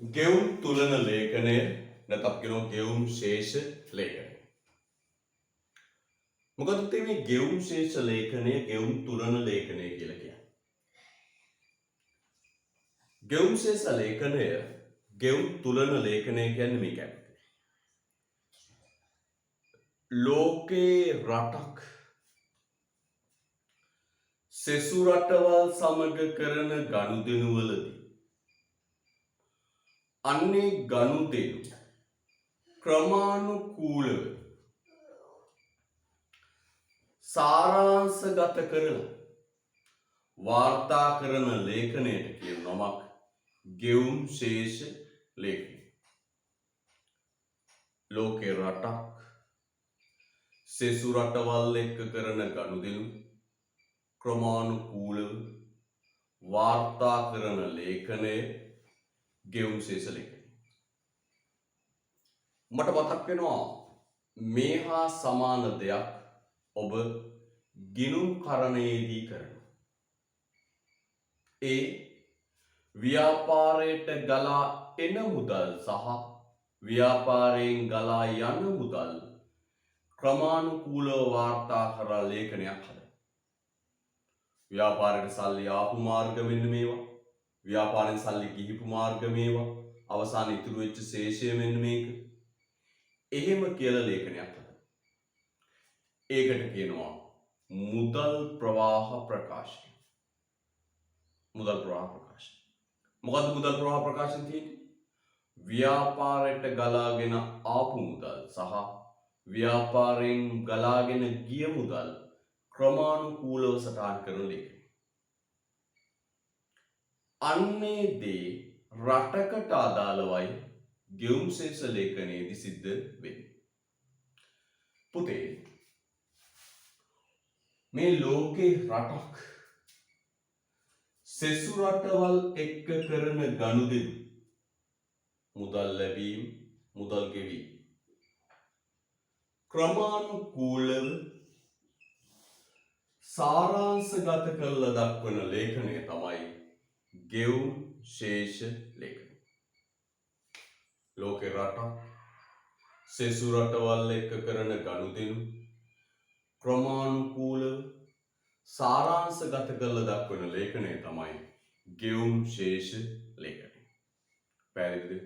ගෙවුම් තුලන ලේඛනය නැත්නම් කියනවා ගෙවුම් ශේෂ ලේඛනය. මොකද මේ ගෙවුම් ශේෂ ලේඛනය ගෙවුම් තුලන ලේඛනය කියලා කියන්නේ. ගෙවුම් ශේෂ ලේඛනය ගෙවුම් තුලන ලේඛනය කියන්නේ මේකයි. ලෝකේ රටක් සෙසු රටවල් සමග කරන ගනුදෙනුවලදී අන්නේ ගනුදෙනු ක්‍රමානුකූලව සාරාංශගත කරලා වාර්තා කරන ලේඛනයට කියන නමක් ගෙවුම් ශේෂ ලේඛනය. ලෝකේ රටක් සෙසු රටවල් එක්ක කරන ගනුදෙනු ක්‍රමානුකූලව වාර්තා කරන ලේඛනය ගෙවුම් ශේෂ ලේඛනය. මට මතක් වෙනවා මේ හා සමාන දෙයක් ඔබ ගිණුම් කරණයේදී කරනවා. ඒ ව්‍යාපාරයට ගලා එන මුදල් සහ ව්‍යාපාරයෙන් ගලා යන මුදල් ක්‍රමානුකූලව වාර්තා කරලා ලේඛනයක් හදනවා. ව්‍යාපාරයට සල්ලි ආපු මාර්ග මෙන්න මේවා. ව්‍යාපාරයෙන් සල්ලි ගිහිපු මාර්ග මේවා. අවසාන ඉතුරු වෙච්ච ශේෂය මෙන්න මේක. එහෙම කියලා ලේඛනයක් හදනවා. ඒකට කියනවා මුදල් ප්‍රවාහ ප්‍රකාශය. මුදල් ප්‍රවාහ ප්‍රකාශය. මොකද්ද මුදල් ප්‍රවාහ ප්‍රකාශයෙන් තියෙන්නේ? ව්‍යාපාරයට ගලාගෙන ආපු මුදල් සහ ව්‍යාපාරයෙන් ගලාගෙන ගිය මුදල් ක්‍රමානුකූලව සටහන් කරන ලේඛනය. අන්නේ දේ රටකට අදාළවයි ගෙවුම් ශේෂ ලේඛනයේදී සිද්ධ වෙන්නේ. පුතේ මේ ලෝකේ රටක් සෙසු රටවල් එක්ක කරන ගනුදෙනු මුදල් ලැබීම මුදල් ගෙවීම ක්‍රමානුකූලව සාරාංශගත කරලා දක්වන ලේඛනය තමයි ගෙවුම් ශේෂ ලේඛනය. ලෝකේ රටක් සෙසු රටවල් එක්ක කරන ගනුදෙනු ක්‍රමානුකූලව සාරාංශගත කරලා දක්වන ලේඛනය තමයි ගෙවුම් ශේෂ ලේඛනය. පැහැදිලිද?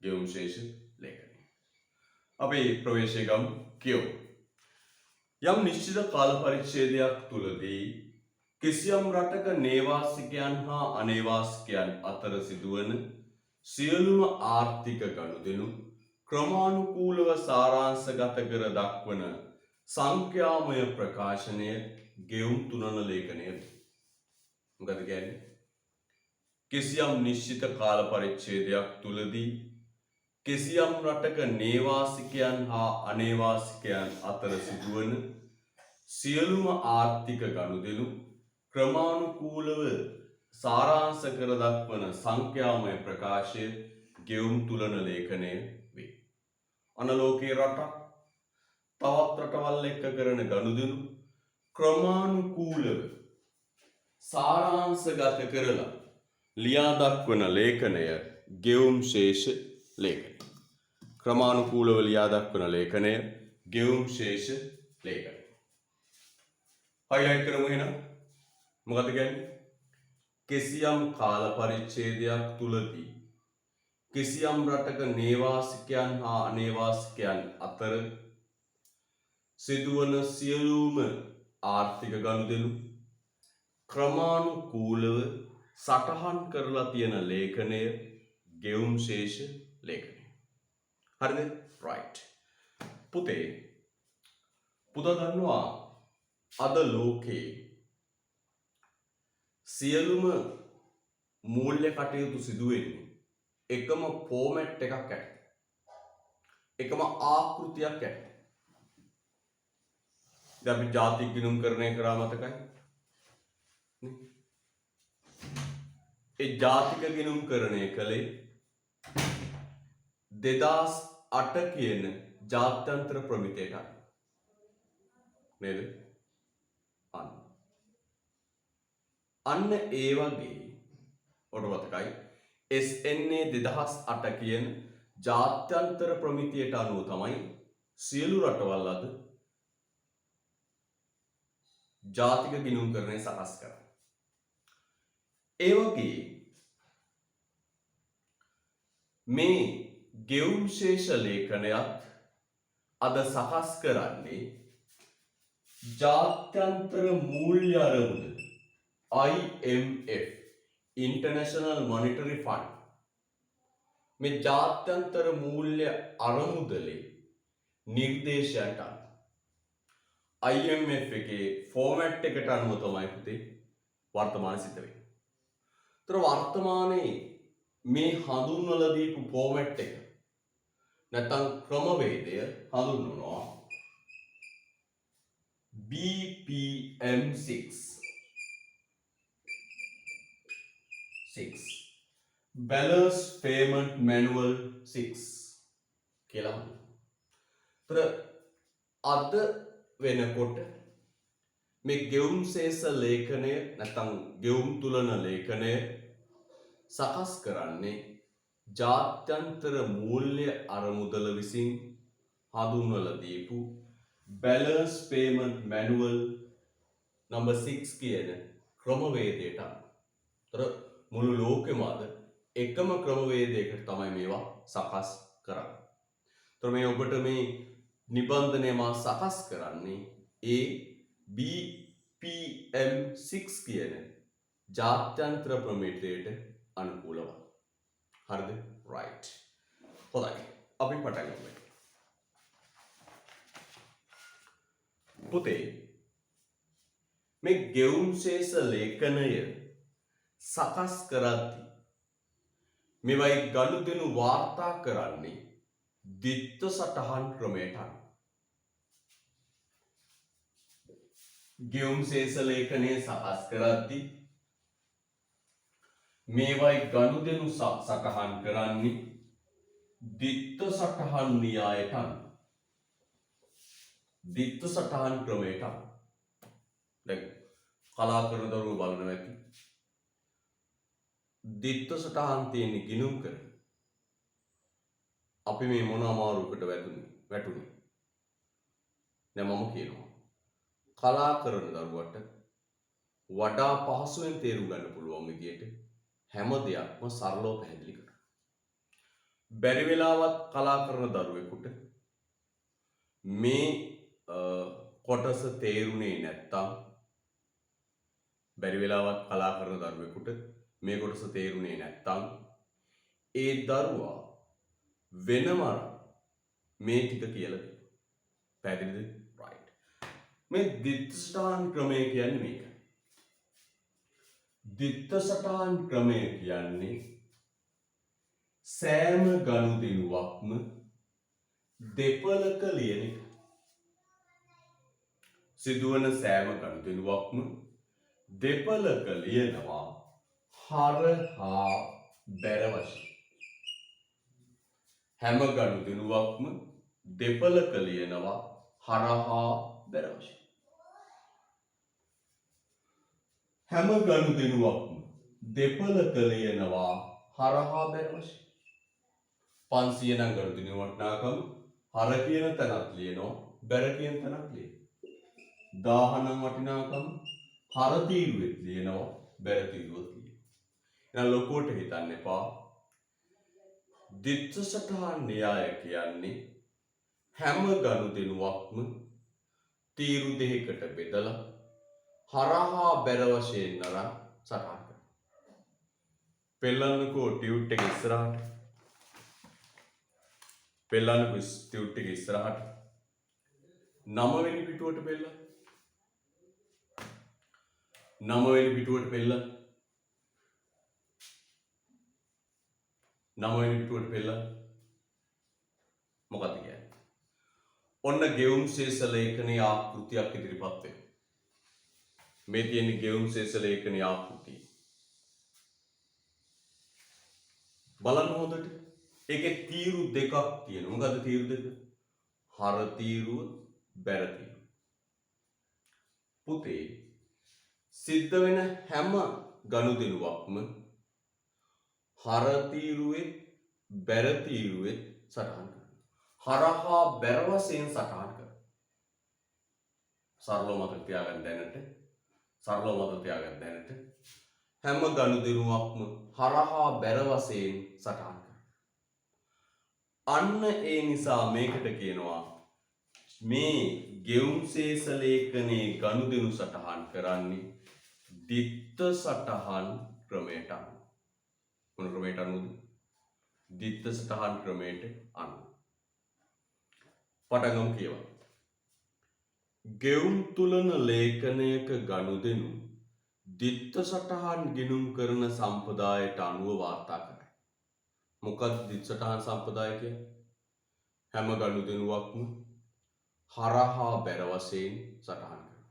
ගෙවුම් ශේෂ ලේඛනය. අපි ප්‍රවේශය ගමු කියමු. යම් නිශ්චිත කාල පරිච්ඡේදයක් තුලදී කිසියම් රටක නේවාසිකයන් හා අනේවාසිකයන් අතර සිදුවන සියලුම ආර්ථික ගනුදෙනු ක්‍රමානුකූලව සාරාංශගත කර දක්වන සංඛ්‍යාමය ප්‍රකාශනය ගෙවුම් තුනන ලේඛනය. මොකද කියන්නේ? කිසියම් නිශ්චිත කාල පරිච්ඡේදයක් තුලදී කිසියම් රටක නේවාසිකයන් හා අනේවාසිකයන් අතර සිදුවන සියලුම ආර්ථික ගනුදෙනු ක්‍රමානුකූලව සාරාංශ කර දක්වන සංඛ්‍යාමය ප්‍රකාශය ගෙවුම් තුලන ලේඛනය වේ. අනලෝකයේ රටක් තවත් රටවල් එක්ක කරන ගනුදෙනු ක්‍රමානුකූලව සාරාංශගත කරලා ලියා දක්වන ලේඛනය ගෙවුම් ශේෂ ලේඛනය. ක්‍රමානුකූලව ලියා දක්වන ලේඛනය ගෙවුම් ශේෂ ලේඛනය. හයිලයිට් කරමු එහෙනම්. මොකද කියන්නේ? කිසියම් කාල පරිච්ඡේදයක් තුලදී කිසියම් රටක නේවාසිකයන් හා අනේවාසිකයන් අතර සිදුවන සියලුම ආර්ථික ගනුදෙනු ක්‍රමානුකූලව සටහන් කරලා තියෙන ලේඛනය ගෙවුම් ශේෂ ලේඛනය. හරිද? රයිට්. පුතේ පුතා දන්නවා අද ලෝකේ සියලුම මූල්‍ය කටයුතු සිදු වෙන්නේ එකම ෆෝමැට් එකක් යටතේ. එකම ආකෘතියක් යටතේ. දැන් අපි ජාතික ගිණුම් කරණය කරා මතකයි? ඒ ජාතික ගිණුම් කරණය කළේ 2008 කියන ජාත්‍යන්තර ප්‍රමිතියට නේද? අන්න ඒ වගේ ඔබට මතකයි SNA 2008 කියන ජාත්‍යන්තර ප්‍රමිතියට අනුව තමයි සියලු රටවල් අද ජාතික ගිණුම්කරණය සකස් කරන්නේ. ඒ වගේ මේ ගෙවුම් ශේෂ ලේඛනයත් අද සකස් කරන්නේ ජාත්‍යන්තර මූල්‍ය අරමුදල IMF International Monetary Fund මේ ජාත්‍යන්තර මූල්‍ය අරමුදලේ නිර්දේශයන්ට IMF එකේ ෆෝමැට් එකට අනුව තමයි පුතේ වර්තමානයේ සිද්ධ වෙන්නේ. ඒතර වර්තමානයේ මේ හඳුන්වලා දීපු ෆෝමැට් එක නැත්නම් ක්‍රමවේදය හඳුන්වනවා BPM6 Balance Payment Manual 6 කියලා. ඒතර අද වෙනකොට මේ ගෙවුම් ශේෂ ලේඛනය නැත්නම් ගෙවුම් තුලන ලේඛනය සකස් කරන්නේ ජාත්‍යන්තර මූල්‍ය අරමුදල විසින් හඳුන්වලා දීපු Balance Payment Manual number 6 කියන ක්‍රමවේදයට අනුව. ඒතර මුළු ලෝකෙම අද එකම ක්‍රමවේදයකට තමයි මේවා සකස් කරන්නේ. ඒතර මේ ඔබට මේ නිබන්ධනය මා සකස් කරන්නේ ඒ BPM6 කියන ජාත්‍යන්තර ප්‍රමිතියට අනුකූලව. හරිද? right. හොඳයි. අපි පටන් ගමු. පුතේ මේ ගෙවුම් ශේෂ ලේඛනය සකස් කරද්දී මේවයි ගනුදෙනු වාර්තා කරන්නේ දිත්ත සටහන් ක්‍රමයට අනුව. ගෙවුම් ශේෂ ලේඛනය සකස් කරද්දී මේවයි ගනුදෙනු සටහන් කරන්නේ දිත්ත සටහන් න්‍යායට අනුව. දිත්ත සටහන් ක්‍රමයට අනුව. දැන් කලාකරන දරුවෝ බලනවා ඇති. දිත්ත සටහන් තියෙන ගිණුම් කර අපි මේ මොන අමාරුවකට වැටුනේ. දැන් මම කියනවා කලාකරන දරුවට වඩා පහසුවෙන් තේරුම් ගන්න පුළුවන් විදියට හැම දෙයක්ම සරලව පැහැදිලි කරනවා. බැරි වෙලාවත් කලාකරන දරුවෙකුට මේ කොටස තේරුනේ නැත්තම් බැරි වෙලාවත් කලාකරන දරුවෙකුට මේ කොටස තේරුනේ නැත්තම් ඒ දරුවා වෙනම මේ ටික කියලා දෙනවා. පැහැදිලිද? right. මේ දිත්ත සටහන් ක්‍රමය කියන්නේ මේක. දිත්ත සටහන් ක්‍රමය කියන්නේ සෑම ගනුදෙනුවක්ම දෙපළක ලියන එක. සිදුවන සෑම ගනුදෙනුවක්ම දෙපළක ලියනවා හරහා බැර වශයෙන්. හැම ගනුදෙනුවක්ම දෙපළක ලියනවා හරහා බැර වශයෙන්. හැම ගනුදෙනුවක්ම දෙපළක ලියනවා හරහා බැර වශයෙන්. 500 නම් ගනුදෙනුව වටිනාකම හර කියන තැනක් ලියනවා බැර කියන තැනක් ලියනවා. 1000 නම් වටිනාකම හර තීරුවෙත් ලියනවා බැර තීරුවෙත් ලියනවා. එහෙනම් ලොකුවට හිතන්න එපා. දිත්ත සටහන් න්‍යාය කියන්නේ හැම ගනුදෙනුවක්ම තීරු දෙකකට බෙදලා හරහා බැර වශයෙන් නරන් සටහන් කරනවා. පෙළන්නකෝ ටියුට් එක ඉස්සරහට. පෙළන්නකෝ ටියුට් එක ඉස්සරහට. 9 වෙනි පිටුවට පෙළලා. 9 වෙනි පිටුවට පෙළලා. 9 වෙනි පිටුවට පෙළලා. මොකක්ද කියන්නේ? ඔන්න ගෙවුම් ශේෂ ලේඛනයේ ආකෘතියක් ඉදිරිපත් වෙනවා. මේ තියෙන ගෙවුම් ශේෂ ලේඛනයේ ආකෘතිය. බලන්න හොඳට. ඒකේ තීරු දෙකක් තියෙනවා. මොකද්ද තීරු දෙක? හර තීරුව, බැර තීරුව. පුතේ සිද්ධ වෙන හැම ගනුදෙනුවක්ම හර තීරුවේ බැර තීරුවේ සටහන් කරනවා. හරහා බැර වශයෙන් සටහන් කරනවා. සරලව මතක තියාගන්න දැනට හැම ගනුදෙනුවක්ම හරහා බැර වශයෙන් සටහන් කරනවා. අන්න ඒ නිසා මේකට කියනවා මේ ගෙවුම් ශේෂ ලේඛනයේ ගනුදෙනු සටහන් කරන්නේ දිත්ත සටහන් ක්‍රමයට අනුව. මොන ක්‍රමයට අනුවද? දිත්ත සටහන් ක්‍රමයට අනුව. පටන් ගමු කියවන්න. ගෙවුම් තුලන ලේඛනයක ගනුදෙනු දිත්ත සටහන් ගිණුම් කරන සම්ප්‍රදායට අනුව වාර්තා කරයි. මොකක්ද දිත්ත සටහන් සම්ප්‍රදාය කියන්නේ? හැම ගනුදෙනුවක්ම හරහා බැර වශයෙන් සටහන් කරනවා.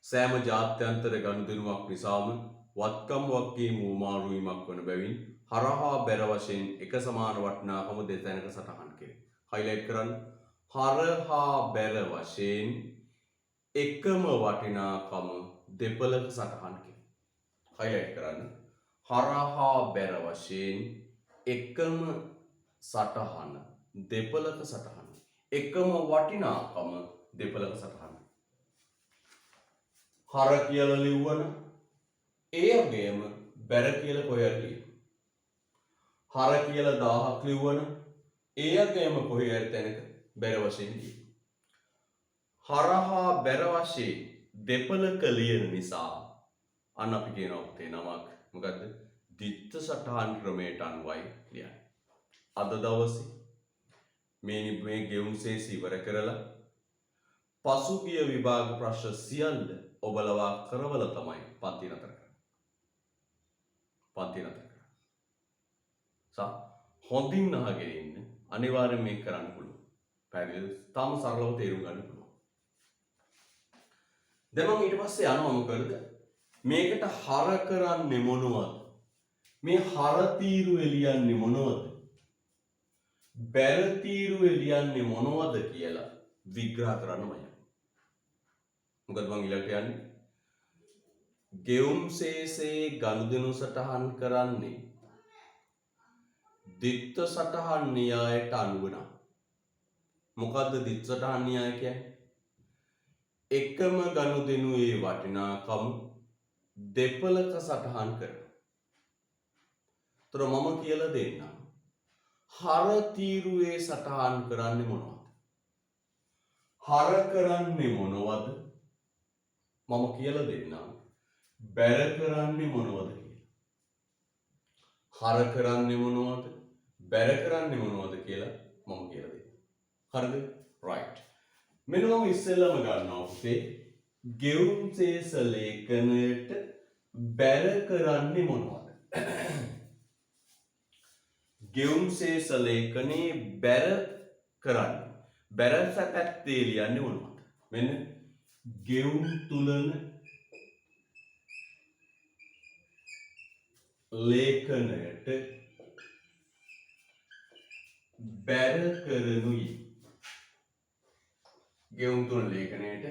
සෑම ජාත්‍යන්තර ගනුදෙනුවක් නිසාම වත්කම් වගකීම් උමාරුවීමක් වන බැවින් හරහා බැර වශයෙන් එක සමාන වටිනාකම දෙතැනක සටහන් කෙරේ. හයිලයිට් කරන්න. හරහා බැර වශයෙන් එකම වටිනාකම දෙපළක සටහන් කෙරේ. හයිලයිට් කරන්න. හරහා බැර වශයෙන් එකම සටහන දෙපළක සටහන. එකම වටිනාකම දෙපළක සටහන. හර කියලා ලිව්වන ඒ වගේම බැර කියලා කොහේ හරි ලියන්න. හර කියලා 1000ක් ලිව්වන ඒ වගේම කොහේ හරි තැනක බැර වශයෙන් ලියන්න. හරහා බැර වශයෙන් දෙපළක ලියන නිසා අන්න අපි කියනවා තේ නමක් මොකද්ද? දිත්ත සටහන් ක්‍රමයට අනුවයි ලියන්නේ. අද දවසේ මේ ගෙවුම් ශේෂ ඉවර කරලා පසුගිය විභාග ප්‍රශ්න සියල්ල ඔබලවා කරවල තමයි පන්ති නතර කරන්නේ. හොඳින් අහගෙන ඉන්න. අනිවාර්යෙන් මේක කරන්න පුළුවන්. පැහැදිලිද? තාම සරලව තේරුම් ගන්න පුළුවන්. දැන් මම ඊට පස්සේ යනවා මොකද? මේකට හර කරන්නේ මොනවද? මේ හර තීරු එලියන්නේ මොනවද? බැර තීරු එලියන්නේ මොනවද කියලා විග්‍රහ කරන්න මම. මොකද මං ඊළඟට යන්නේ ගෙවුම් ශේෂයේ ගනුදෙනු සටහන් කරන්නේ දිත්ත සටහන් න්‍යායට අනුව නම්. මොකද්ද දිත්ත සටහන් න්‍යාය කියන්නේ? එකම ගනුදෙනුවේ වටිනාකම දෙපළක සටහන් කරනවා. ତර මම කියලා දෙන්නම්. හර තීරුවේ සටහන් කරන්නේ මොනවද? හර කරන්නේ මොනවද? මම කියලා දෙන්නම්. බැර කරන්නේ මොනවද කියලා. හර කරන්නේ මොනවද? බැර කරන්නේ මොනවද කියලා මම කියලා දෙන්නම්. හරිද? right. මෙන්න මම ඉස්සෙල්ලාම ගන්නවා පුතේ ගෙවුම් ශේෂ ලේඛනයට බැර කරන්නේ මොනවද? ගෙවුම් ශේෂ ලේඛනයේ බැර කරන්නේ. බැර සැපැත්තේ ලියන්නේ මොනවද? මෙන්න ගෙවුම් තුලන ලේඛනයට බැර කරනුයි. ගෙවුම් තුලන ලේඛනයට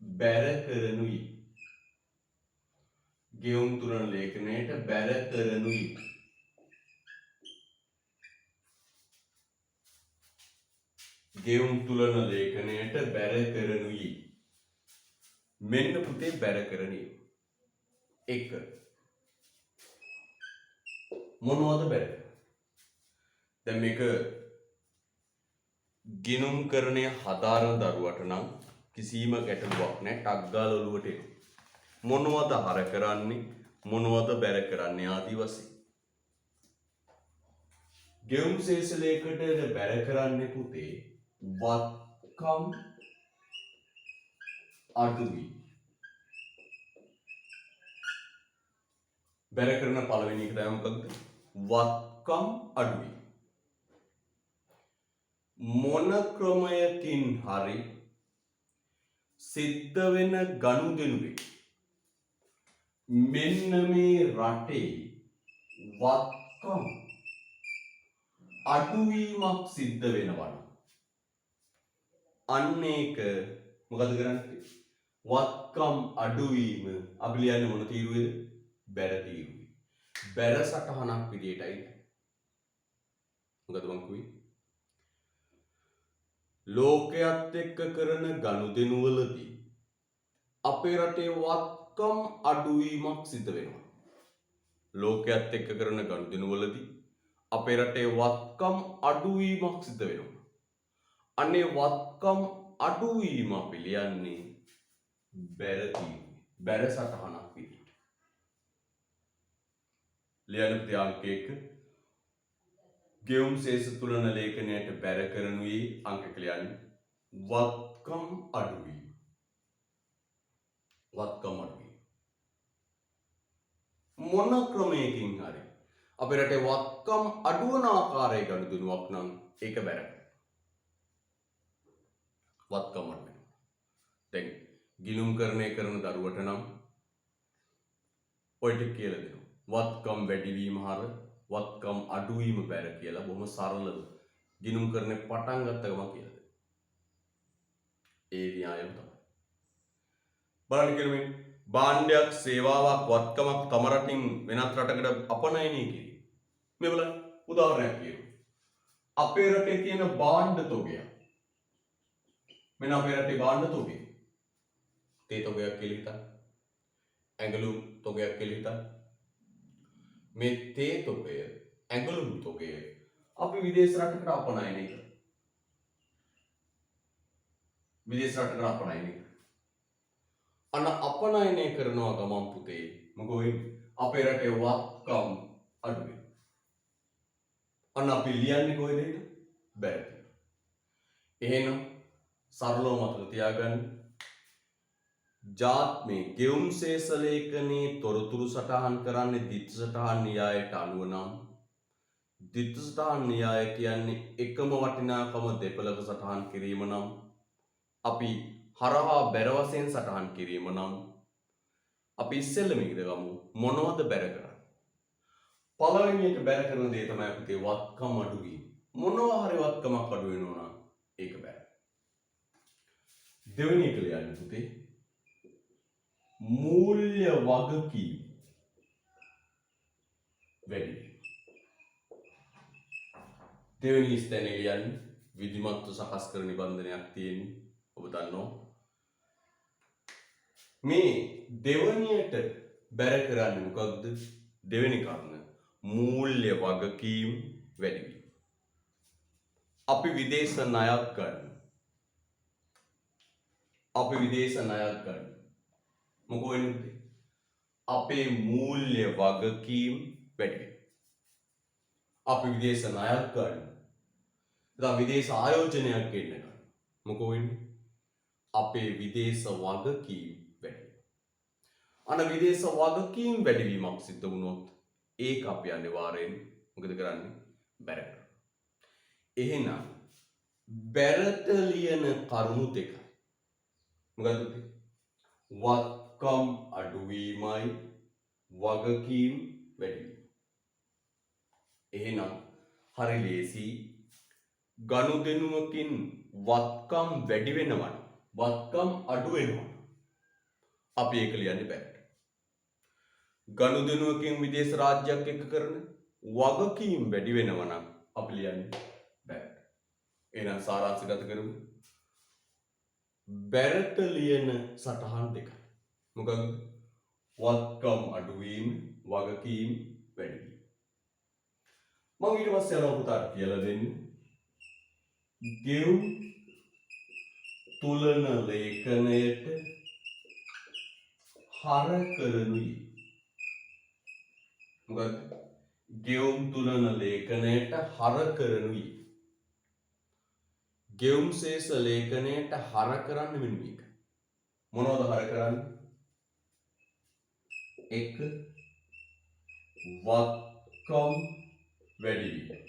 බැර කරනුයි. ගෙවුම් තුලන ලේඛනයට බැර කරනුයි. ගෙවුම් තුලන ලේඛනයට බැර කරනුයි. මෙන්න පුතේ බැර කරණිය. 1 මොනවද බැර කරන්නේ? දැන් මේක ගිණුම් කරණය හදාරන දරුවට නම් කිසිම ගැටලුවක් නැහැ. ටක් ගාලා ඔලුවට එන. මොනවද හර කරන්නේ? මොනවද බැර කරන්නේ ආදී වශයෙන්. ගෙවුම් ශේෂ ලේඛනයට බැර කරන්නේ පුතේ වත්කම් අඩුවීම. බැර කරන පළවෙනි එක තමයි මොකක්ද? වත්කම් අඩුවීම. මොන ක්‍රමයකින් හරි සිද්ධ වෙන ගනුදෙනුවේ මෙන්න මේ රටේ වත්කම් අඩුවීමක් සිද්ධ වෙනවා නම් අන්න ඒක මොකද කරන්නේ? වත්කම් අඩුවීම අපි ලියන්නේ මොන තීරුවේද? බැර තීරුවේ. බැර සටහනක් විදියටයි. මොකද මං කිව්වේ? ලෝකයේත් එක්ක කරන ගනුදෙනු වලදී අපේ රටේ වත්කම් අඩුවීමක් සිද්ධ වෙනවා. ලෝකයේත් එක්ක කරන ගනුදෙනු වලදී අපේ රටේ වත්කම් අඩුවීමක් සිද්ධ වෙනවා. අනේ වත්කම් අඩුවීම අපි ලියන්නේ බැර සටහනක් විදියට. ලියන ප්‍රතිඅංක 1 ගෙවුම් ශේෂ තුලන ලේඛනයට බැර කරනුයේ අංක ලියන්නේ වත්කම් අඩුවීම. වත්කම් අඩුවීම. මොන ක්‍රමයකින් හරි අපේ රටේ වත්කම් අඩුවන ආකාරයේ ගනුදෙනුවක් නම් ඒක බැර කරනවා. වත්කම් අඩු වෙනවා. දැන් ගිණුම්කරණය කරන දරුවට නම් ඔය ටික කියලා දෙනවා. වත්කම් වැඩිවීම හර වත්කම් අඩුවීම බැර කියලා බොහොම සරලව ගිණුම්කරණය පටන් ගත්ත ගමන් කියලා දෙනවා. ඒ න්‍යායම තමයි. බලන්න කෙනෙක් භාණ්ඩයක් සේවාවක් වත්කමක් තම රටින් වෙනත් රටකට අපනයනය කිරීම. මේ බලන්න උදාහරණයක් කියමු. අපේ රටේ තියෙන භාණ්ඩ තොගය. මෙන්න අපේ රටේ භාණ්ඩ තොගය. තේ තොගයක් කියලා හිතන්න. ඇඟලුම් තොගයක් කියලා හිතන්න. මේ තේ තොගය ඇඟලුම් තොගය අපි විදේශ රටකට අපනයනය කරනවා. විදේශ රටකට අපනයනය කරනවා. අන්න අපනයනය කරනවා ගමන් පුතේ මොකද වෙන්නේ? අපේ රටේ වත්කම් අඩු වෙනවා. අන්න අපි ලියන්නේ කොහෙද ඒක? බැර කියලා. එහෙනම් සරලව මතක තියාගන්න. මේ ගෙවුම් ශේෂ ලේඛනයේ තොරතුරු සටහන් කරන්නේ දිත්ත සටහන් න්‍යායට අනුව නම් දිත්ත සටහන් න්‍යාය කියන්නේ එකම වටිනාකම දෙපළක සටහන් කිරීම නම් අපි හරහා බැර වශයෙන් සටහන් කිරීම නම් අපි ඉස්සෙල්ලම ඉගෙන ගමු මොනවද බැර කරන්නේ. පළවෙනියට බැර කරන දේ තමයි අපිට වත්කම් අඩු වීම. මොනවා හරි වත්කමක් අඩු වෙනවා නම් ඒක බැර. දෙවෙනි එක ලියන්න පුතේ මූල්‍ය වගකීම් වැඩි වීම. දෙවෙනි ස්ථානයේ ලියන්නේ විධිමත්ව සකස් කර නිබන්ධනයක් තියෙන්නේ. ඔබ දන්නවා මේ දෙවනියට බැර කරන්නේ මොකක්ද? දෙවෙනි කාරණය මූල්‍ය වගකීම් වැඩි වීම. අපි විදේශ ණයක් ගන්න. අපි විදේශ ණයක් ගන්න. මොකෝ වෙන්නේ? අපේ මූල්‍ය වගකීම් වැඩි වෙනවා. අපි විදේශ ණයක් ගන්න. දැන් විදේශ ආයෝජනයක් ගෙන්න ගන්න. මොකෝ වෙන්නේ? අපේ විදේශ වගකීම් වැඩි වෙනවා. අන විදේශ වගකීම් වැඩිවීමක් සිද්ධ වුණොත් ඒක අපි අනිවාර්යෙන් මොකද කරන්නේ? බැර කරනවා. එහෙනම් බැරට ලියන කරුණු දෙක මොකද්ද? වත්කම් අඩුවීමයි වගකීම් වැඩිවීම. එහෙනම් හරි ලේසි ගනුදෙනුවකින් වත්කම් වැඩි වෙනවා වත්කම් අඩු වෙනවා අපි ඒක ලියන්නේ බැරට. ගනුදෙනුවකින් විදේශ රාජ්‍යයක් එක්ක කරන වගකීම් වැඩි වෙනවා නම් අපි ලියන්නේ බැරට. එහෙනම් සාරාංශගත කරමු. බැරට ලියන සටහන් දෙකයි. මොකද වත්කම් අඩුවීම වගකීම් වැඩි වීම. මම ඊට පස්සේ යනවා පුතාට කියලා දෙන්න. ගෙවුම් තුලන ලේඛනයට හර කරනුයි. මොකද ගෙවුම් තුලන ලේඛනයට හර කරනුයි. ගෙවුම් ශේෂ ලේඛනයට හර කරන්න මෙන්න මේක. මොනවද හර කරන්නේ? එක වත්කම් වැඩි වීම.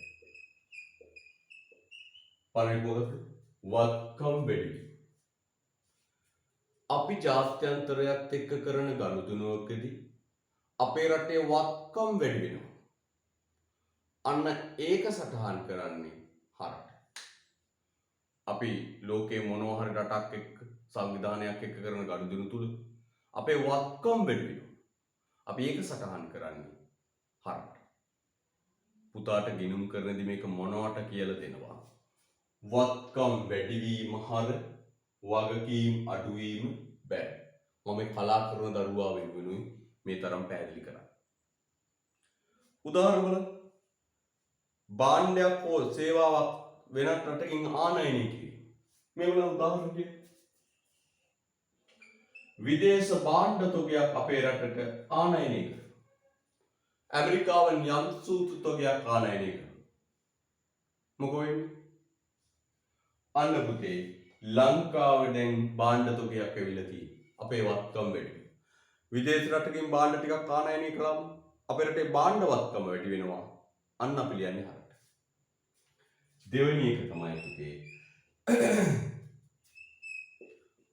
පරිපෝෂක වත්කම් වැඩි වීම. අපි ජාත්‍යන්තරයත් එක්ක කරන ගනුදෙනුවකදී අපේ රටේ වත්කම් වැඩි වෙනවා. අන්න ඒක සටහන් කරන්නේ හරට. අපි ලෝකේ මොනවා හරි රටක් එක්ක සංවිධානයක් එක්ක කරන ගනුදෙනු තුල අපේ වත්කම් වැඩි වෙනවා. අපි ඒක සටහන් කරන්නේ හරට. පුතාට ගිනුම් කරනදී මේක මොනවට කියලා දෙනවා? වත්කම් වැඩිවීම හර වගකීම් අඩුවීම බැරි. මම මේ කලා කරන දරුවා වෙනුවෙනුයි මේ තරම් පැහැදිලි කරන්නේ. උදාහරණ බලන්න. භාණ්ඩයක් හෝ සේවාවක් වෙනත් රටකින් ආනයනය කිරීම. මේ වල උදාහරණ දෙක. විදේශ භාණ්ඩ තොගයක් අපේ රටට ආනයනය කරනවා. ඇමරිකාවෙන් යම් සූතු තොගයක් ආනයනය කරනවා. මොකෝ වෙන්නේ? අන්න පුතේ ලංකාවේ දැන් භාණ්ඩ තොගයක් ඇවිල්ලා තියෙනවා. අපේ වත්කම් වැඩි වෙනවා. විදේශ රටකින් භාණ්ඩ ටිකක් ආනයනය කළාම අපේ රටේ භාණ්ඩ වත්කම වැඩි වෙනවා. අන්න අපි ලියන්නේ හරට. දෙවෙනි එක තමයි පුතේ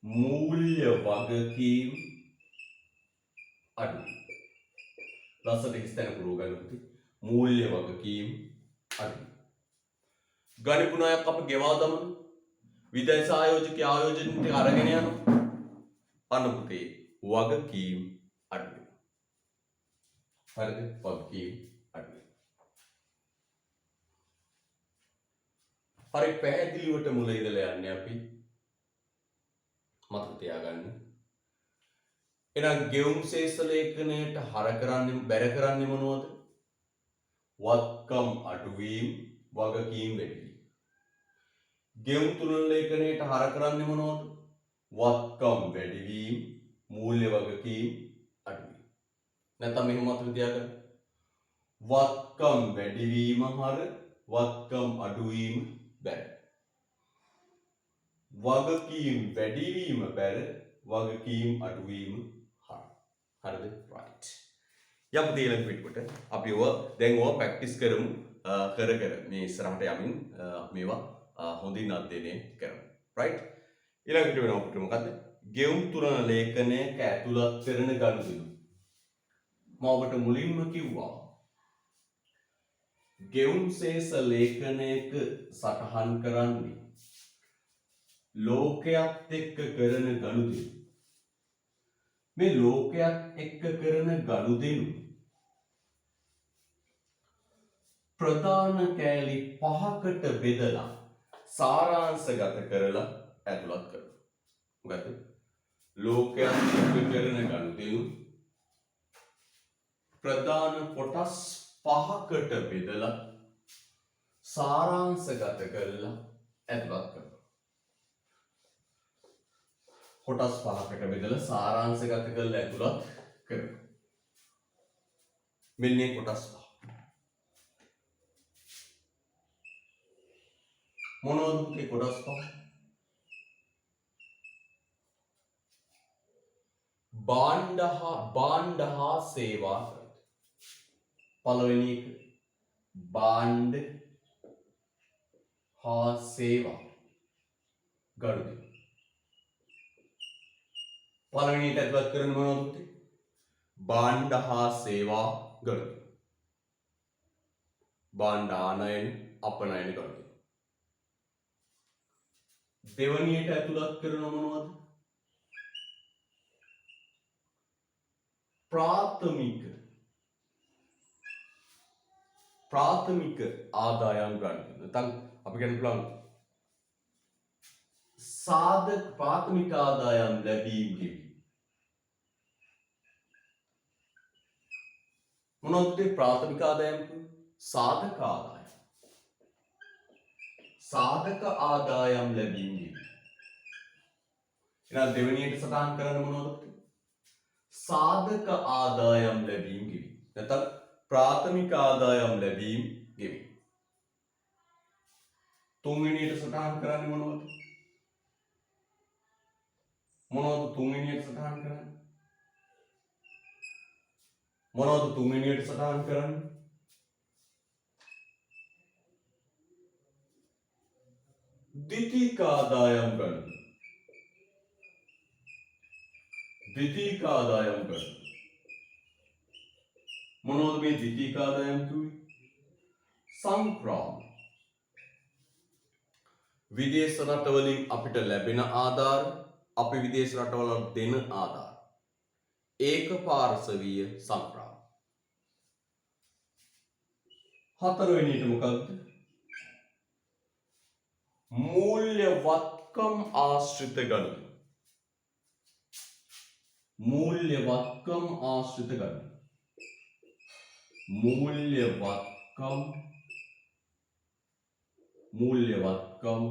මූල්‍ය වගකීම් අඩු. ලස්සට හිස්තැන පුරව ගන්න පුතේ. මූල්‍ය වගකීම් අඩු. ගණිපු ණයක් අප ගෙවා දමන විදේශ ආයෝජක ආයෝජන ටික අරගෙන යනවා. අන්න පුතේ වගකීම් අඩු වෙනවා. හරිද? වගකීම් අඩු වෙනවා. හරි පැහැදිලිවට මුල ඉඳලා යන්නේ අපි. මතක තියාගන්න. එහෙනම් ගෙවුම් ශේෂ ලේඛනයට හර කරන්නේ බැර කරන්නේ මොනවද? වත්කම් අඩුවීම, වගකීම් වැඩිවීම. ගෙවුම් තුනන ලේඛනයට හර කරන්නේ මොනවද? වත්කම් වැඩිවීම, මූල්‍ය වගකීම් අඩුවීම. නැත්නම් මෙහෙම මතක තියාගන්න. වත්කම් වැඩිවීම හර වත්කම් අඩුවීම බැර. වගකීම් වැඩිවීම බැර වගකීම් අඩුවීම හර. හරිද? right. යම් දෙයක් පිටකොට අපි ඔය දැන් ඔය ප්‍රැක්ටිස් කරමු. කර මේ ඉස්සරහට යමින් මේවා හොඳින් අධ්‍යයනය කරමු. right. ඊළඟට වෙන අපිට මොකද්ද? ගෙවුම් තුනන ලේඛනයක ඇතුළත් කරන ගනුදෙනු. මම ඔබට මුලින්ම කිව්වා ගෙවුම් ශේෂ ලේඛනයක සටහන් කරන්නේ ලෝකයක් එක්ක කරන ගනුදෙනු. මේ ලෝකයක් එක්ක කරන ගනුදෙනු ප්‍රධාන කෑලි 5කට බෙදලා සාරාංශගත කරලා ඇතුළත් කරනවා. මොකද ලෝකයක් එක්ක කරන ගනුදෙනු ප්‍රධාන කොටස් 5කට බෙදලා සාරාංශගත කරලා ඇතුළත් කරනවා. කොටස් 5කට බෙදලා සාරාංශගත කරලා ඇතුළත් කරනවා. මෙන්න මේ කොටස් 5. මොනවද මේ කොටස් 5? භාණ්ඩ හා සේවා. පළවෙනි එක භාණ්ඩ හා සේවා ගනුදෙනු. පළවෙනියට ඇතුළත් කරන මොනවද? භාණ්ඩ හා සේවා ගනුදෙනු. භාණ්ඩ ආනයන අපනයන ගනුදෙනු. දෙවනියට ඇතුළත් කරන මොනවද? ප්‍රාථමික ආදායම් ගනුදෙනු. නැත්නම් අපි කියන්න පුළුවන් සාධක ප්‍රාථමික ආදායම් ලැබීම් ගෙවීම. මොනවද ප්‍රාථමික ආදායම් කියන්නේ? සාධක ආදායම්. සාධක ආදායම් ලැබීම් ගෙවීම. එහෙනම් දෙවෙනියට සටහන් කරන්න මොනවද? සාධක ආදායම් ලැබීම් ගෙවීම. නැත්නම් ප්‍රාථමික ආදායම් ලැබීම් ගෙවීම. තුන්වෙනියට සටහන් කරන්නේ මොනවද? මොනවද තුන්වෙනියට සටහන් කරන්නේ? මොනවද තුන්වෙනියට සටහන් කරන්නේ? ද්විතීයික ආදායම් ගනුදෙනු. ද්විතීයික ආදායම් ගනුදෙනු. මොනවද මේ ද්විතීයික ආදායම් කියන්නේ? සංක්‍රාම. විදේශ රටවලින් අපිට ලැබෙන ආධාර, අපි විදේශ රටවල දෙන ආධාර. ඒක පාර්ශවීය සංක්‍රාම. හතරවෙනියට මොකක්ද? මූල්‍ය වත්කම් ආශ්‍රිත ගනුදෙනු. මූල්‍ය වත්කම් ආශ්‍රිත ගනුදෙනු. මූල්‍ය වත්කම්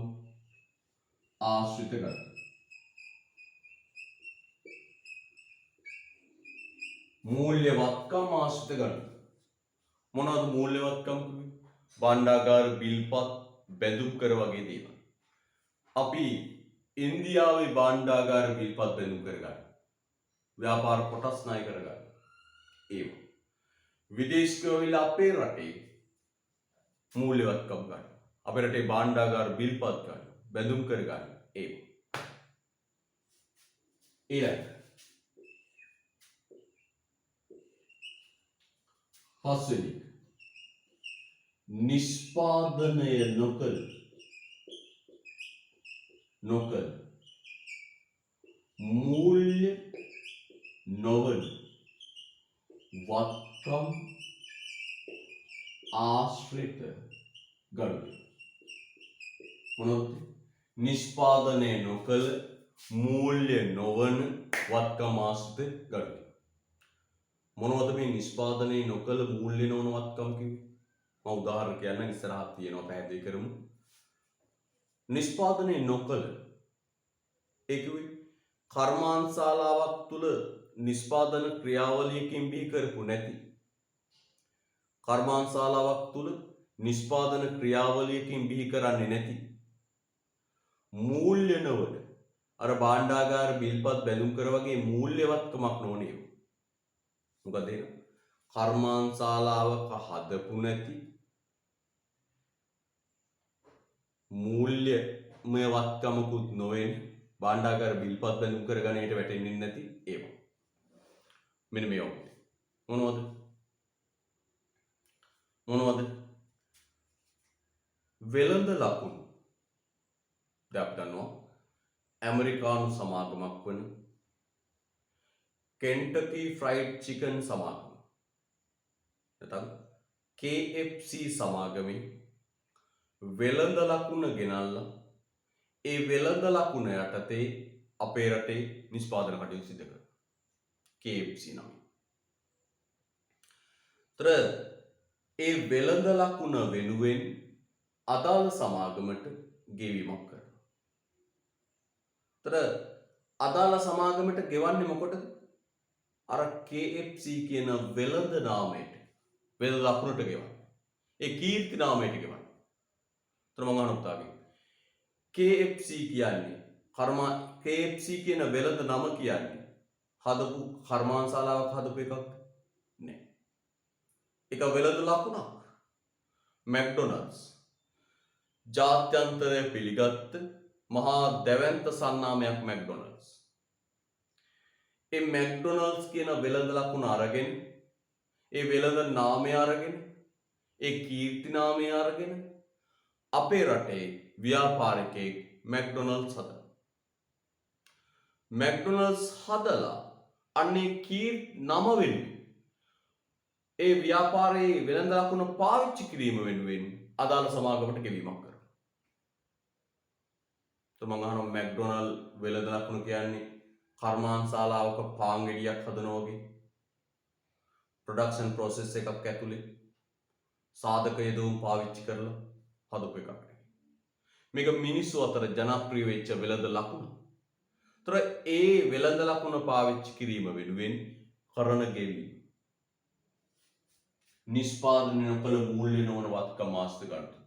ආශ්‍රිත ගනුදෙනු. මූල්‍ය වත්කම් ආශ්‍රිත ගනුදෙනු. මොනවද මූල්‍ය වත්කම් කිව්වේ? භාණ්ඩාගාර බිල්පත් බැඳුම් කර වගේ දේවල්. අපි ඉන්දියාවේ භාණ්ඩාගාර බිල්පත් බැඳුම් කරගන්න. ව්‍යාපාර කොටස් ණය කරගන්න. ඒව. විදේශිකයෝ විලා අපේ රටේ මූල්‍ය වත්කම් ගන්න. අපේ රටේ භාණ්ඩාගාර බිල්පත් ගන්න. බැඳුම් කරගන්න. ඒව. ඊළඟ පස්වෙනි නිෂ්පාදනය නොකළ මූල්‍ය නොවන වත්කම් ආශ්‍රිත ගනුදෙනු. මොනවද? නිෂ්පාදනය නොකළ මූල්‍ය නොවන වත්කම් ආශ්‍රිත ගනුදෙනු. මොනවද මේ නිෂ්පාදනය නොකළ මූල්‍ය නොවන වත්කම් කිව්වේ? මම උදාහරණ කියන්නම්, ඉස්සරහට තියෙනවා පැහැදිලි කරමු. නිෂ්පාදනය නොකළ ඒ කිව්වේ කර්මාන්තශාලාවක් තුල නිෂ්පාදන ක්‍රියාවලියකින් බිහි කරපු නැති, කර්මාන්තශාලාවක් තුල නිෂ්පාදන ක්‍රියාවලියකින් බිහි කරන්නේ නැති මූල්‍ය නොවන, අර භාණ්ඩාගාර බිල්පත් බැඳුම් කර වගේ මූල්‍යවත්කමක් නොවනේ. මොකද ඒක? කර්මාන්තශාලාවක හදපු නැති, මූල්‍යමය වත්කමකුත් නොවෙන, භාණ්ඩාගාර බිල්පත් බැඳුම් කර ගණයට වැටෙන්නේ නැති ඒවා. මෙන්න මේ වගේ. මොනවද? වෙළඳ ලකුණු. දැන් අපි දන්නවා ඇමරිකානු සමාගමක් වන කෙන්ටකි ෆ්‍රයිඩ් චිකන් සමාගම. නැත්නම් KFC සමාගමේ වෙළඳ ලකුණ ගෙනල්ලා ඒ වෙළඳ ලකුණ යටතේ අපේ රටේ නිෂ්පාදන කටයුතු සිදු කරනවා. KFC නම. ඒ වෙළඳ ලකුණ වෙනුවෙන් අදාළ සමාගමට ගෙවීමක් කරනවා. අදාළ සමාගමට ගෙවන්නේ මොකටද? අර KFC කියන වෙළඳ නාමයට, වෙළඳ ලකුණට ගෙවන්නේ. ඒ කීර්ති නාමයට ගෙවන්නේ. මම අහන උත්තරේ KFC කියන්නේ KFC කියන වෙළඳ නම කියන්නේ හදපු කර්මාන්තශාලාවක් හදපු එකක් නෑ. ඒක වෙළඳ ලකුණක්. මැක්ඩොනල්ඩ්ස් ජාත්‍යන්තරය පිළිගත් මහා දැවැන්ත සන්නාමයක් මැක්ඩොනල්ඩ්ස්. ඒ මැක්ඩොනල්ඩ්ස් කියන වෙළඳ ලකුණ අරගෙන, ඒ වෙළඳ නාමය අරගෙන, ඒ කීර්ති නාමය අරගෙන අපේ රටේ ව්‍යාපාරිකයෙක් මැක්ඩොනල්ඩ්ස් හදනවා. මැක්ඩොනල්ඩ්ස් හදලා අන්නේ කීර්ති නම වෙනුවෙන් ඒ ව්‍යාපාරයේ වෙළඳ ලකුණ පාවිච්චි කිරීම වෙනුවෙන් අදාළ සමාගමට ගෙවීමක් කරනවා. මම අහනවා මැක්ඩොනල්ඩ් වෙළඳ ලකුණ කියන්නේ කර්මාන්තශාලාවක පාන් ගෙඩියක් හදනවා වගේ ප්‍රොඩක්ෂන් ප්‍රොසෙස් එකක් ඇතුලේ සාධක යෙදවුම් පාවිච්චි කරලා හදපු එකක්. මේක මිනිස්සු අතර ජනප්‍රිය වෙච්ච වෙළඳ ලකුණ. ඒ වෙළඳ ලකුණ පාවිච්චි කිරීම වෙනුවෙන් කරන ගෙවීම නිෂ්පාදනය නොකළ මූල්‍ය නොවන වත්කම් ආශ්‍රිත ගනුදෙනු.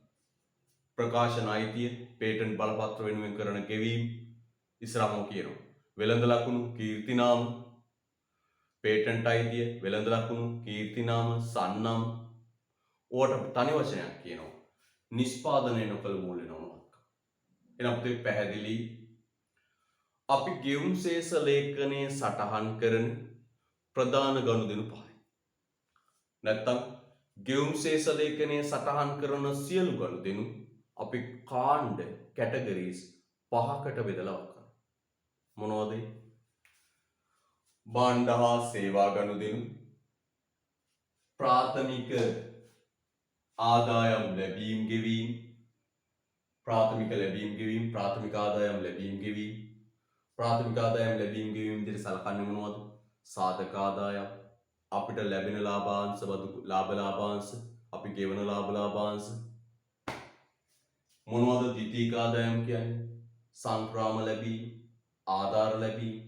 ප්‍රකාශන අයිතිය, පේටන්ට් බලපත්‍ර වෙනුවෙන් කරන ගෙවීම ඉස්සරහම කියනවා. වෙළඳ ලකුණු, කීර්තිනාම, පේටන්ට් අයිතිය, වෙළඳ ලකුණු, කීර්තිනාම, සන්නම් ඕවට තනි වචනයක් කියනවා. නිෂ්පාදනය නොකළ මූල්‍ය නොවන වත්කම්. එනම් පුතේ පැහැදිලි. අපි ගෙවුම් ශේෂ ලේඛනයේ සටහන් කරන ප්‍රධාන ගනුදෙනු පහයි. නැත්තම් ගෙවුම් ශේෂ ලේඛනයේ සටහන් කරන සියලු ගනුදෙනු අපි කාණ්ඩ කැටගරීස් පහකට බෙදලා කරනවා. මොනවද? භාණ්ඩ හා සේවා ගනුදෙනු, ප්‍රාථමික ආදායම් ලැබීම් ගෙවීම්, ප්‍රාථමික ලැබීම් ගෙවීම්, ප්‍රාථමික ආදායම් ලැබීම් ගෙවීම්, ප්‍රාථමික ආදායම් ලැබීම් ගෙවීම් විදිහට සලකන්නේ මොනවද? සාධක ආදායම්, අපිට ලැබෙන ලාභාංශ බදු ලාභාංශ, අපි ගෙවන ලාභාංශ. මොනවද ද්විතීයික ආදායම් කියන්නේ? සංක්‍රාම ලැබීම්, ආධාර ලැබීම්,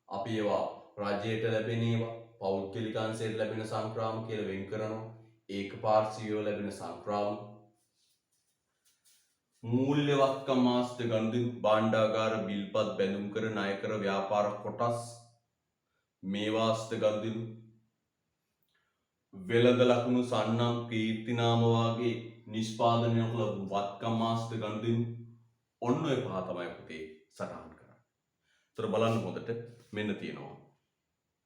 අපි ඒවා රජයට ලැබෙන ඒවා, පෞද්ගලික අංශයට ලැබෙන සංක්‍රාම කියලා වෙන් කරනවා. ඒකපාර්ශ්වීයව ලැබෙන සංක්‍රාම. මූල්‍ය වත්කම් ආශ්‍රිත ගනුදෙනු, භාණ්ඩාගාර, බිල්පත්, බැඳුම් කර, ණය කර, ව්‍යාපාර කොටස්, මේවා ආශ්‍රිත ගනුදෙනු. වෙළඳ ලකුණු, සන්නම්, කීර්තිනාම වාගේ නිෂ්පාදනය කළ වත්කම් ආශ්‍රිත ගනුදෙනු. ඔන්න ඔය පහ තමයි පුතේ සටහන් කරන්නේ. ඒතර බලන්න හොඳට මෙන්න තියෙනවා.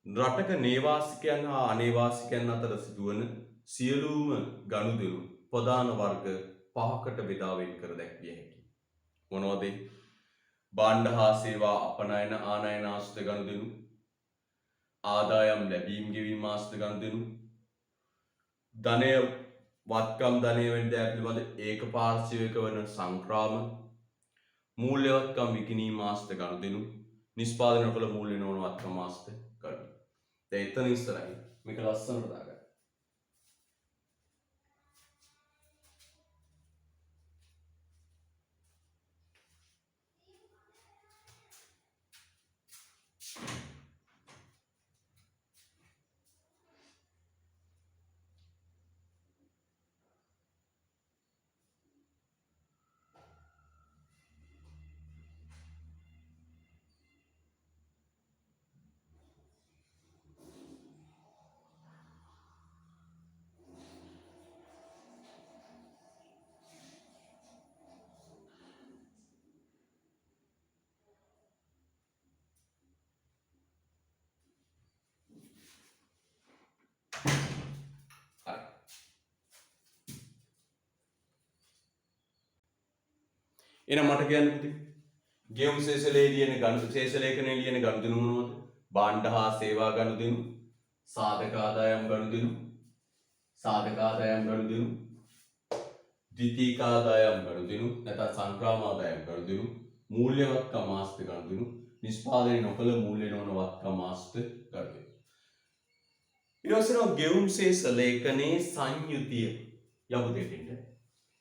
රටක නේවාසිකයන් හා අනේවාසිකයන් අතර සිදුවන සියලුම ගනුදෙනු ප්‍රධාන වර්ග පහකට බෙදා වෙන් කර දැක්විය හැකියි. මොනවද? භාණ්ඩ හා සේවා අපනයන ආනයන ආශ්‍රිත ගනුදෙනු, ආදායම් ලැබීම් ගෙවීම ආශ්‍රිත ගනුදෙනු, ධනය වත්කම් ධනය වෙන දෑ පිළිබඳ ඒකපාර්ශ්වික වන සංක්‍රාම, මූල්‍ය වත්කම් විකිණීම ආශ්‍රිත ගනුදෙනු, නිෂ්පාදනය කළ මූල්‍ය නොවන වත්කම් ආශ්‍රිත ගනුදෙනු. දැන් එතන ඉස්සරහින් මේක ලස්සනට දාගන්න. හරි. එහෙනම් මට කියන්න පුතේ. ගෙවුම් ශේෂලයේ ලියන ගණු ශේෂ ලේඛනයේ ලියන ගනුදෙනු මොනවද? භාණ්ඩ හා සේවා ගනුදෙනු, සාධක ආදායම් ගනුදෙනු, සාධක ආදායම් ගනුදෙනු, ද්විතීයික ආදායම් ගනුදෙනු, නැත්නම් සංක්‍රාම ආදායම් ගනුදෙනු, මූල්‍ය වත්කම් ආශ්‍රිත ගනුදෙනු, නිෂ්පාදනය නොකළ මූල්‍ය නොවන වත්කම් ආශ්‍රිත ගනුදෙනු. ඊට පස්සේ ගෙවුම් ශේෂ ලේඛනයේ සංයුතිය යමු දෙකින්ද.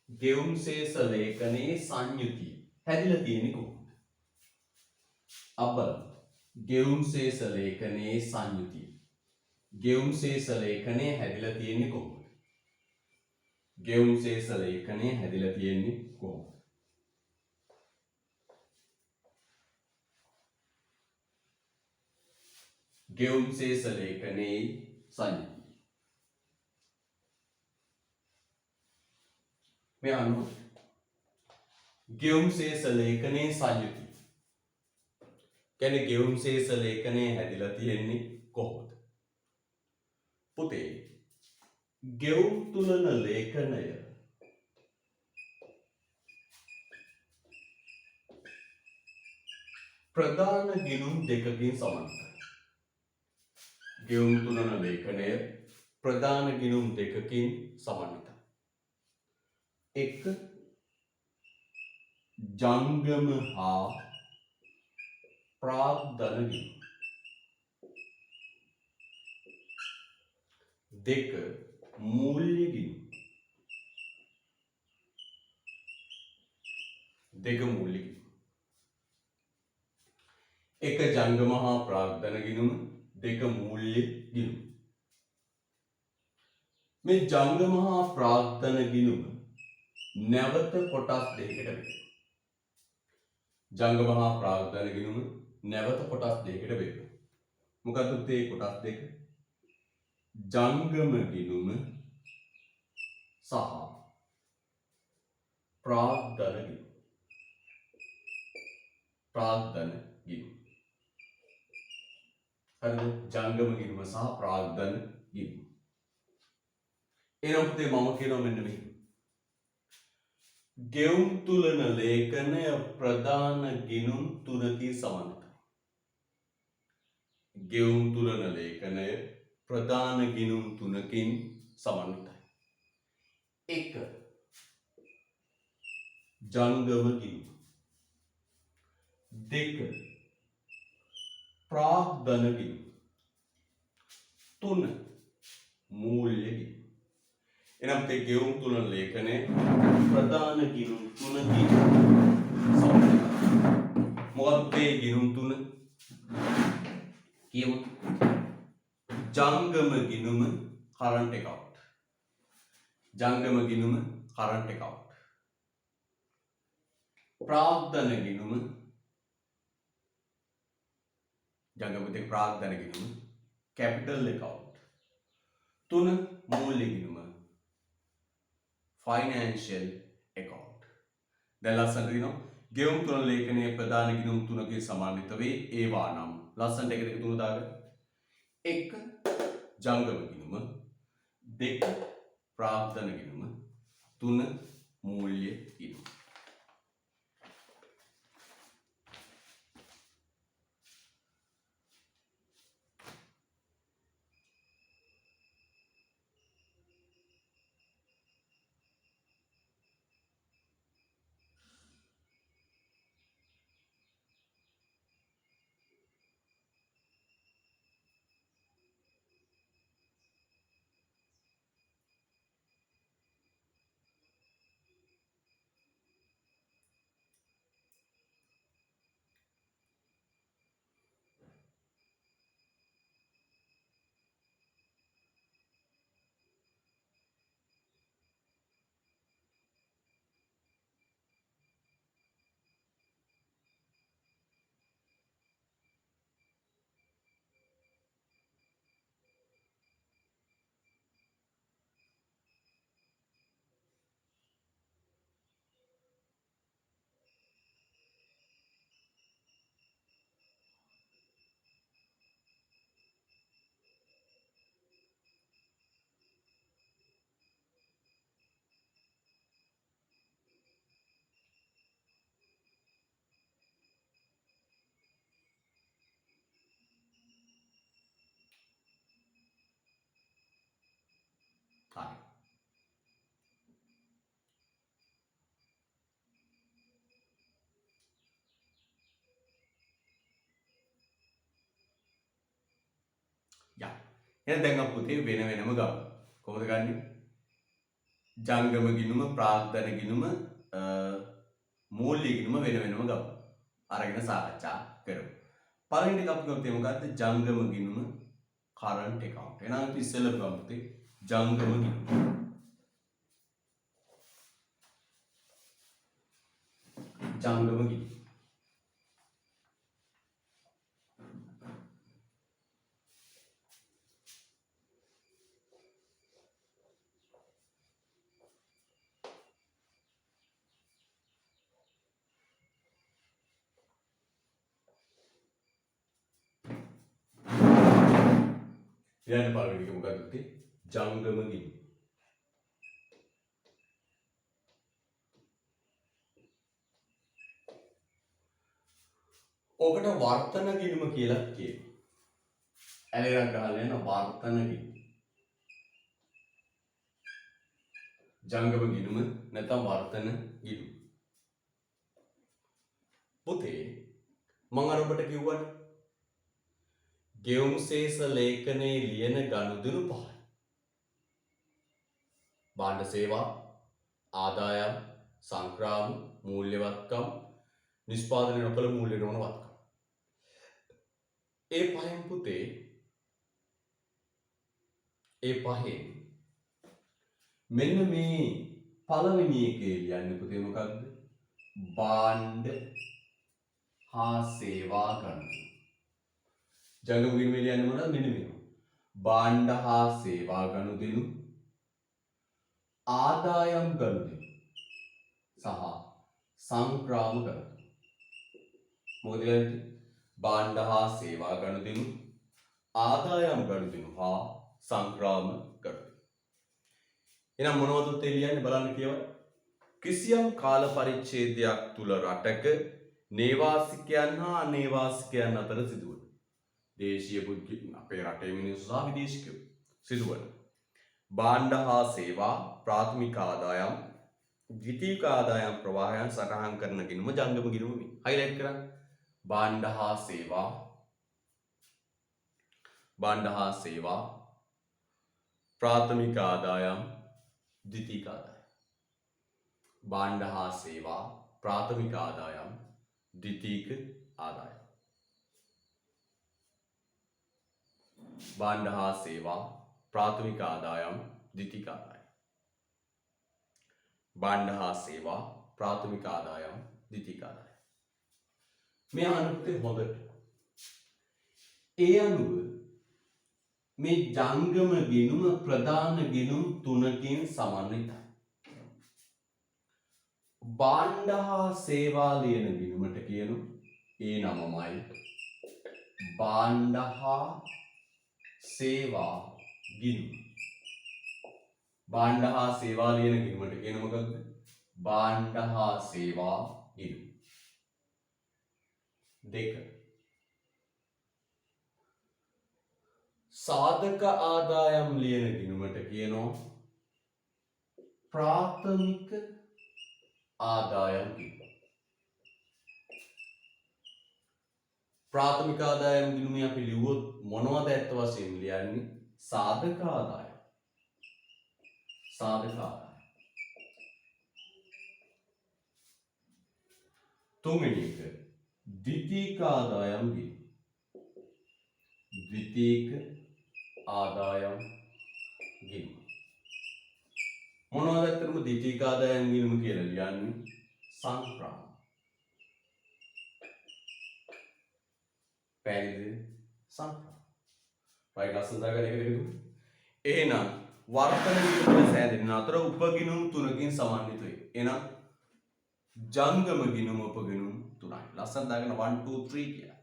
ගෙවුම් ශේෂ ලේඛනයේ සංයුතිය හැදිලා තියෙන්නේ කොහොමද? අපල ගෙවුම් ශේෂ ලේඛනයේ සංයුතිය. ගෙවුම් ශේෂ ලේඛනයේ හැදිලා තියෙන්නේ කොහොමද? ගෙවුම් ශේෂ ලේඛනයේ හැදිලා තියෙන්නේ කොහොමද? ගෙවුම් ශේෂ ලේඛනයේ සංයුතිය. මේ අනුව ගෙවුම් ශේෂ ලේඛනයේ සංයුතිය. කියන්නේ ගෙවුම් ශේෂ ලේඛනයේ හැදිලා තියෙන්නේ කොහොමද? පුතේ ගෙවුම් තුලන ලේඛනය ප්‍රධාන ගිණුම් දෙකකින් සමන්විතයි. ගෙවුම් තුලන ලේඛනය ප්‍රධාන ගිණුම් දෙකකින් සමන්විතයි. එක ජංගම හා ප්‍රාග්ධන ගිණුම්. දෙක මූල්‍ය ගිණුම්. දෙක මූල්‍ය ගිණුම්. එක ජංගම හා ප්‍රාග්ධන ගිණුම, දෙක මූල්‍ය ගිණුම. මේ ජංගම හා ප්‍රාග්ධන ගිණුම නැවත කොටස් දෙකකට බෙදෙනවා. ජංගම හා ප්‍රාග්ධන ගිණුම නැවත කොටස් දෙකකට බෙදෙනවා. මොකක්ද පුතේ කොටස් දෙක? ජංගම ගිණුම සහ ප්‍රාග්ධන ගිණුම. ප්‍රාග්ධන ගිණුම. හරිද? ජංගම ගිණුම සහ ප්‍රාග්ධන ගිණුම. එනම් පුතේ මම කියනවා මෙන්න මෙහෙම. ගෙවුම් තුලන ලේඛනය ප්‍රධාන ගිණුම් තුනකින් සමන්විතයි. ගෙවුම් තුලන ලේඛනය ප්‍රධාන ගිණුම් තුනකින් සමන්විතයි. 1 ජංගම ගිණුම 2 ප්‍රාග්ධන ගිණුම 3 මූල්‍ය ගිණුම. එනම් මේ ගෙවුම් තුනන ලේඛනයේ ප්‍රධාන ගිණුම් තුනකින් මොකක්ද මේ ගිණුම් තුන? කියමු. ජංගම ගිණුම current account. ජංගම ගිණුම current account. ප්‍රාග්ධන ගිණුම ජංගම දෙක ප්‍රාග්ධන ගිණුම capital account. 3 මූල්‍ය ගිණුම financial account. දැන් ලස්සනට දිනනවා ගෙවුම් තුන ලේඛනයේ ප්‍රධාන ගිණුම් තුනකින් සමන්විත වේ. ඒවා නම් ලස්සනට එක දෙක තුන දාගන්න. 1 ජංගම ගිණුම 2 ප්‍රාග්ධන ගිණුම 3 මූල්‍ය ගිණුම. හරි. යා. එහෙනම් දැන් අපි පුතේ වෙන වෙනම ගමු. කොහොමද ගන්නෙ? ජංගම ගිණුම, ප්‍රාග්ධන ගිණුම, මූල්‍ය ගිණුම වෙන වෙනම ගමු. අරගෙන සාකච්ඡා කරමු. පළවෙනි එක අපි ගත්තේ මොකද්ද? ජංගම ගිණුම current account. එහෙනම් අපි ඉස්සෙල්ලා ගමු පුතේ ජංගම ගිණුම. ජංගම ගිණුම. ඊළඟ පළවෙනි එක මොකක්ද පුතේ? ජංගම ගිණුම. ඔකට වර්තන ගිණුම කියලා කියනවා. ඇලෙරක් ගහලා යන වර්තන ගිණුම. ජංගම ගිණුම නැත්නම් වර්තන ගිණුම. පුතේ මම අර ඔබට කිව්වනේ ගෙවුම් ශේෂ ලේඛනයේ ලියන ගනුදෙනු පහයි. භාණ්ඩ සේවා, ආදායම්, සංක්‍රාම, මූල්‍යවත්කම්, නිෂ්පාදනය නොකළ මූල්‍ය නොවන වත්කම්. ඒ පහෙන් පුතේ ඒ පහෙන් මෙන්න මේ පළවෙනි එකේ ලියන්නේ පුතේ මොකක්ද? භාණ්ඩ හා සේවා ගනුදෙනු. ජංගම ගිණුමේ ලියන්නේ මොනවද? මෙන්න මේවා. භාණ්ඩ හා සේවා ගනුදෙනු, ආදායම් ගනුදෙනු සහ සංක්‍රාම ගනුදෙනු. මොකද ලියන්නේ? භාණ්ඩ හා සේවා ගනුදෙනු, ආදායම් ගනුදෙනු හා සංක්‍රාම ගනුදෙනු. එහෙනම් මොනවද උත්තේ ලියන්නේ බලන්න කියවන්න. කිසියම් කාල පරිච්ඡේදයක් තුල රටක නේවාසිකයන් හා අනේවාසිකයන් අතර සිදුවන දේශීය පුද්ගලයන් අපේ රටේ මිනිස්සු සහ විදේශිකයෝ සිදුවන භාණ්ඩ හා සේවා ප්‍රාථමික ආදායම් ද්විතීයික ආදායම් ප්‍රවාහයන් සටහන් කරන ගිණුම ජංගම ගිණුම වේ. හයිලයිට් කරන්න. භාණ්ඩ හා සේවා ප්‍රාථමික ආදායම් ද්විතීයික ආදායම්. භාණ්ඩ හා සේවා ප්‍රාථමික ආදායම් ද්විතීයික ආදායම්. භාණ්ඩ හා සේවා ප්‍රාථමික ආදායම් ද්විතීයික ආදායම්. භාණ්ඩ හා සේවා ප්‍රාථමික ආදායම් ද්විතීයික ආදායම්. මේ අනුත්තේ හොඳට. ඒ අනුව මේ ජංගම ගිණුම ප්‍රධාන ගිණුම් තුනකින් සමන්විතයි. භාණ්ඩ හා සේවා ලියන ගිණුමට කියනු ඒ නමමයි භාණ්ඩ හා සේවා ගිණුම. භාණ්ඩ හා සේවා ලියන ගිණුමට කියන මොකක්ද? භාණ්ඩ හා සේවා ගිණුම. දෙක. සාධක ආදායම් ලියන ගිණුමට කියනවා ප්‍රාථමික ආදායම් ගිණුම. ප්‍රාථමික ආදායම් ගිණුමේ අපි ලිව්වොත් මොනවද ඇත්ත වශයෙන්ම ලියන්නේ? සාධක ආදායම්. සාධක ආදායම්. තුන්වෙනි එක ද්විතීයික ආදායම් ගිණුම. ද්විතීයික ආදායම් ගිණුම. මොනවද ඇත්තටම ද්විතීයික ආදායම් ගිණුම කියලා ලියන්නේ? සංක්‍රාම. පැහැදිලිද? සංක්‍රාම. right ලස්සන දාගන්න එකට එකතු. එහෙනම් වර්තන ගිණුම සෑදෙන අතර උපගිණුම් තුනකින් සමන්විත වේ. එහෙනම් ජංගම ගිණුම උපගිණුම් තුනයි. ලස්සන දාගන්න 1 2 3 කියලා.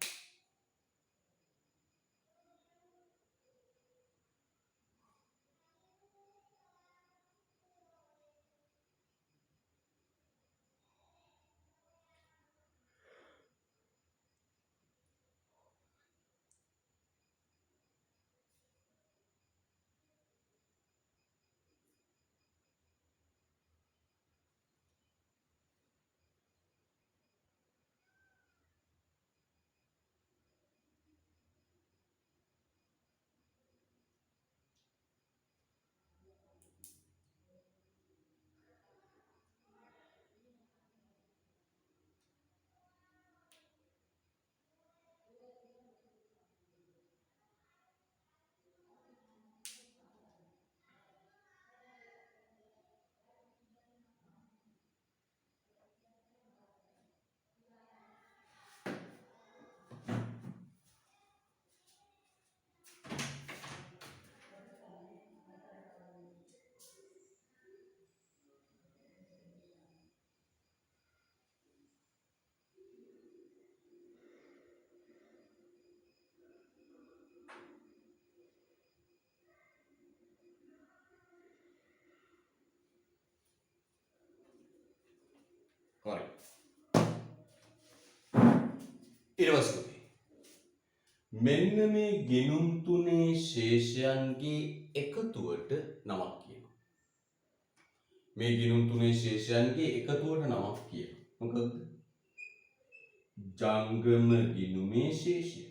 හරි. ඊට පස්සේ මෙන්න මේ ගිණුම් තුනේ ශේෂයන්ගේ එකතුවට නමක් කියනවා. මේ ගිණුම් තුනේ ශේෂයන්ගේ එකතුවට නමක් කියනවා. මොකක්ද? ජංගම ගිණුමේ ශේෂය.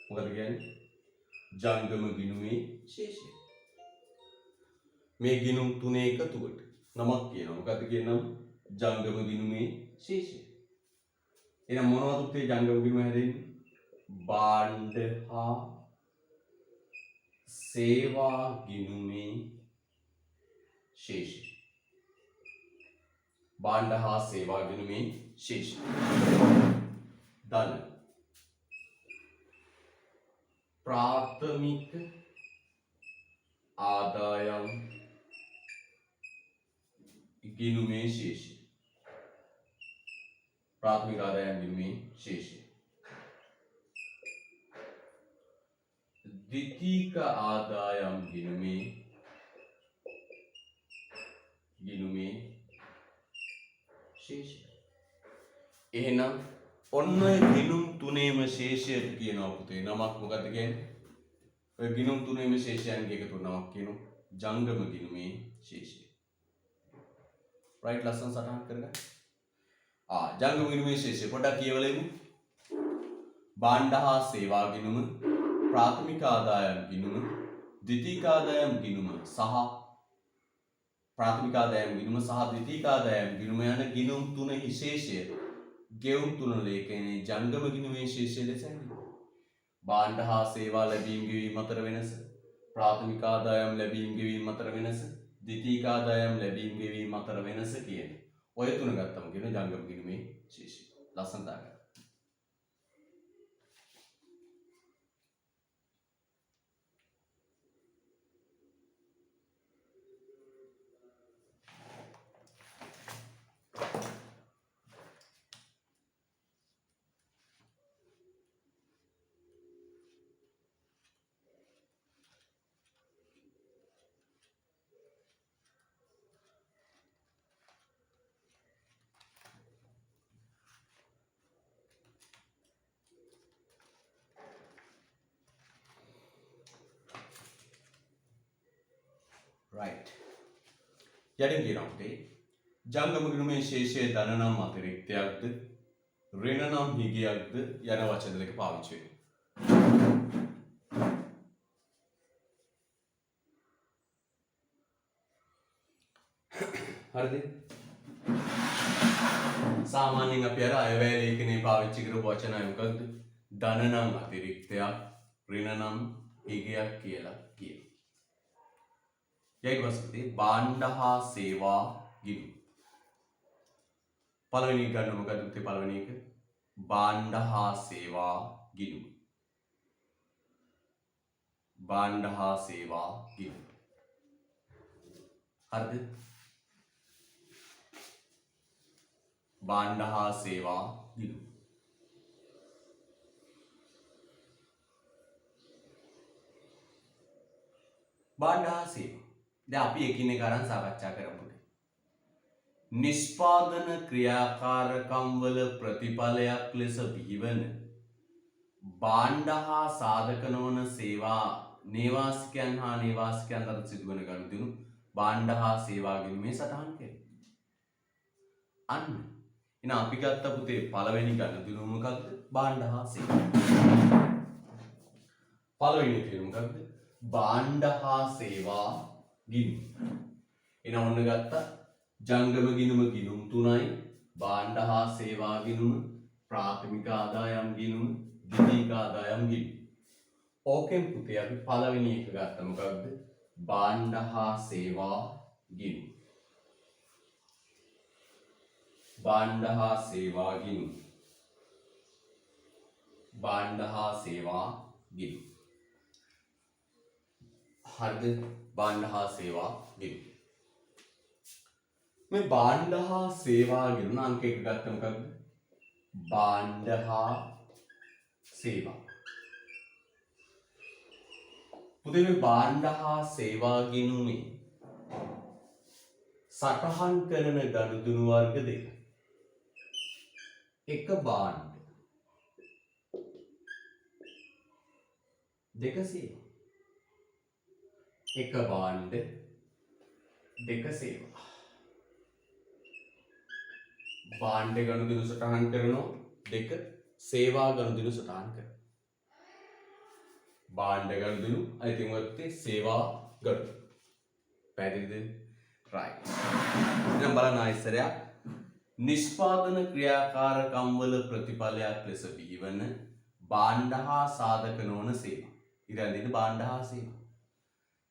මොකද කියන්නේ? ජංගම ගිණුමේ ශේෂය. මේ ගිණුම් තුනේ එකතුවට නමක් කියනවා. මොකද්ද කියන නම? ජංගම ගිණුමේ ශේෂය. එහෙනම් මොනවද උත්තේ ජංගම ගිණුම හැදෙන්නේ? භාණ්ඩ හා සේවා ගිණුමේ ශේෂය. භාණ්ඩ හා සේවා ගිණුමේ ශේෂය. ධන ප්‍රාථමික ආදායම් ගිණුමේ ශේෂය. प्राथमिक आदायम गिणुमे शेषය. द्वितीयिक आदायम ගිණුමේ ශේෂය. එහෙනම් ඔන්න ඔය ගිණුම් තුනේම ශේෂය කියනවා පුතේ. නමක් මොකද්ද කියන්නේ? ඔය ගිණුම් තුනේම ශේෂයන්ගේ එකතු නමක් කියනවා ජංගම ගිණුමේ ශේෂය. රයිට් ලස්සන සටහන් කරගන්න. ජංගම ගිණුමේ ශේෂය පොඩ්ඩක් කියවලෙමු. භාණ්ඩ හා සේවා ගිණුම, ප්‍රාථමික ආදායම් ගිණුම, ද්විතීයික ආදායම් ගිණුම සහ ප්‍රාථමික ආදායම් ගිණුම සහ ද්විතීයික ආදායම් ගිණුම යන ගිණුම් තුනෙහි ශේෂය ගෙවුම් තුන ලේඛනයේ ජංගම ගිණුමේ ශේෂය ලෙස හැඳින්වෙනවා. භාණ්ඩ හා සේවා ලැබීම් ගෙවීම අතර වෙනස, ප්‍රාථමික ආදායම් ලැබීම් ගෙවීම අතර වෙනස, ද්විතීයික ආදායම් ලැබීම් ගෙවීම අතර වෙනස කියන ඔය තුන ගත්තම කියන ජංගම ගිණුමේ ශේෂය. ලස්සන දාගන්න. right. යටින් කියනවා පුතේ ජංගම ගිණුමේ ශේෂය ධන නම් අතිරික්තයක්ද ඍණ නම් හිගයක්ද යන වචන දෙක පාවිච්චි වෙනවා. හරිද? සාමාන්‍යයෙන් අපි අර අයවැය ලේඛනයේ පාවිච්චි කරපු වචනය මොකක්ද? ධන නම් අතිරික්තයක් ඍණ නම් හිගයක් කියලා කියනවා. ඊට පස්සේ භාණ්ඩ හා සේවා ගිණුම. පළවෙනි එක ගන්න මොකද පුතේ? පළවෙනි එක භාණ්ඩ හා සේවා ගිණුම. භාණ්ඩ හා සේවා ගිණුම. හරිද? භාණ්ඩ හා සේවා ගිණුම. භාණ්ඩ හා සේවා. දැන් අපි එකිනෙක අරන් සාකච්ඡා කරමු. නිෂ්පාදන ක්‍රියාකාරකම් වල ප්‍රතිඵලයක් ලෙස බිහිවන භාණ්ඩ හා සාධක නොවන සේවා නේවාසිකයන් හා නේවාසිකයන් අතර සිදුවන ගනුදෙනු භාණ්ඩ හා සේවා ගිණුමේ සටහන් කෙරේ. අන්න එහෙනම් අපි ගත්ත පුතේ පළවෙනි ගනුදෙනු මොකක්ද? භාණ්ඩ හා සේවා. පළවෙනි එක මොකක්ද? භාණ්ඩ හා සේවා ගිණුම. එහෙනම් ඔන්න ගත්තා ජංගම ගිණුම ගිණුම් තුනයි, භාණ්ඩ හා සේවා ගිණුම, ප්‍රාථමික ආදායම් ගිණුම, ද්විතීයික ආදායම් ගිණුම. ඕකෙන් පුතේ අපි පළවෙනි එක ගත්තා මොකක්ද? භාණ්ඩ හා සේවා ගිණුම. භාණ්ඩ හා සේවා ගිණුම. භාණ්ඩ හා සේවා ගිණුම. හරිද? භාණ්ඩ හා සේවා ගිණුම. මේ භාණ්ඩ හා සේවා ගිණුම අංක එක ගත්ත මොකක්ද? භාණ්ඩ හා සේවා. පුතේ මේ භාණ්ඩ හා සේවා ගිණුමේ සටහන් කරන ගනුදෙනු වර්ග දෙක. එක භාණ්ඩ දෙක සේවා. එක භාණ්ඩ දෙක සේවා. භාණ්ඩ ගනුදෙනු සටහන් කරනවා දෙක, සේවා ගනුදෙනු සටහන් කරනවා. භාණ්ඩ ගනුදෙනු අයිතින් වත්තේ සේවා ගනුදෙනු. පැහැදිලිද? right. දැන් බලන්න ආයසරයක් නිෂ්පාදන ක්‍රියාකාරකම් වල ප්‍රතිඵලයක් ලෙස බිහිවන භාණ්ඩ හා සාධක නොවන සේවා. ඊළඟට භාණ්ඩ හා සේවා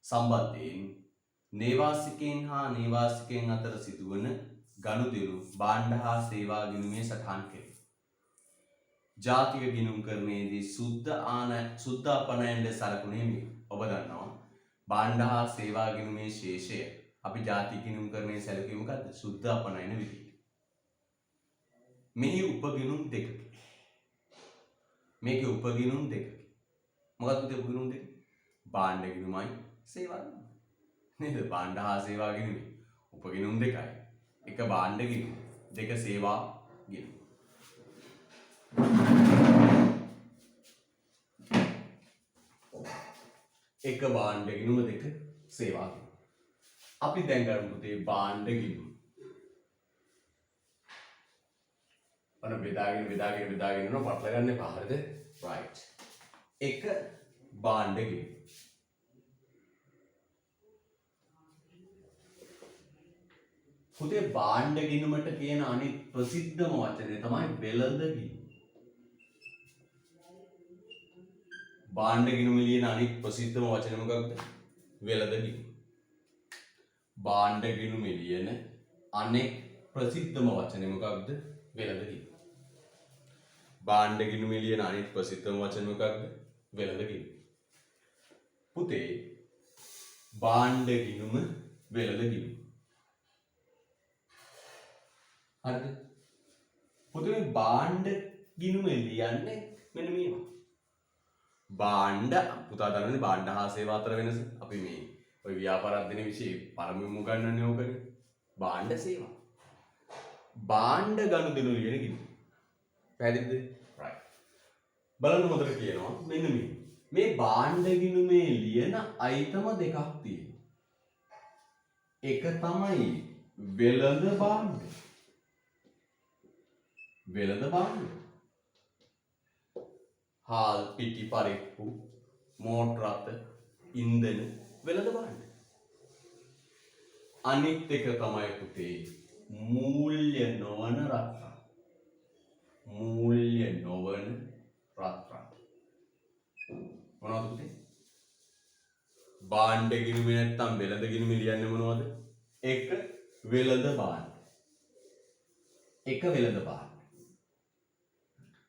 සම්බන්ධයෙන් නේවාසිකයන් හා නේවාසිකයන් අතර සිදුවන ගනුදෙනු භාණ්ඩ හා සේවා ගිණුමේ සටහන් කෙරේ. ජාතික ගිණුම්කරණයේදී සුද්ධ අපනයන ලෙස සලකුණේ මේ. ඔබ දන්නවා භාණ්ඩ හා සේවා ගිණුමේ ශේෂය අපි ජාතික ගිණුම්කරණයේ සැලකුවේ මොකද්ද? සුද්ධ අපනයන විදිහට. මෙහි උපගිණුම් දෙකකි. මේකේ උපගිණුම් දෙකකි. මොකක්ද උපගිණුම් දෙක? භාණ්ඩ ගිණුමයි සේවා ගිණුමයි. නේද? භාණ්ඩ හා සේවා ගිණුමේ උපගිණුම් දෙකයි. එක භාණ්ඩ ගිණුම, දෙක සේවා ගිණුම. එක භාණ්ඩ ගිණුම දෙක සේවා ගිණුම. අපි දැන් ගමු පුතේ භාණ්ඩ ගිණුම. අන බෙදාගෙන යනවා පටල ගන්න එපා හරිද? right. එක භාණ්ඩ ගිණුම. පුතේ භාණ්ඩ ගිණුමට කියන අනිත් ප්‍රසිද්ධම වචනේ තමයි වෙළඳ ගිණුම. භාණ්ඩ ගිණුම ලියන අනිත් ප්‍රසිද්ධම වචනේ මොකක්ද? වෙළඳ ගිණුම. භාණ්ඩ ගිණුම ලියන අනෙක් ප්‍රසිද්ධම වචනේ මොකක්ද? වෙළඳ ගිණුම. භාණ්ඩ ගිණුම ලියන අනිත් ප්‍රසිද්ධම වචනේ මොකක්ද? වෙළඳ ගිණුම. පුතේ භාණ්ඩ ගිණුම වෙළඳ ගිණුම. හරිද? පුතේ භාණ්ඩ ගිණුම ලියන්නේ මෙන්න මේවා. භාණ්ඩ පුතා දන්නවනේ භාණ්ඩ හා සේවා අතර වෙනස. අපි මේ ඔය ව්‍යාපාර අධ්‍යයන විෂයේ පළමුවෙන්ම උගන්වන්නේ ඕකනේ. භාණ්ඩ සේවා. භාණ්ඩ ගනුදෙනු ලියන ගිණුම. පැහැදිලිද? right. බලන්න හොඳට කියනවා මෙන්න මේ භාණ්ඩ ගිණුමේ ලියන අයිටම දෙකක් තියෙනවා. එක තමයි වෙළඳ භාණ්ඩ. වෙළඳ භාණ්ඩ. හාල් පිටි පරිප්පු මෝටර රථ ඉන්ධන වෙළඳ භාණ්ඩ. අනිත් එක තමයි පුතේ මූල්‍ය නොවන රත්රන්. මූල්‍ය නොවන රත්රන්. මොනවද පුතේ? භාණ්ඩ ගිණුම නැත්තම් වෙළඳ ගිණුම ලියන්නේ මොනවද? එක වෙළඳ භාණ්ඩ. එක වෙළඳ භාණ්ඩ.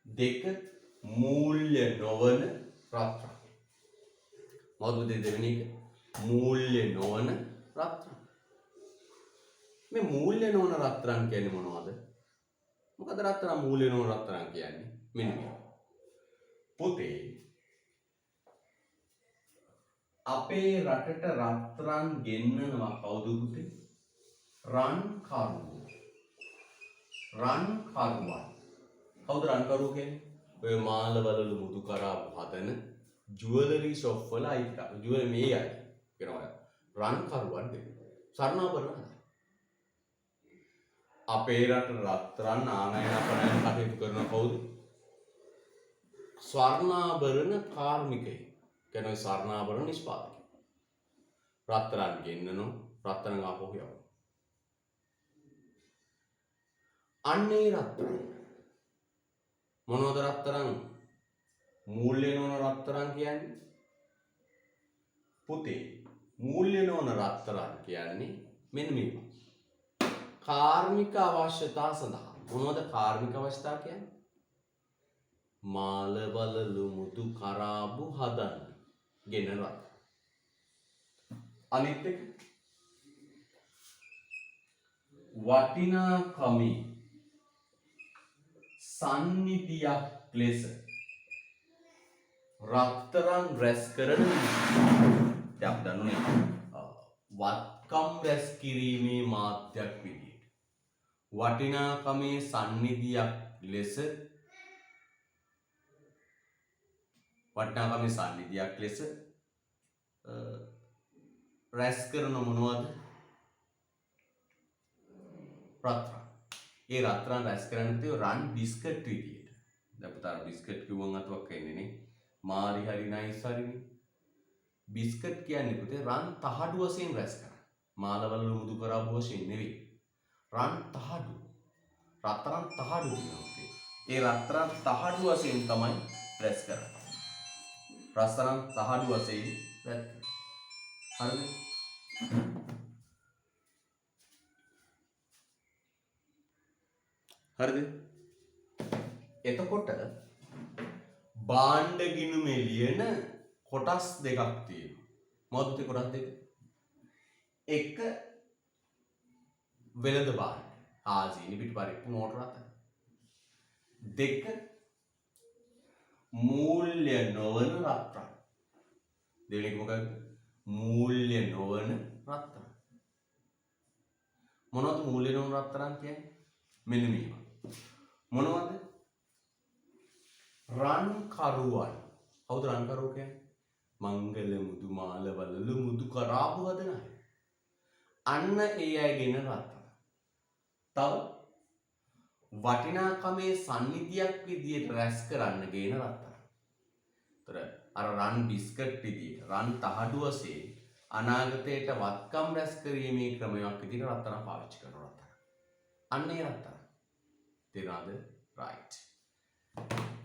දෙක මූල්‍ය නොවන රත්රන්. මොකද දෙවෙනි එක? මූල්‍ය නොවන රත්රන්. මේ මූල්‍ය නොවන රත්රන් කියන්නේ මොනවද? මොකද රත්රන් මූල්‍ය නොවන රත්රන් කියන්නේ? මෙන්න මේ. පුතේ අපේ රටට රත්රන් ගෙන්නනවා කවුද පුතේ? රන් කරුවෝ. රන් කරුවන්. කවුද රන් කරුවෝ කියන්නේ? ඔය මාළවලලු මුදු කරාපු හදන ජුවලරි ෂොප් වල අයිතිකාර. ජුවලරි මේ අය කියනවා රන් කරුවන් දෙන්නේ. ස්වර්ණාභරණ. අපේ රට රත්රන් ආනයන අපනයන කටයුතු කරන කවුද? ස්වර්ණාභරණ කාර්මිකයෝ. කියන්නේ ස්වර්ණාභරණ නිෂ්පාදකයෝ. රත්රන් ගෙන්නනෝ රත්රන් ආපහු යවනවා. අන්නේ රත්රන් මොනවද රත්තරන්? මූල්‍ය නොවන රත්තරන් කියන්නේ? පුතේ මූල්‍ය නොවන රත්තරන් කියන්නේ මෙන්න මේවා. කාර්මික අවශ්‍යතා සඳහා. මොනවද කාර්මික අවශ්‍යතා කියන්නේ? මාළවලලු මුදු කරාබු හදන්න ගෙන රත්. අනිත් එක වටිනාකමේ සන්නිධියක් ලෙස රත්තරන් රැස් කරන යක් දන්නුනේ වත්කම් රැස් කිරීමේ මාධ්‍යයක් විදියට වටිනාකමේ සන්නිධියක් ලෙස රැස් කරන මොනවද? රත්තරන්. ඒ රත්තරන් රැස් කරන්නේ තේ රන් බිස්කට් විදියට. දැන් පුතා බිස්කට් කිව්වන් අතවක් එන්නේ නේ. මාරි හරි නයිස් හරිනේ. බිස්කට් කියන්නේ පුතේ රන් තහඩු වශයෙන් රැස් කරන. මාළවල මුදු කරාබු වශයෙන් නෙවෙයි. රන් තහඩු. රත්තරන් තහඩු කියනවා. ඒ රත්තරන් තහඩු වශයෙන් තමයි රැස් කරන්නේ. රත්තරන් තහඩු වශයෙන් රැස් කරනවා. හරිද? හරිද? එතකොට භාණ්ඩ ගිණුමේ ලියන කොටස් දෙකක් තියෙනවා. මොකද්ද කොටස් දෙක? එක වෙළඳ භාණ්ඩ. ආසීනි පිටි පරිප්පු මෝටර රථ. දෙක මූල්‍ය නොවන රත්රන්. දෙවෙනි එක මොකක්ද? මූල්‍ය නොවන රත්රන්. මොනවද මූල්‍ය නොවන රත්රන් කියන්නේ? මෙන්න මේවා. මොනවද? රන් කරුවන්. කවුද රන් කරුවෝ කියන්නේ? මංගල මුදු මාල වලලු මුදු කරාපු හදන අය. අන්න ඒ අය ගෙන රත්තරන්. තව වටිනාකමේ සන්නිධියක් විදියට රැස් කරන්න ගේන රත්තරන්. ඒතර අර රන් බිස්කට් විදියට රන් තහඩුවසේ අනාගතයට වත්කම් රැස් කිරීමේ ක්‍රමයක් විදියට රත්තරන් පාවිච්චි කරන රත්තරන්. අන්න ඒ රත්තරන්. තේරෙනවද? රයිට්.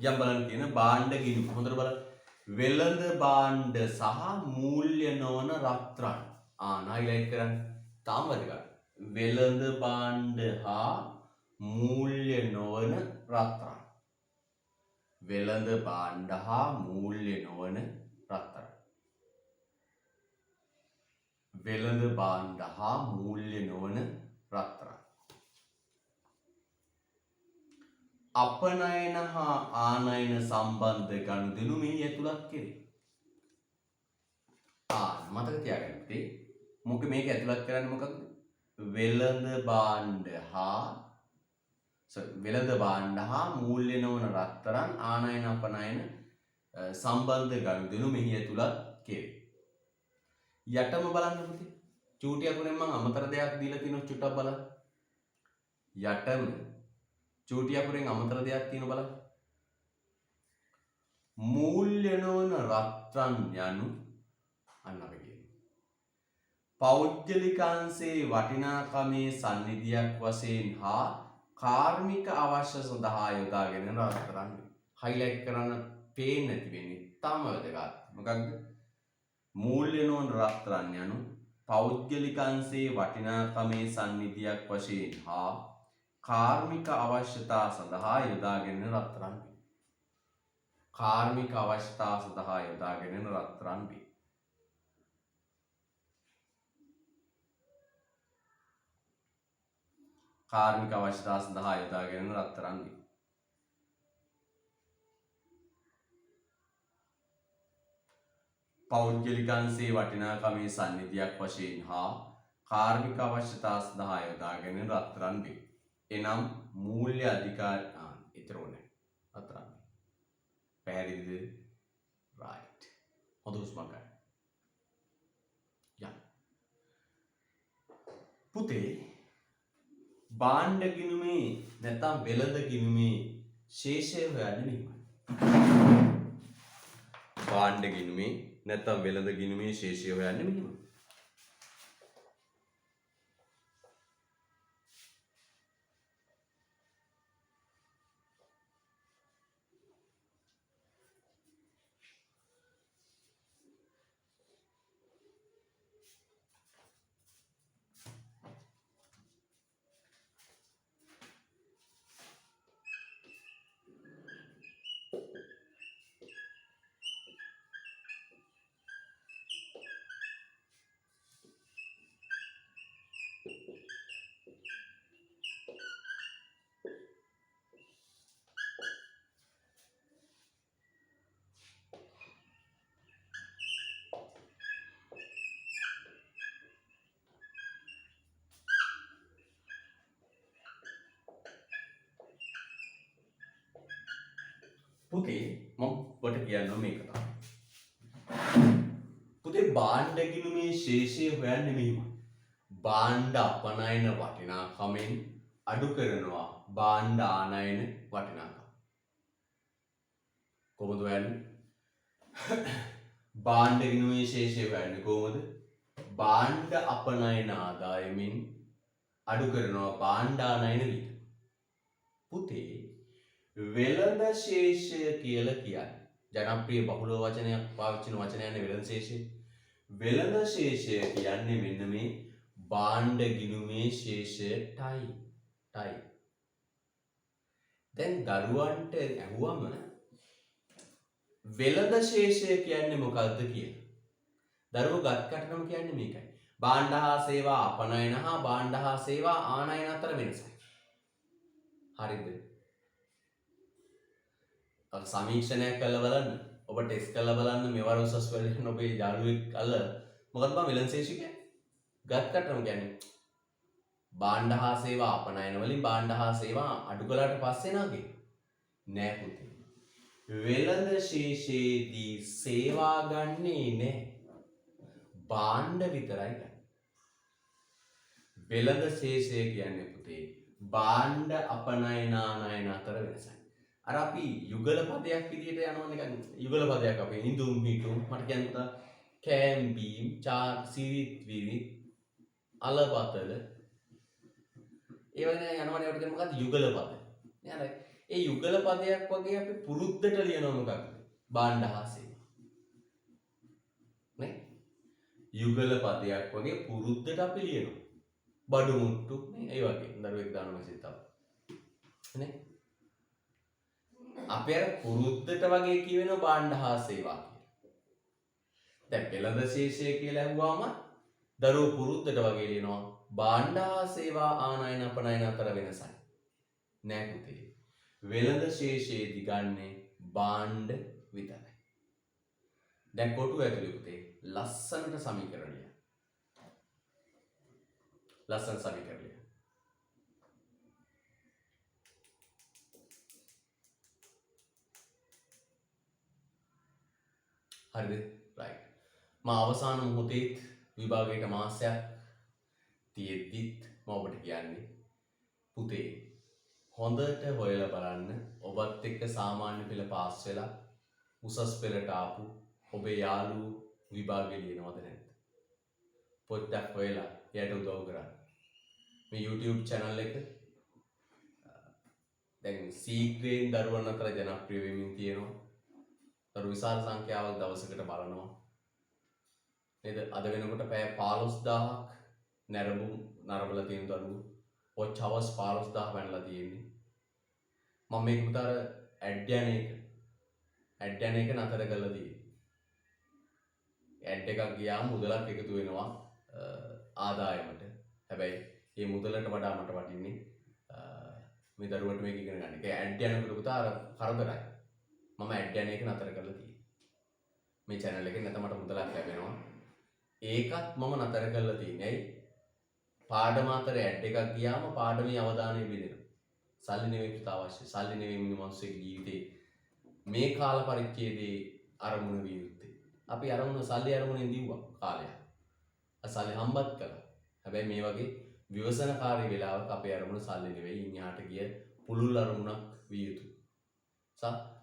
යම් බලන්න කියන භාණ්ඩ ගිනි. හොඳට බලන්න. වෙළඳ භාණ්ඩ සහ මූල්‍ය නොවන රත්රන්. හයිලයිට් කරන්න. තාම වැදගත්. වෙළඳ භාණ්ඩ හා මූල්‍ය නොවන රත්රන්. වෙළඳ භාණ්ඩ හා මූල්‍ය නොවන රත්රන්. වෙළඳ භාණ්ඩ හා මූල්‍ය නොවන රත්රන්. අපනයන හා ආනයන සම්බන්ධ ගනුදෙනු මෙහි ඇතුළත් කෙරේ. මතක තියාගන්න පුතේ. මොකද මේක ඇතුළත් කරන්නේ මොකක්ද? වෙළඳ භාණ්ඩ හා මූල්‍ය නොවන රත්තරන් ආනයන අපනයන සම්බන්ධ ගනුදෙනු මෙහි ඇතුළත් කෙරේ. යටම බලන්න පුතේ. චූටි අකුරෙන් මම අමතර දෙයක් දීලා තිනොත් චුට්ටක් බලන්න. යටම චූටි අකුරෙන් අමතර දෙයක් තියෙන බලන්න. මූල්‍ය නොවන රත්රන් යනු අන්න අපි කියන්නේ. පෞද්ගලිකාංශයේ වටිනාකමේ සන්නිධියක් වශයෙන් හා කාර්මික අවශ්‍ය සඳහා යොදාගෙන රත්තරන්. හයිලයිට් කරන්න පේන්නේ නැති වෙන්නේ. තාම වැදගත්. මොකක්ද? මූල්‍ය නොවන රත්රන් යනු පෞද්ගලිකාංශයේ වටිනාකමේ සන්නිධියක් වශයෙන් හා කාර්මික අවශ්‍යතා සඳහා යොදාගෙන රත්තරන් වේ. කාර්මික අවශ්‍යතා සඳහා යොදාගෙන රත්තරන් වේ. කාර්මික අවශ්‍යතා සඳහා යොදාගෙන රත්තරන් වේ. පෞද්ගලිකාංශයේ වටිනාකමේ සන්නිධියක් වශයෙන් හා කාර්මික අවශ්‍යතා සඳහා යොදාගෙන රත්තරන් වේ. එනම් මූල්‍ය අධිකාර ඉතරෝනේ රත්තරන්. පැහැදිලිද? රයිට්. හොඳ හුස්මක් ගන්න. යන්න. පුතේ භාණ්ඩ ගිණුමේ නැත්නම් වෙළඳ ගිණුමේ ශේෂය හොයන්නේ මෙහෙමයි. භාණ්ඩ ගිණුමේ නැත්නම් වෙළඳ ගිණුමේ ශේෂය හොයන්නේ මෙහෙමයි. පුතේ මම ඔබට කියන්න මේක තමයි. පුතේ භාණ්ඩ ගිණුමේ ශේෂය හොයන්නේ මෙහිමයි. භාණ්ඩ අපනයන වටිනාකමෙන් අඩු කරනවා භාණ්ඩ ආනයන වටිනාකම. කොහොමද හොයන්නේ? භාණ්ඩ ගිණුමේ ශේෂය හොයන්නේ කොහොමද? භාණ්ඩ අපනයන ආදායමෙන් අඩු කරනවා භාණ්ඩ ආනයන විහිද. පුතේ වෙළඳ ශේෂය කියලා කියන්නේ ජනප්‍රිය බහුල වචනයක් පාවිච්චි කරන වචනයනේ වෙළඳ ශේෂය. වෙළඳ ශේෂය කියන්නේ මෙන්න මේ භාණ්ඩ ගිණුමේ ශේෂයටයි. දැන් දරුවන්ට ඇහුවම වෙළඳ ශේෂය කියන්නේ මොකක්ද කියලා. දරුවෝ ගත්කටනම කියන්නේ මේකයි. භාණ්ඩ හා සේවා අපනයන හා භාණ්ඩ හා සේවා ආනයන අතර වෙනසයි. හරිද? සමීක්ෂණයක් කරලා බලන්න. ඔබ ටෙස්ට් කරලා බලන්න මෙවර උසස් වලින් ඔබේ යාළුවෙක් අල්ල මොකද බං වෙළඳ ශේෂය කියන්නේ? ගත්කටනම කියන්නේ භාණ්ඩ හා සේවා අපනයන වලින් භාණ්ඩ හා සේවා අඩු කළාට පස්සේ නාගේ නෑ පුතේ. වෙළඳ ශේෂයේදී සේවා ගන්නේ නැහැ. භාණ්ඩ විතරයි ගන්න. වෙළඳ ශේෂය කියන්නේ පුතේ භාණ්ඩ අපනයනානයන අතර වෙනසයි. අර අපි යුගල පදයක් විදිහට යනවා නිකන් යුගල පදයක් අපි ඉඳුම් හිටුම් මට කියන්න පුතා කෑම් බීම් චා සිරිත් විරිත් අලබතල ඒ වගේ යනවනේ ඒකට කියන මොකක්ද යුගල පද. නේද? ඒ යුගල පදයක් වගේ අපි පුරුද්දට ලියනවා මොකක්ද? භාණ්ඩ හා සේවා. නේ? යුගල පදයක් වගේ පුරුද්දට අපි ලියනවා. බඩු මුට්ටු නේ ඒ වගේ දරුවෙක් දාන මෙසේජ් තමයි. නේ? අපි අර පුරුද්දට වගේ කියවෙන භාණ්ඩ හා සේවා කියලා. දැන් වෙළඳ ශේෂය කියලා අහුවාම දරුවෝ පුරුද්දට වගේ ලියනවා භාණ්ඩ හා සේවා ආනයන අපනයන අතර වෙනසයි. නෑ පුතේ. වෙළඳ ශේෂයේදී ගන්නේ භාණ්ඩ විතරයි. දැන් කොටුව ඇතුලේ පුතේ ලස්සනට සමීකරණය. ලස්සන සමීකරණය. හරිද? රයිට්. මම අවසාන මොහොතේ විභාගයට මාසයක් තියෙද්දිත් මම ඔබට කියන්නේ පුතේ හොඳට හොයලා බලන්න ඔබත් එක්ක සාමාන්‍ය පෙළ පාස් වෙලා උසස් පෙළට ආපු ඔබේ යාළුවෝ විභාගෙ ලියනවද නැද්ද? පොඩ්ඩක් හොයලා එයාට උදව් කරන්න. මේ YouTube channel එක දැන් සීක්‍රේන් දරුවන් අතර ජනප්‍රිය වෙමින් තියෙනවා. දරු විශාල සංඛ්‍යාවක් දවසකට බලනවා. නේද? අද වෙනකොට පැය 15000ක් නරඹලා තියෙන දරුවෝ. watch hours 15000 පැනලා තියෙන්නේ. මම මේක පුතාර ඇඩ් යන එක නතර කරලා තියෙන්නේ. ඇඩ් එකක් ගියාම මුදලක් එකතු වෙනවා ආදායමට. හැබැයි මේ මුදලට වඩා මට වටින්නේ මේ දරුවට මේක ඉගෙන ගන්න. ඒක ඇඩ් යනකොට පුතා අර කරදරයි. මම ඇඩ් යන එක නතර කරලා තියෙන්නේ. මේ channel එකෙන් නැත්නම් මට මුදලක් ලැබෙනවා. ඒකත් මම නතර කරලා තියෙන්නේ. ඇයි? පාඩම අතර ඇඩ් එකක් ගියාම පාඩමේ අවධානය බෙදෙනවා. සල්ලි නෙවෙයි පුතා අවශ්‍ය. සල්ලි නෙවෙයි මිනිස්සුගේ ජීවිතේ මේ කාල පරිච්ඡේදයේ අරමුණ විය යුත්තේ. අපි අරමුණ සල්ලි අරමුණෙන් දිව්වා කාලයක්. සල්ලි හම්බත් කළා. හැබැයි මේ වගේ විවසනකාරී වෙලාවක අපේ අරමුණ සල්ලි නෙවෙයි ඉන්හාට ගිය පුළුල් අරමුණක් විය යුතුයි.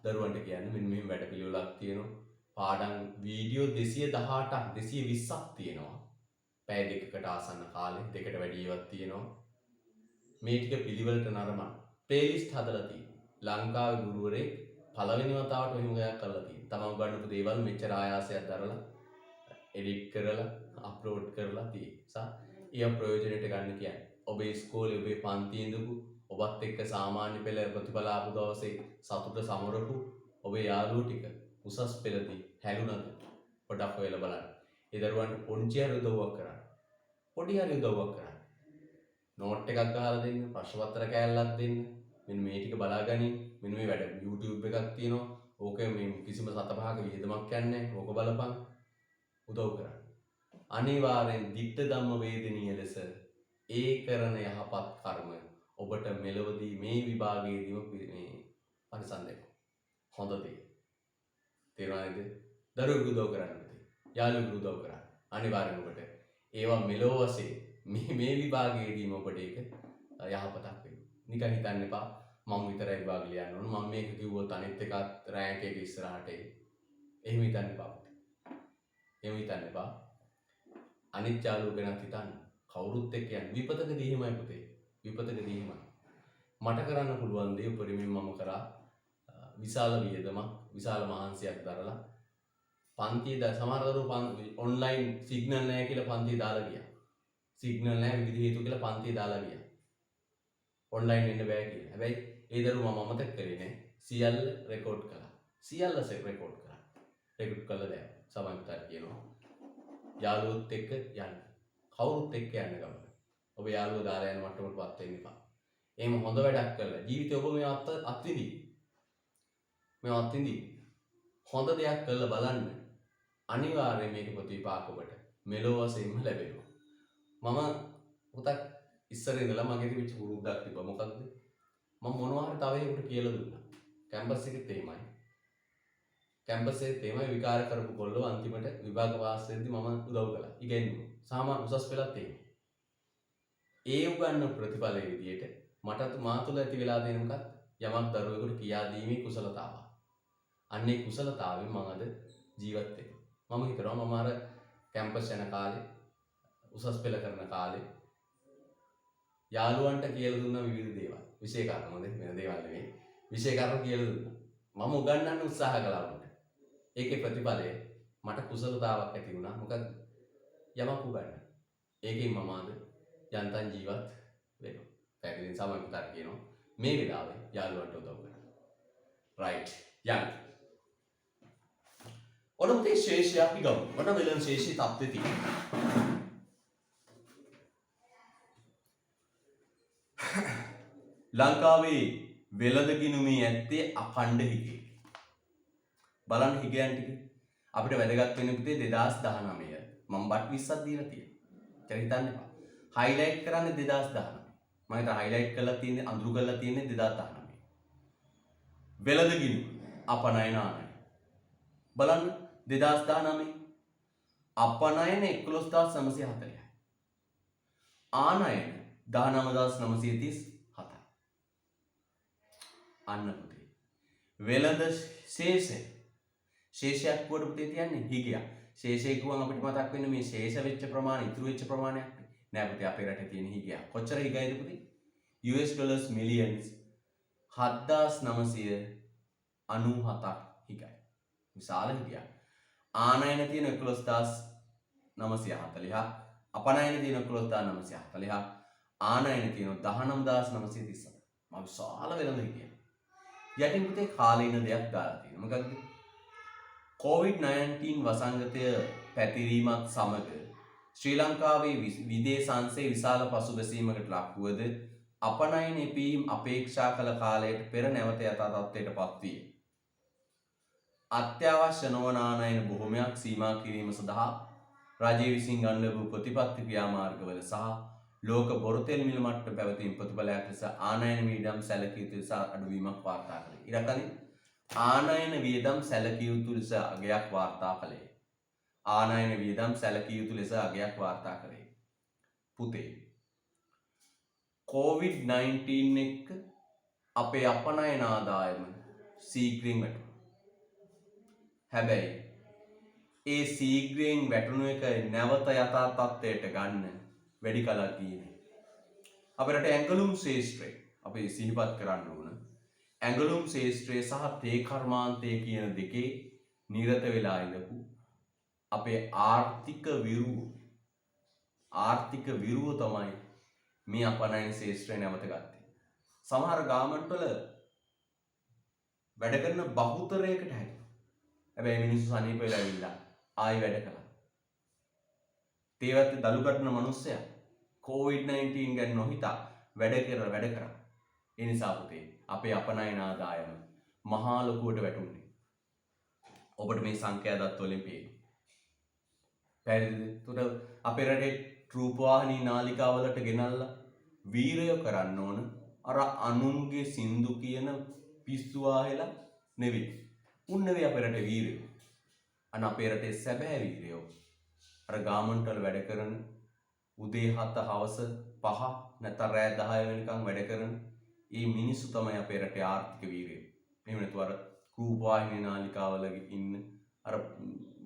දරුවන්ට කියන්නේ මෙන්න මෙහෙම වැඩපිළිවෙලක් තියෙනවා. පාඩම් වීඩියෝ 218ක් 220ක් තියෙනවා. පැය දෙකකට ආසන්න කාලෙ දෙකට වැඩි ඒවාක් තියෙනවා. මේ ටික පිළිවෙලට නරඹන්න. ප්ලේලිස්ට් හදලා තියෙනවා. ලංකාවේ ගුරුවරයෙක් පළවෙනි වතාවට මෙහෙම ගයක් කරලා තියෙනවා. තමන් උගන්වපු දේවල් මෙච්චර ආයාසයක් දරලා එඩිට් කරලා අප්ලෝඩ් කරලා තියෙනවා. ඒ ප්‍රයෝජනෙට ගන්න කියන්නේ. ඔබේ ඉස්කෝලේ ඔබේ පන්තියේ ඉඳපු ඔබත් එක්ක සාමාන්‍ය පෙළ ප්‍රතිඵල ආපු දවසේ සතුට සමරපු ඔබේ යාළුවෝ ටික උසස් පෙළදී හැලුණද පොඩක් හොයලා බලන්න. ඒ දරුවන්ට පොන්චි හරි උදව්වක් කරන්න. පොඩි හරි උදව්වක් කරන්න. නෝට් එකක් ගහලා දෙන්න, ප්‍රශ්න පත්‍ර කෑල්ලක් දෙන්න. මෙන්න මේ ටික බලාගනින්. මෙන්න මේ වැඩ YouTube එකක් තියෙනවා. ඕක මේ කිසිම සතපහක විහිදමක් යන්නේ නැහැ. ඕක බලපන්. උදව් කරන්න. අනිවාර්යෙන් ditta ධම්ම වේදනීය ලෙස ඒ කරන යහපත් කර්ම ඔබට මෙලොවදී මේ විභාගයේදීම මේ පරිසම් දෙනවා. හොඳ දේ. තේරුණාද? දරුවෙකු උදව් කරන්න පුතේ. යාළුවෙකු උදව් කරන්න. අනිවාර්යෙන් ඔබට ඒවා මෙලොව වශයෙන් මේ විභාගයේදීම ඔබට ඒක යහපතක් වෙනවා. නිකන් හිතන්න එපා මම විතරයි විභාග ලියන්න ඕන. මම මේක කිව්වොත් අනිත් එකත් රෑන්ක් එක ඉස්සරහට එයි. එහෙම හිතන්න එපා පුතේ. එහෙම හිතන්න එපා. අනිත් යාළුවෝ ගැනත් හිතන්න. කවුරුත් එක්ක යන්න. විපතකදී එහෙමයි පුතේ. විපතකදී එහෙමයි. මට කරන්න පුළුවන් දේ උපරිමයෙන් මම කරා. විශාල වියදමක්, විශාල මහන්සියක් දරලා පන්තියේ සමහර දරුවෝ ඔන්ලයින් සිග්නල් නැහැ කියලා පන්තිය දාලා ගියා. සිග්නල් නැහැ විවිධ හේතු කියලා පන්තිය දාලා ගියා. ඔන්ලයින් වෙන්න බෑ කියලා. හැබැයි ඒ දරුවෝ මම අමතක කරේ නෑ. සියල්ල රෙකෝඩ් කළා. සියල්ල රෙකෝඩ් කළා. රෙකෝඩ් කළා දැන් සමන්තර කියනවා. යාළුවොත් එක්ක යන්න. කවුරුත් එක්ක යන්න ගමන. ඔබ යාළුවෝ දාලා යන මට්ටමටවත් වෙන්න එපා. එහෙම හොඳ වැඩක් කළා. ජීවිතේ ඔබ මේ අත්විඳි. මේ අත්විඳි. හොඳ දෙයක් කළා බලන්න. අනිවාර්යයෙන් මේක ප්‍රතිපාක ඔබට මෙලොව වශයෙන්ම ලැබෙනවා. මම පුතක් ඉස්සර ඉඳලා මගේ තිබිච්ච පුරුද්දක් තිබ්බා. මොකක්ද? මම මොනවා හරි තව එකකට කියලා දුන්නා. කැම්පස් එකෙත් එහෙමයි. කැම්පස්සේ තේම විකාර කරපු කොල්ලෝ අන්තිමට විභාග පාස් වෙද්දි මම උදව් කළා. ඉගෙනුවා. සාමාන්‍ය උසස් පෙළත් තියෙනවා. ඒ උගන්න ප්‍රතිඵලයේ විදියට මට මා තුළ ඇති වෙලා තියෙන මොකක්ද? යමක් දරුවෙකුට කියා දීමේ කුසලතාව. අන්නේ කුසලතාවෙන් මම අද ජීවත් වෙනවා. මම හිතනවා මම අර කැම්පස් යන කාලේ උසස් පෙළ කරන කාලේ යාළුවන්ට කියලා දුන්න විවිධ දේවල්. විෂය කර්ම හොඳ වෙන දේවල් නෙවෙයි. විෂය කර්ම කියලා දුන්නා. මම උගන්වන්න උත්සාහ කළා උන්ට. ඒකේ ප්‍රතිඵලය මට කුසලතාවක් ඇති වුණා. මොකද යමක් උගන්වන්න. ඒකෙන් මම අද යන්තම් ජීවත් වෙනවා. පැහැදිලි නිසා මම උතර කියනවා මේ වෙලාවේ යාළුවන්ට උදව් කරන්න. රයිට්. යන්න. ඔන්න මේ ශේෂය අපි ගමු. ඔන්න මෙලන් ශේෂී තත්ත්වෙ තියෙනවා. ලංකාවේ වෙළඳ ගිණුමේ ඇත්තේ අඛණ්ඩ හිගේ. බලන්න හිගයන් ටික අපිට වැදගත් වෙන පුතේ 2019 මම බට් 20ක් දීලා තියෙනවා. ඒක හිතන්න එපා. හයිලයිට් කරන්නේ 2019. මම හිතා හයිලයිට් කරලා තියෙන්නේ අඳුරු කරලා තියෙන්නේ 2019. වෙළඳ ගිණුම අපනයන ආනයන. බලන්න 2019 අපනයන 11940යි. ආනයන 19937යි. අන්න පුතේ. වෙළඳ ශේෂයක් කොට පුතේ තියන්නේ හිගයක්. ශේෂය කිව්වම අපිට මතක් වෙන්නේ මේ ශේෂ වෙච්ච ප්‍රමාණය ඉතුරු වෙච්ච ප්‍රමාණයක්. නෑ පුතේ අපේ රටේ තියෙන හිගයක්. කොච්චර හිගයිද පුතේ? US dollars millions 7997ක් හිගයි. විශාල හිගයක්. ආනයන තියෙන 11940ක්. අපනයන තියෙන 11940ක්. ආනයන තියෙන 19937. මම විශාල වෙළඳ හිගයක්. යටින් පුතේ කාලීන දෙයක් දාලා තියෙනවා. මොකක්ද? COVID-19 වසංගතය පැතිරීමත් සමග ශ්‍රී ලංකාවේ විදේශාංශයේ විශාල පසුබැසීමකට ලක්වුවද අපනයන එපීම් අපේක්ෂා කළ කාලයට පෙර නැවත යථා තත්ත්වයට පත්විය. අත්‍යවශ්‍ය නොවන ආනයන බොහොමයක් සීමා කිරීම සඳහා රජය විසින් ගන්න ලැබූ ප්‍රතිපත්ති ක්‍රියාමාර්ගවල සහ ලෝක බොරතෙල් මිල මට්ටම පැවතීම ප්‍රතිඵලයක් ලෙස ආනයන වියදම් සැලකිය යුතු ලෙස අඩුවීමක් වාර්තා කළේ. ඊළඟට ආනයන වියදම් සැලකිය යුතු ලෙස අගයක් වාර්තා කළේ. ආනයන වියදම් සැලකිය යුතු ලෙස අගයක් වාර්තා කළේ. පුතේ COVID-19 එක්ක අපේ අපනයන ආදායම සීග්‍රින් වැටුණා. හැබැයි ඒ සීග්‍රයෙන් වැටුණු එක නැවත යථා තත්ත්වයට ගන්න වැඩි කලක් ගියේ නෑ. අපේ රටේ ඇඟලුම් ශාස්ත්‍රය අපි සිහිපත් කරන්න ඕන. ඇඟලුම් ශාස්ත්‍රය සහ තේ කර්මාන්තය කියන දෙකේ නිරත වෙලා ඉඳපු අපේ ආර්ථික විරුව තමයි මේ අපනයන ශාස්ත්‍රය නැවත ගත්තේ. සමහර ගාමන්ට් වල වැඩ කරන බහුතරයකට හැකියි. හැබැයි මිනිස්සු සනීප වෙලා ඉවිල්ලා ආයි වැඩ කළා. තේවත් දලු කටන මිනිස්සයා COVID-19 ගැන නොහිතා වැඩ කරා. ඒ නිසා පුතේ අපේ අපනයන ආදායම මහා ලොකුවට වැටුනේ. ඔබට මේ සංඛ්‍යා දත්ත වලින් පේනවා. පැහැදිලිද? උතට අපේ රටේ රූපවාහිනී නාලිකාවලට ගෙනල්ලා වීරය කරන්න ඕන අර අනුන්ගේ සින්දු කියන පිස්සු ආහෙලා නෙවෙයි. උන් නෙවෙයි අපේ රටේ වීරයෝ. අන අපේ රටේ සැබෑ වීරයෝ අර ගාමන්ට් වල වැඩ කරන උදේ 7 හවස 5 නැත්නම් රෑ 10 වෙනකම් වැඩ කරන මේ මිනිස්සු තමයි අපේ රටේ ආර්ථික වීරයෝ. එහෙම නැතු අර රූපවාහිනී නාලිකාවල ඉන්න අර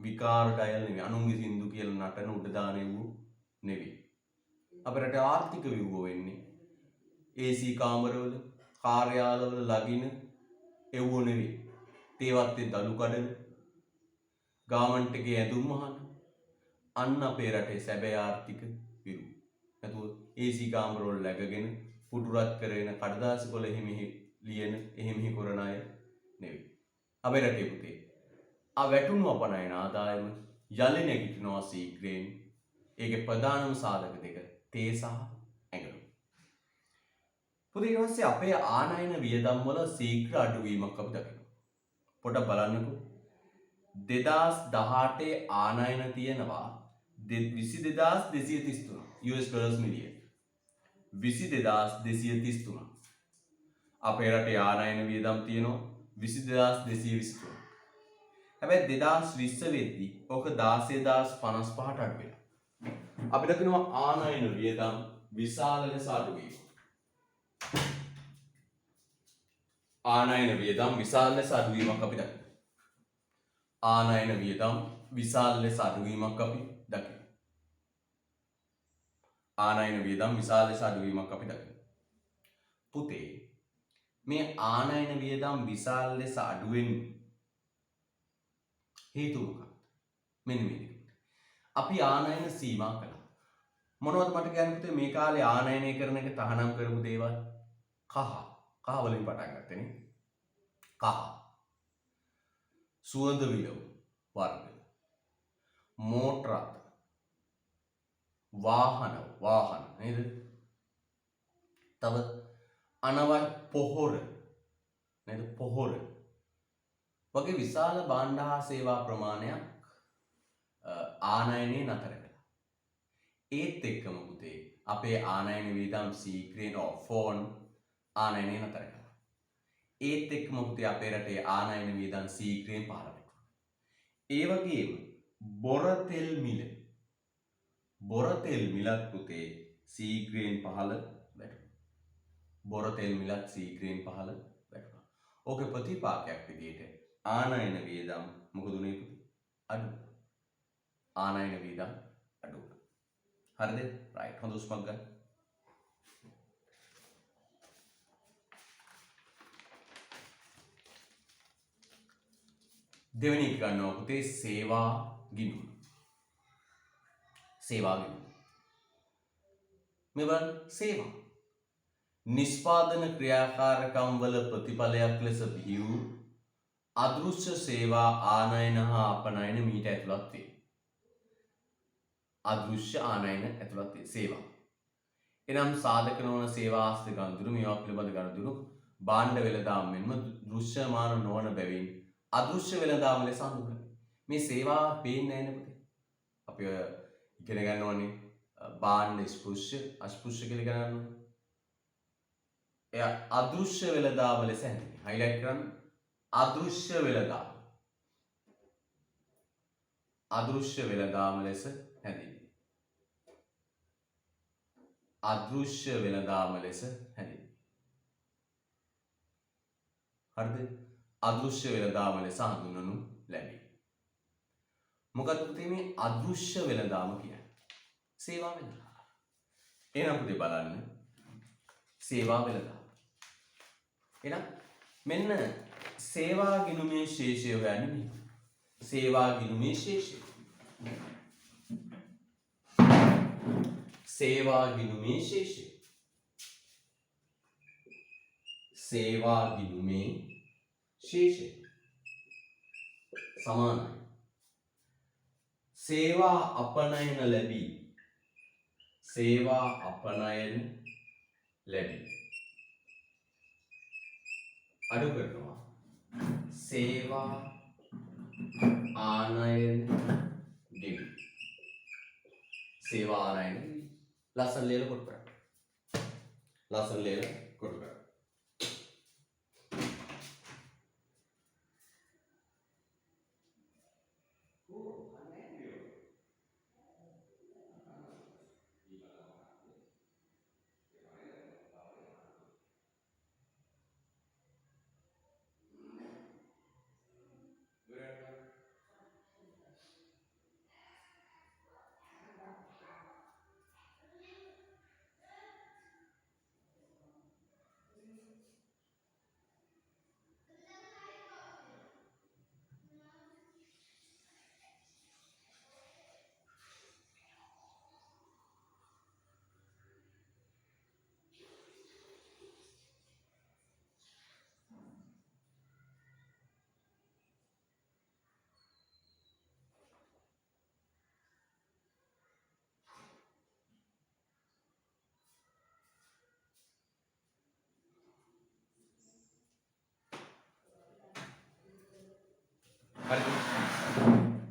විකාර ඩයල් නෙවෙයි අනුන්ගේ සින්දු කියලා නටන උඩ දානේ වූ නෙවෙයි. අපේ රටේ ආර්ථික විවුව වෙන්නේ AC කාමරවල කාර්යාලවල ලගින එව්ව නෙවෙයි. තේවත් දලු කඩන ගාමන්ට් එකේ ඇඳුම් මහන අන්න අපේ රටේ සැබෑ ආර්ථික විරුව. නැතුව AC කාමරවල läගගෙන පුටුරත් කරගෙන කඩදාසි කොළ එහෙමෙහි ලියන එහෙමෙහි කරන අය නෙවෙයි. අපේ රටේ පුතේ වැටුණු අපනයන ආදායම යලි නැගිටිනවා සීග්‍රයෙන්. ඒකේ ප්‍රධානම සාධක දෙක තේ සහ ඇඟලුම්. පුතේ ඊට පස්සේ අපේ ආනයන වියදම් වල සීග්‍ර අඩුවීමක් අපි දකිනවා. පොඩ්ඩක් බලන්නකෝ. 2018 ආනයන තියෙනවා 22233 US dollars මිලියන. 22233. අපේ රටේ ආනයන වියදම් තියෙනවා 22223. හැබැයි 2020 වෙද්දී ඕක 16055ට අඩු වෙලා. අපි දකිනවා ආනයන වියදම් විශාල ලෙස අඩු වීම. ආනයන වියදම් විශාල ලෙස අඩු වීමක් අපි දකිනවා. ආනයන වියදම් විශාල ලෙස අඩු වීමක් අපි දකිනවා. ආනයන වියදම් විශාල ලෙස අඩු වීමක් අපි දකිනවා. පුතේ මේ ආනයන වියදම් විශාල ලෙස අඩු වෙන්නේ හේතුව මොකක්ද? මෙන්න මේක. අපි ආනයන සීමා කළා. මොනවද මට කියන්න පුතේ මේ කාලේ ආනයනය කරන එක තහනම් කරපු දේවල්? කහ වලින් පටන් ගත්තේ නේ. කහ. සුවඳ විලවුන් වර්ග. මෝටර රථ. වාහන නේද? තව අනවශ්‍ය පොහොර නේද? පොහොර වගේ විශාල භාණ්ඩ හා සේවා ප්‍රමාණයක් ආනයනයේ නතර කළා. ඒත් එක්කම පුතේ අපේ ආනයන වියදම් සීක්‍රේන් ෆෝන් ආනයනය නතර කළා. ඒත් එක්කම පුතේ අපේ රටේ ආනයන වියදම් සීක්‍රේන් පහළ වැටුණා. ඒ වගේම බොර තෙල් මිලත් පුතේ සීක්‍රේන් පහළ වැටුණා. බොර තෙල් මිලත් සීක්‍රේන් පහළ වැටුණා. ඕකේ ප්‍රතිපාකයක් විදිහට ආනයන වියදම් මොකද උනේ පුතේ? අඩු. ආනයන වියදම් අඩු. හරිද? රයිට්. හොඳ උස්මක් ගන්න. දෙවෙනි එක ගන්නවා පුතේ සේවා ගිණුම. මේ බලන්න සේවා. නිෂ්පාදන ක්‍රියාකාරකම් වල ප්‍රතිඵලයක් ලෙස බිහි වූ අදෘශ්‍ය සේවා ආනයන හා අපනයන මීට ඇතුළත් වේ. අදෘශ්‍ය ආනයන ඇතුළත් වේ සේවා. එනම් සාධක නොවන සේවා ආශ්‍රිත ගනුදෙනු මේවා පිළිබඳ ගනුදෙනු භාණ්ඩ වෙළඳාම් මෙන්ම දෘශ්‍යමාන නොවන බැවින් අදෘශ්‍ය වෙළඳාම ලෙස හඳුන්වනවා. මේ සේවා පේන්නේ නැහැ නේද? අපි ඉගෙන ගන්න ඕනේ භාණ්ඩ ස්පෘශ්‍ය අස්පෘශ්‍ය කියලා ඉගෙන ගන්න ඕනේ. එයා අදෘශ්‍ය වෙළඳාම ලෙස හැඳින්වෙනවා. හයිලයිට් කරන්න. අදෘශ්‍ය වෙළඳාම. අදෘශ්‍ය වෙළඳාම ලෙස හැඳින්වෙනවා. අදෘශ්‍ය වෙළඳාම ලෙස හැඳින්වෙනවා. හරිද? අදෘශ්‍ය වෙළඳාම ලෙස හඳුන්වනු ලැබේ. මොකද පුතේ මේ අදෘශ්‍ය වෙළඳාම කියන්නේ? සේවා වෙළඳාම. එහෙනම් පුතේ බලන්න සේවා වෙළඳාම. එහෙනම් මෙන්න සේවා ගිණුමේ ශේෂය හොයන්නේ මෙහෙම. සේවා ගිණුමේ ශේෂය. සේවා ගිණුමේ ශේෂය. සේවා ගිණුමේ ශේෂය සමානයි. සේවා අපනයන ලැබී. සේවා අපනයන ලැබී. අඩු කරනවා. සේවා ආනයන ගෙවි. සේවා ආනයන ලස්සන ලේල කොට කරා. ලස්සන ලේල කොට කරා.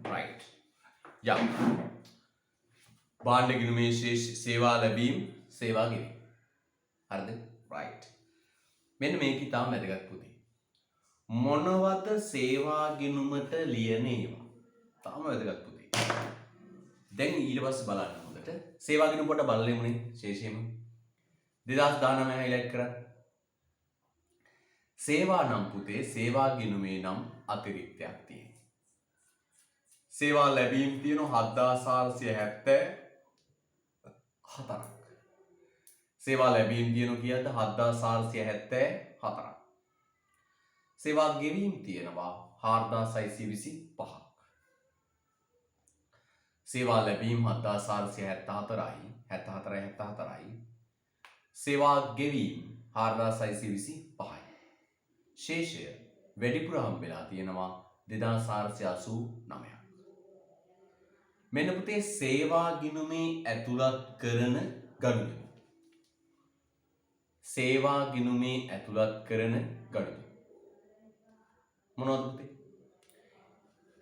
right. Yeah. භාණ්ඩ ගිණුමේ සේවා ලැබීම සේවා ගෙවීම. හරිද? right. මෙන්න මේක ඉතාම වැදගත් පුතේ. මොනවද සේවා ගිණුමට ලියන ඒවා? තාම වැදගත් පුතේ. දැන් ඊට පස්සේ බලන්න හොඳට. සේවා ගිණුම පොඩ්ඩක් බලලෙමුනේ ශේෂයෙන්ම. 2019 හයිලයිට් කරන්න. සේවා නම් පුතේ සේවා ගිණුමේ නම් අතිරික්තයක් තියෙනවා. සේවා ලැබීම් තියෙනවා 7474ක්. සේවා ලැබීම් තියෙනවා කියද්ද 7474ක්. සේවා ගෙවීම් තියෙනවා 4625ක්. සේවා ලැබීම් 7474යි 74යි. සේවා ගෙවීම් 4625යි. ශේෂය වැඩිපුර හම්බෙලා තියෙනවා 2489ක්. මෙන්න පුතේ සේවා ගිණුමේ ඇතුළත් කරන ගනුදෙනු. සේවා ගිණුමේ ඇතුළත් කරන ගනුදෙනු. මොනවද පුතේ?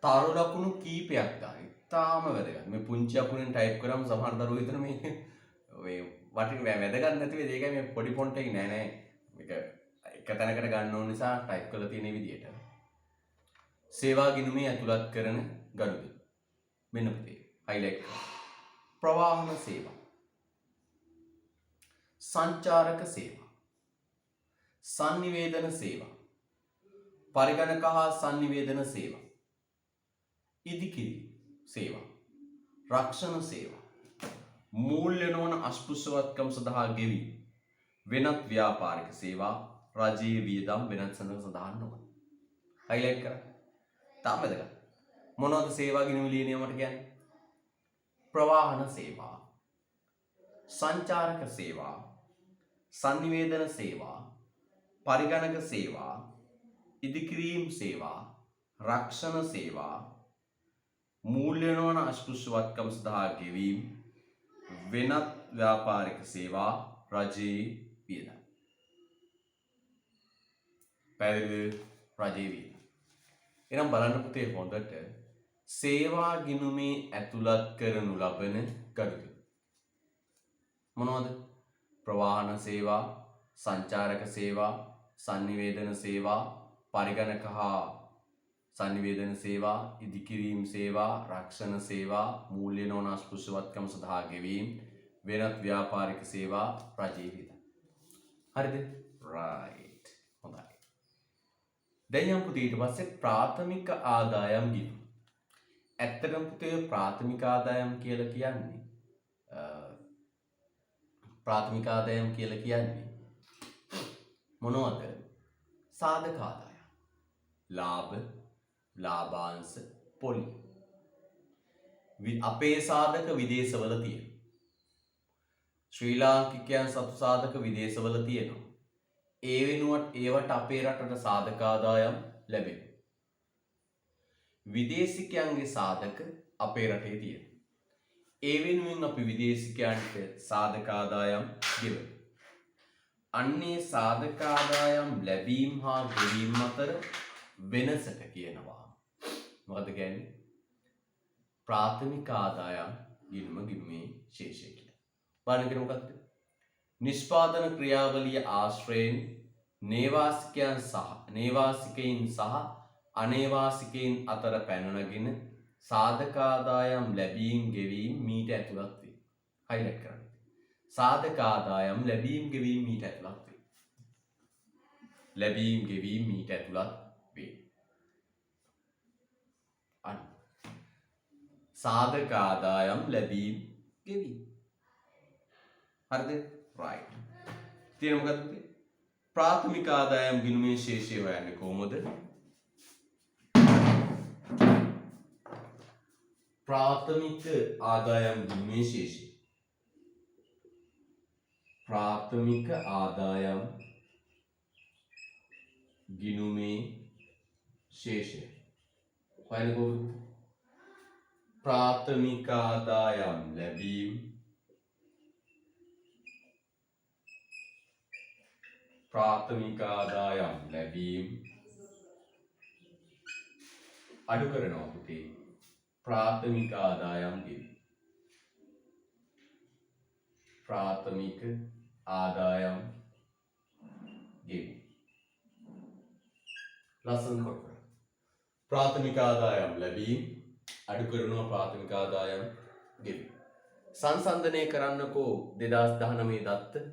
තාරු ලකුණු කීපයක් දාන්න. තාම වැදගත්. මේ පුංචි අකුරෙන් ටයිප් කරාම සමහර දරුවෝ හිතන මේ ඔය වටින් වැදගත් නැති වෙයි. ඒකයි මේ පොඩි ෆොන්ට් එකේ නෑ. මේක එක තැනකට ගන්න ඕන නිසා ටයිප් කරලා තියෙන විදියට. සේවා ගිණුමේ ඇතුළත් කරන ගනුදෙනු. මෙන්න පුතේ highlight කරන්න. ප්‍රවාහන සේවා. සංචාරක සේවා. sannivedana සේවා. පරිගණක හා sannivedana සේවා. ඉදිකිරීම සේවා. රක්ෂණ සේවා. මූල්‍ය නොවන අස්පෘශ්‍යවත්කම් සඳහා ගෙවීම. වෙනත් ව්‍යාපාරික සේවා. රජයේ වියදම් වෙනත් සඳහන් නොවන. highlight කරන්න. තාම වැදගත්. මොනවද සේවා ගිණුම ලියන්නේ මට කියන්නේ? ප්‍රවාහන සේවා. සංචාරක සේවා. sannivedana සේවා. පරිගණක සේවා. ඉදිකිරීම් සේවා. රක්ෂණ සේවා. මූල්‍ය නොවන අස්පෘශ්‍යවත්කම් සඳහා ගෙවීම. වෙනත් ව්‍යාපාරික සේවා. රජයේ වියදම්. පැහැදිලිද? රජයේ වියදම්. එනම් බලන්න පුතේ හොඳට සේවා ගිණුමේ ඇතුළත් කරනු ලබන ගනුදෙනු. මොනවද? ප්‍රවාහන සේවා, සංචාරක සේවා, sannivedana සේවා, පරිගණක හා sannivedana සේවා, ඉදිකිරීම් සේවා, රක්ෂණ සේවා, මූල්‍ය නොවන අස්පෘශ්‍යවත්කම් සඳහා ගෙවීම, වෙනත් ව්‍යාපාරික සේවා, රජයේ වියදම්. හරිද? right. හොඳයි. දැන් යම් පුතේ ඊට පස්සේ ප්‍රාථමික ආදායම් ගිණුම. ඇත්තටම පුතේ ප්‍රාථමික ආදායම් කියලා කියන්නේ මොනවද? සාධක ආදායම්. ලාභ, ලාභාංශ, පොලි. අපේ සාධක විදේශවල තියෙනවා. ශ්‍රී ලාංකිකයන් සතු සාධක විදේශවල තියෙනවා. ඒ වෙනුවට ඒවට අපේ රටට සාධක ආදායම් ලැබෙනවා. විදේශිකයන්ගේ සාධක අපේ රටේ තියෙනවා. ඒ වෙනුවෙන් අපි විදේශිකයන්ට සාධක ආදායම් ගෙවනවා. අන්නේ සාධක ආදායම් ලැබීම හා ගෙවීම අතර වෙනසට කියනවා. මොකද කියන්නේ? ප්‍රාථමික ආදායම් ගිණුමේ ශේෂය කියලා. බලන්න මොකක්ද? නිෂ්පාදන ක්‍රියාවලිය ආශ්‍රයෙන් නේවාසිකයින් සහ අනේවාසිකයින් අතර පැන නගින සාධක ආදායම් ලැබීම් ගෙවීම් මීට ඇතුළත් වේ. highlight කරන්න. සාධක ආදායම් ලැබීම් ගෙවීම් මීට ඇතුළත් වේ. ලැබීම් ගෙවීම් මීට ඇතුළත් වේ. අන්න. සාධක ආදායම් ලැබීම් ගෙවීම්. හරිද? right. තියෙන මොකද්ද? ප්‍රාථමික ආදායම් ගිණුමේ ශේෂය හොයන්නේ කොහොමද? प्राथमिक आदायम गिणुमे शेषे. प्राथमिक आदायम गिणुमे शेषे. प्राथमिक आदायम लැබීම් प्राथमिक आदायम ලැබීම් අඩු කරනවා පුතේ. प्राथमिक आदायम ගෙවීම. प्राथमिक आदायम ගෙවීම. ලස්සන කොට කරන්න. ප්‍රාථමික ආදායම් ලැබීම් අඩු කරනවා ප්‍රාථමික ආදායම් ගෙවීම. සංසන්දනය කරන්නකෝ 2019 දත්ත.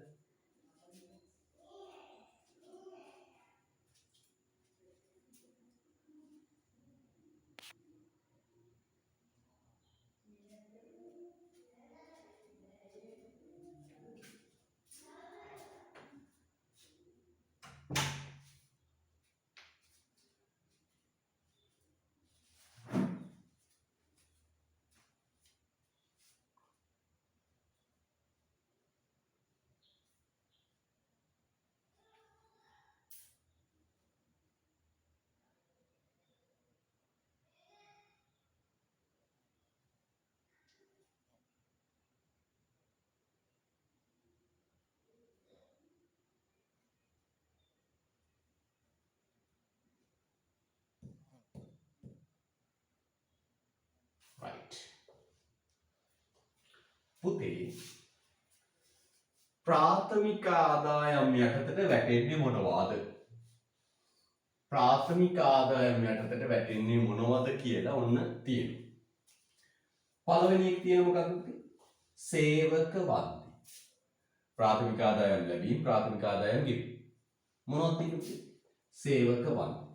right. පුතේ ප්‍රාථමික ආදායම් යටතට වැටෙන්නේ මොනවාද? ප්‍රාථමික ආදායම් යටතට වැටෙන්නේ මොනවද කියලා ඔන්න තියෙනවා. පළවෙනි එක තියෙන මොකක්ද? සේවක වන්දි. ප්‍රාථමික ආදායම් ලැබීම, ප්‍රාථමික ආදායම් ගෙවීම. මොනවද තියෙන්නේ? සේවක වන්දි.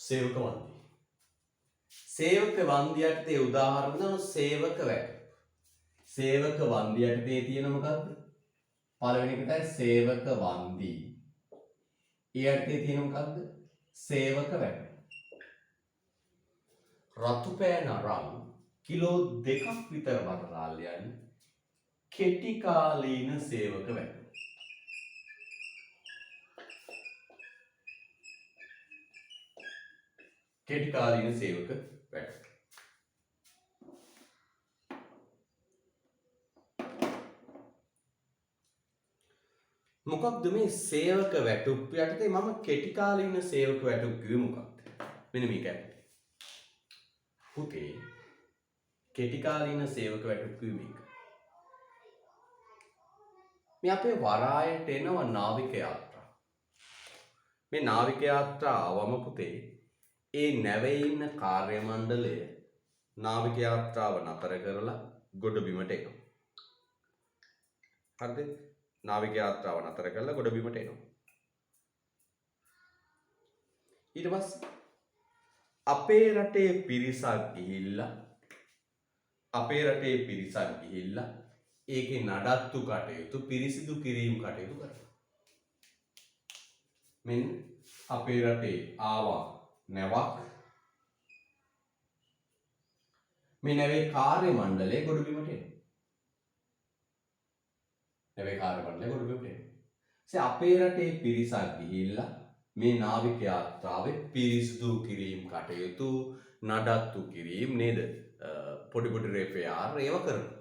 සේවක වන්දි. සේවක වන්දි යටතේ උදාහරණ තමයි සේවක වැටුප්. සේවක වන්දි යටතේ තියෙන මොකක්ද? පළවෙනි එක තමයි සේවක වන්දි. ඒ යටතේ තියෙන මොකක්ද? සේවක වැටුප්. රතු පෑන අරන් කිලෝ 2ක් විතර වරාල්යන් කෙටි කාලීන සේවක වැටුප්. කෙටි කාලීන සේවක වැටුප්. මොකක්ද මේ සේවක වැටුප් යටතේ මම කෙටි කාලීන සේවක වැටුප් කිව්වේ මොකක්ද? මෙන්න මේක ඇත්තේ. පුතේ කෙටි කාලීන සේවක වැටුප් කිව්වේ මේක. මේ අපේ වරායට එනවා නාවික යාත්‍රා. මේ නාවික යාත්‍රාවම පුතේ ඒ නැවේ ඉන්න කාර්ය මණ්ඩලය නාවික යාත්‍රාව නතර කරලා ගොඩබිමට එනවා. හරිද? නාවික යාත්‍රාව නතර කරලා ගොඩබිමට එනවා. ඊට පස්සේ අපේ රටේ පිරිසක් ගිහිල්ලා ඒකේ නඩත්තු කටයුතු පිරිසිදු කිරීම කටයුතු කරනවා. මෙන්න අපේ රටේ ආවා නැවක්. මේ නැවේ කාර්ය මණ්ඩලය ගොඩබිමට එනවා. නැවේ කාර්ය මණ්ඩලය ගොඩබිමට එනවා. අපේ රටේ පිරිසක් ගිහිල්ලා මේ නාවික යාත්‍රාවේ පිරිසිදු කිරීම කටයුතු නඩත්තු කිරීම නේද? පොඩි පොඩි රෙපෙයාර් ඒව කරනවා.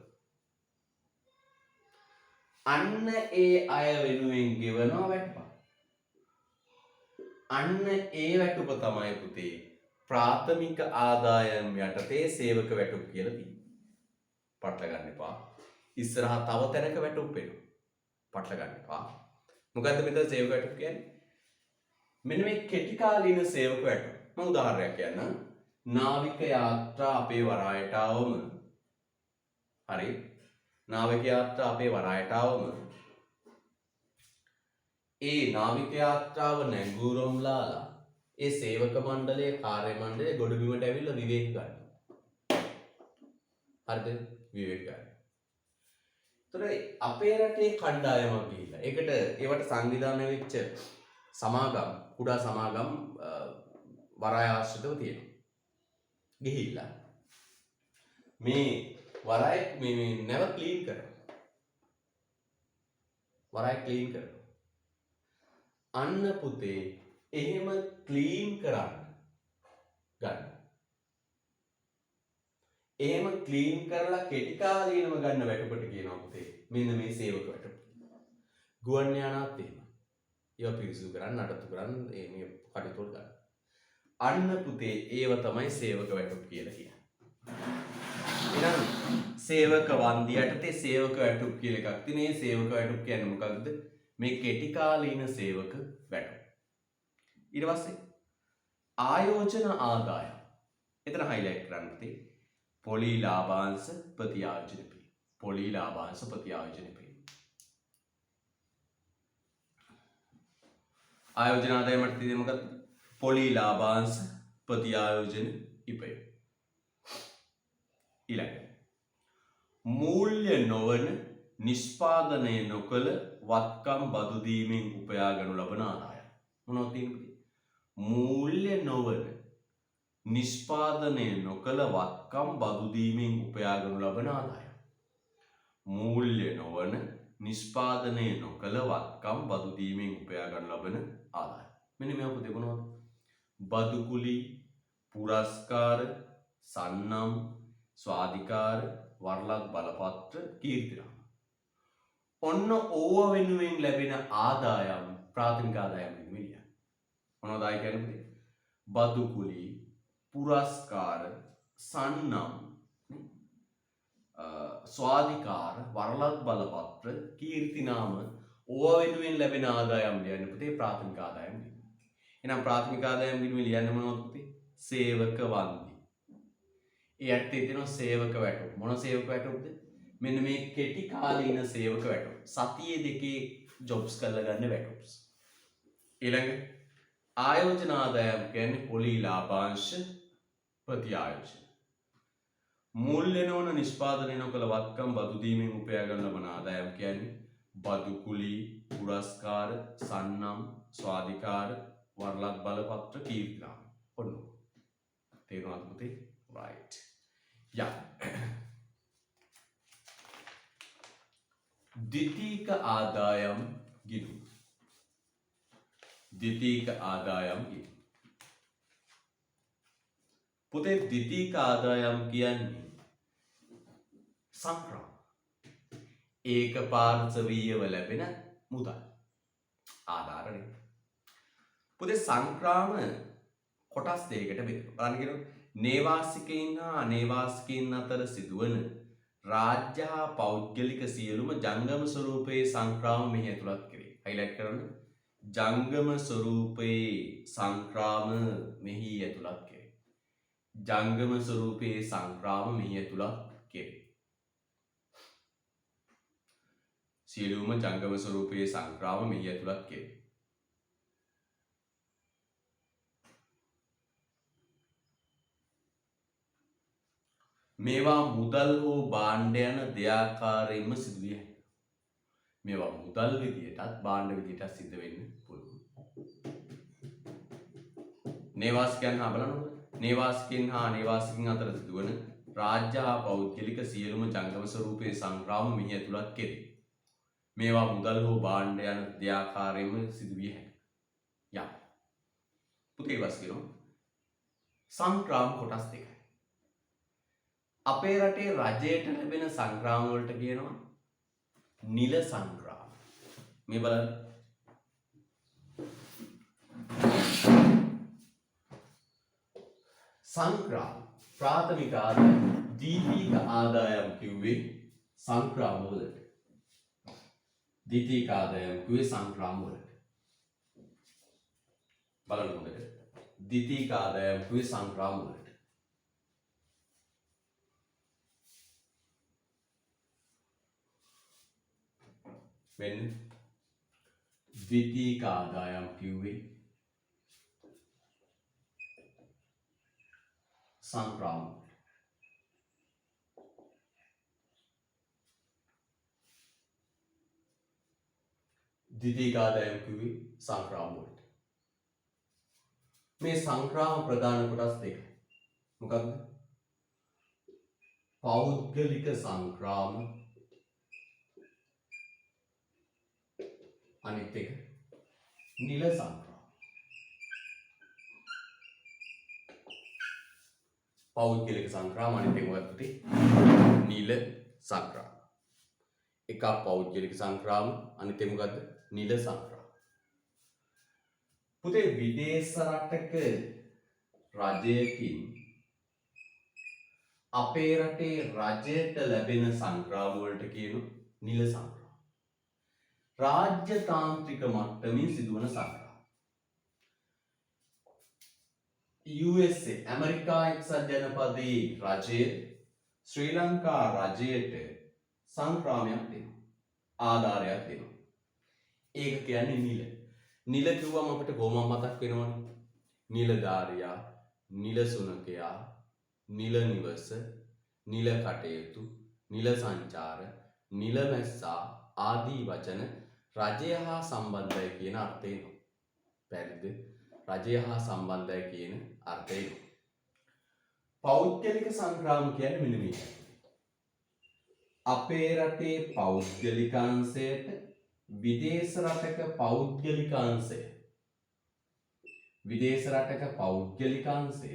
අන්න ඒ අය වෙනුවෙන් ගෙවනවා වැටුප. අන්න ඒ වැටුප තමයි පුතේ ප්‍රාථමික ආදායම් යටතේ සේවක වැටුප කියලා තියෙන්නේ. පටල ගන්න එපා. ඉස්සරහා තව තැනක වැටුප් වෙනවා. පටල ගන්න එපා. මොකද්ද මෙතන සේවක වැටුප් කියන්නේ? මෙන්න මේ කෙටි කාලීන සේවක වැටුප්. මම උදාහරණයක් කියන්නම්. නාවික යාත්‍රා අපේ වරායට ආවම හරි නාවික යාත්‍රා අපේ වරායට ආවම ඒ නාවික යාත්‍රාව නැංගුරම්ලාලා ඒ සේවක මණ්ඩලයේ කාර්ය මණ්ඩලයේ ගොඩබිමට ඇවිල්ලා විවේක ගන්නවා. හරිද? විවේක ගන්න. ඒතර අපේ රටේ කණ්ඩායමක් ගිහිල්ලා ඒවට සංවිධානය වෙච්ච සමාගම් කුඩා සමාගම් වරාය ආශ්‍රිතව තියෙනවා. ගිහිල්ලා මේ වරාය මේ නැව ක්ලීන් කරනවා. වරාය ක්ලීන් කරනවා. අන්න පුතේ එහෙම ක්ලීන් කරන්න ගන්න. එහෙම ක්ලීන් කරලා කෙටි කාලීනව ගන්න වැටුපට කියනවා පුතේ මෙන්න මේ සේවක වැටුප. ගුවන් යානත් එහෙම. ඒවා පිරිසිදු කරන්න, නඩත්තු කරන්න මේ කටයුතු ගන්න. අන්න පුතේ ඒව තමයි සේවක වැටුප කියලා කියන්නේ. එහෙනම් සේවක වන්දි යටතේ සේවක වැටුප් කියලා එකක් තියෙනවා. මේ සේවක වැටුප් කියන්නේ මොකක්ද? මේ කෙටි කාලීන සේවක වැටුප්. ඊට පස්සේ ආයෝජන ආදායම්. එතන හයිලයිට් කරන්න තියෙන්නේ පොලි ලාභාංශ ප්‍රතිආයෝජන පිළිම. පොලි ලාභාංශ ප්‍රතිආයෝජන පිළිම. ආයෝජන ආදායමට තියෙන්නේ මොකක්ද? පොලි ලාභාංශ ප්‍රතිආයෝජන ඉපයීම. ඊළඟ මූල්‍ය නොවන නිෂ්පාදනය නොකළ වත්කම් බදු දීමෙන් උපයා ගනු ලබන ආදායම්. මොනවද තියෙන්නේ? මූල්‍ය නොවන නිෂ්පාදනය නොකළ වත්කම් බදු දීමෙන් උපයා ගනු ලබන ආදායම්. මූල්‍ය නොවන නිෂ්පාදනය නොකළ වත්කම් බදු දීමෙන් උපයා ගනු ලබන ආදායම්. මෙන්න මේවා පුතේ මොනවද? බදු කුලී, පුරස්කාර, සන්නම්, ස්වාධිකාර, වරලක් බලපත්‍ර, කීර්තිනාම. ඔන්න ඕව වෙනුවෙන් ලැබෙන ආදායම් ප්‍රාථමික ආදායම් වෙනුවෙන් කියන්නේ. මොනවද ආයි කියන්නේ? බදු කුලී, පුරස්කාර, සන්නම්, ස්වාධිකාර, වරලක් බලපත්‍ර, කීර්තිනාම ඕව වෙනුවෙන් ලැබෙන ආදායම් කියන්නේ පුතේ ප්‍රාථමික ආදායම්. එහෙනම් ප්‍රාථමික ආදායම් වෙනුවෙන් ලියන්නේ මොනවද පුතේ? සේවක වන්දි. ඒ යටතේ තියෙනවා සේවක වැටුප්. මොන සේවක වැටුප්ද? මෙන්න මේ කෙටි කාලීන සේවක වැටුප්. සතියේ දෙකේ ජොබ්ස් කරලා ගන්න වැටුප්ස්. ඊළඟ ආයෝජන ආදායම් කියන්නේ පොලි ලාභාංශ ප්‍රතිආයෝජන. මූල්‍ය නොවන නිෂ්පාදනය නොකළ වත්කම් බදු දීමෙන් උපයා ගන්න ලබන ආදායම් කියන්නේ බදු කුලී, පුරස්කාර, සන්නම්, ස්වාධිකාර, වරලක් බලපත්‍ර, කීර්තිනාම. ඔන්න. තේරුණාද පුතේ? right. Yeah. द्वितीयक आदायम गिनु. द्वितीयक आदायम गिनु. පුතේ द्वितीयक ආදායම් කියන්නේ සංක්‍රාම. ඒක පාර්ශවීයව ලැබෙන මුදල්. ආධාරණය. පුතේ සංක්‍රාම කොටස් දෙකකට බෙදෙනවා. බලන්න කියනවා නේවාසිකයින් හා අනේවාසිකයින් අතර සිදුවන රාජ්‍ය හා පෞද්ගලික සියලුම ජංගම ස්වරූපයේ සංක්‍රාම මෙහි ඇතුළත් කෙරේ. හයිලයිට් කරන්න. ජංගම ස්වරූපයේ සංක්‍රාම මෙහි ඇතුළත් කෙරේ. ජංගම ස්වරූපයේ සංක්‍රාම මෙහි ඇතුළත් කෙරේ. සියලුම ජංගම ස්වරූපයේ සංක්‍රාම මෙහි ඇතුළත් කෙරේ. මේවා මුදල් හෝ භාණ්ඩ යන දෙආකාරයෙන්ම සිදුවිය හැකියි. මේවා මුදල් විදියටත් භාණ්ඩ විදියටත් සිද්ධ වෙන්න පුළුවන්. නේවාසිකයන් හා බලනකොට නේවාසිකයන් හා අනේවාසිකයන් අතර සිදුවන රාජ්‍ය හා පෞද්ගලික සියලුම ජංගම ස්වරූපයේ සංග්‍රාම මෙහි ඇතුළත් කෙරේ. මේවා මුදල් හෝ භාණ්ඩ යන දෙආකාරයෙන්ම සිදුවිය හැකියි. යම් පුතේ වාස්කිනෝ සංග්‍රාම කොටස් දෙකයි. අපේ රටේ රජයට ලැබෙන සංග්‍රාම වලට කියනවා නිල සංග්‍රාම. මේ බලන්න. සංග්‍රාම ප්‍රාථමික ආදායම් ද්විතීයික ආදායම් කිව්වේ සංග්‍රාම වලට. ද්විතීයික ආදායම් කිව්වේ සංග්‍රාම වලට. බලන්න හොඳට. ද්විතීයික ආදායම් කිව්වේ සංග්‍රාම වලට. when ද්විතීයික ආදායම් කිව්වේ සංග්‍රාම. ද්විතීයික ආදායම් කිව්වේ සංග්‍රාම වලට. මේ සංග්‍රාම ප්‍රධාන කොටස් දෙකයි. මොකක්ද? පෞද්ගලික සංග්‍රාම අනිත් එක නිල සංග්‍රාම. පෞද්ගලික සංග්‍රාම අනිත් එක මොකක්ද පුතේ? නිල සංග්‍රාම. එකක් පෞද්ගලික සංග්‍රාම අනිත් එක මොකද්ද? නිල සංග්‍රාම. පුතේ විදේශ රටක රජයකින් අපේ රටේ රජයට ලැබෙන සංග්‍රාම වලට කියනවා නිල සංග්‍රාම. රාජ්‍යතාන්ත්‍රික මට්ටමින් සිදුවන සංග්‍රාම. USA ඇමරිකා එක්සත් ජනපදයේ රජය ශ්‍රී ලංකා රජයට සංග්‍රාමයක් දෙනවා. ආධාරයක් දෙනවා. ඒක කියන්නේ නිල. නිල කිව්වම අපිට කොහොම මතක් වෙනවනේ? නිලධාරියා, නිල සුනකයා, නිල නිවස, නිල කටයුතු, නිල සංචාර, නිල මැස්සා ආදී වචන රජය හා සම්බන්ධයි කියන අර්ථයෙන්. පැහැදිලිද? රජය හා සම්බන්ධයි කියන අර්ථයෙන්. පෞද්ගලික සංග්‍රාම කියන්නේ මෙන්න මේක. අපේ රටේ පෞද්ගලිකාංශයට විදේශ රටක පෞද්ගලිකාංශය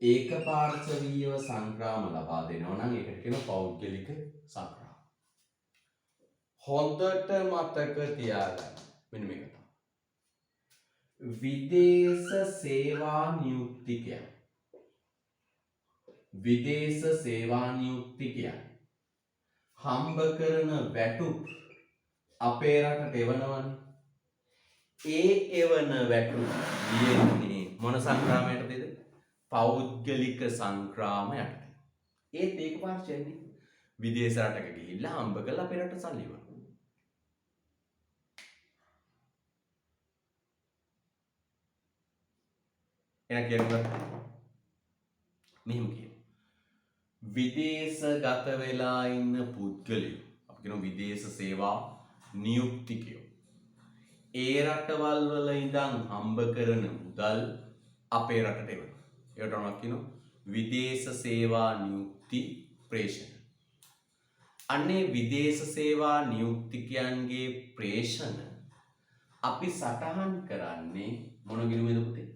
ඒකපාර්ශවීයව සංග්‍රාම ලබා දෙනවා නම් ඒකට කියනවා පෞද්ගලික සංග්‍රාම. හොඳට මතක තියාගන්න මෙන්න මේක තමයි. විදේශ සේවා නියුක්තිකයන් හම්බ කරන වැටුප් අපේ රටට එවනවනේ. ඒ එවන වැටුප් ලියන්නේ මොන සංග්‍රාමයටද? පෞද්ගලික සංග්‍රාම යටතේ. ඒත් ඒකපාර්ශ්වයෙන් විදේශ රටක ගිහිල්ලා හම්බ කරලා අපේ රට සල්ලි වුණා. එන කියන්නේ මෙහෙම කියන. විදේශගත වෙලා ඉන්න පුද්ගලයෝ අපි කියනවා විදේශ සේවා නියුක්තිකයෝ. ඒ රටවල් වල ඉඳන් හම්බ කරන මුදල් අපේ රටට එවනවා. ඒකට මොනවද කියනවා? විදේශ සේවා නියුක්ති ප්‍රේෂණ. අන්නේ විදේශ සේවා නියුක්තිකයන්ගේ ප්‍රේෂණ අපි සටහන් කරන්නේ මොන ගිණුමේද පුතේ?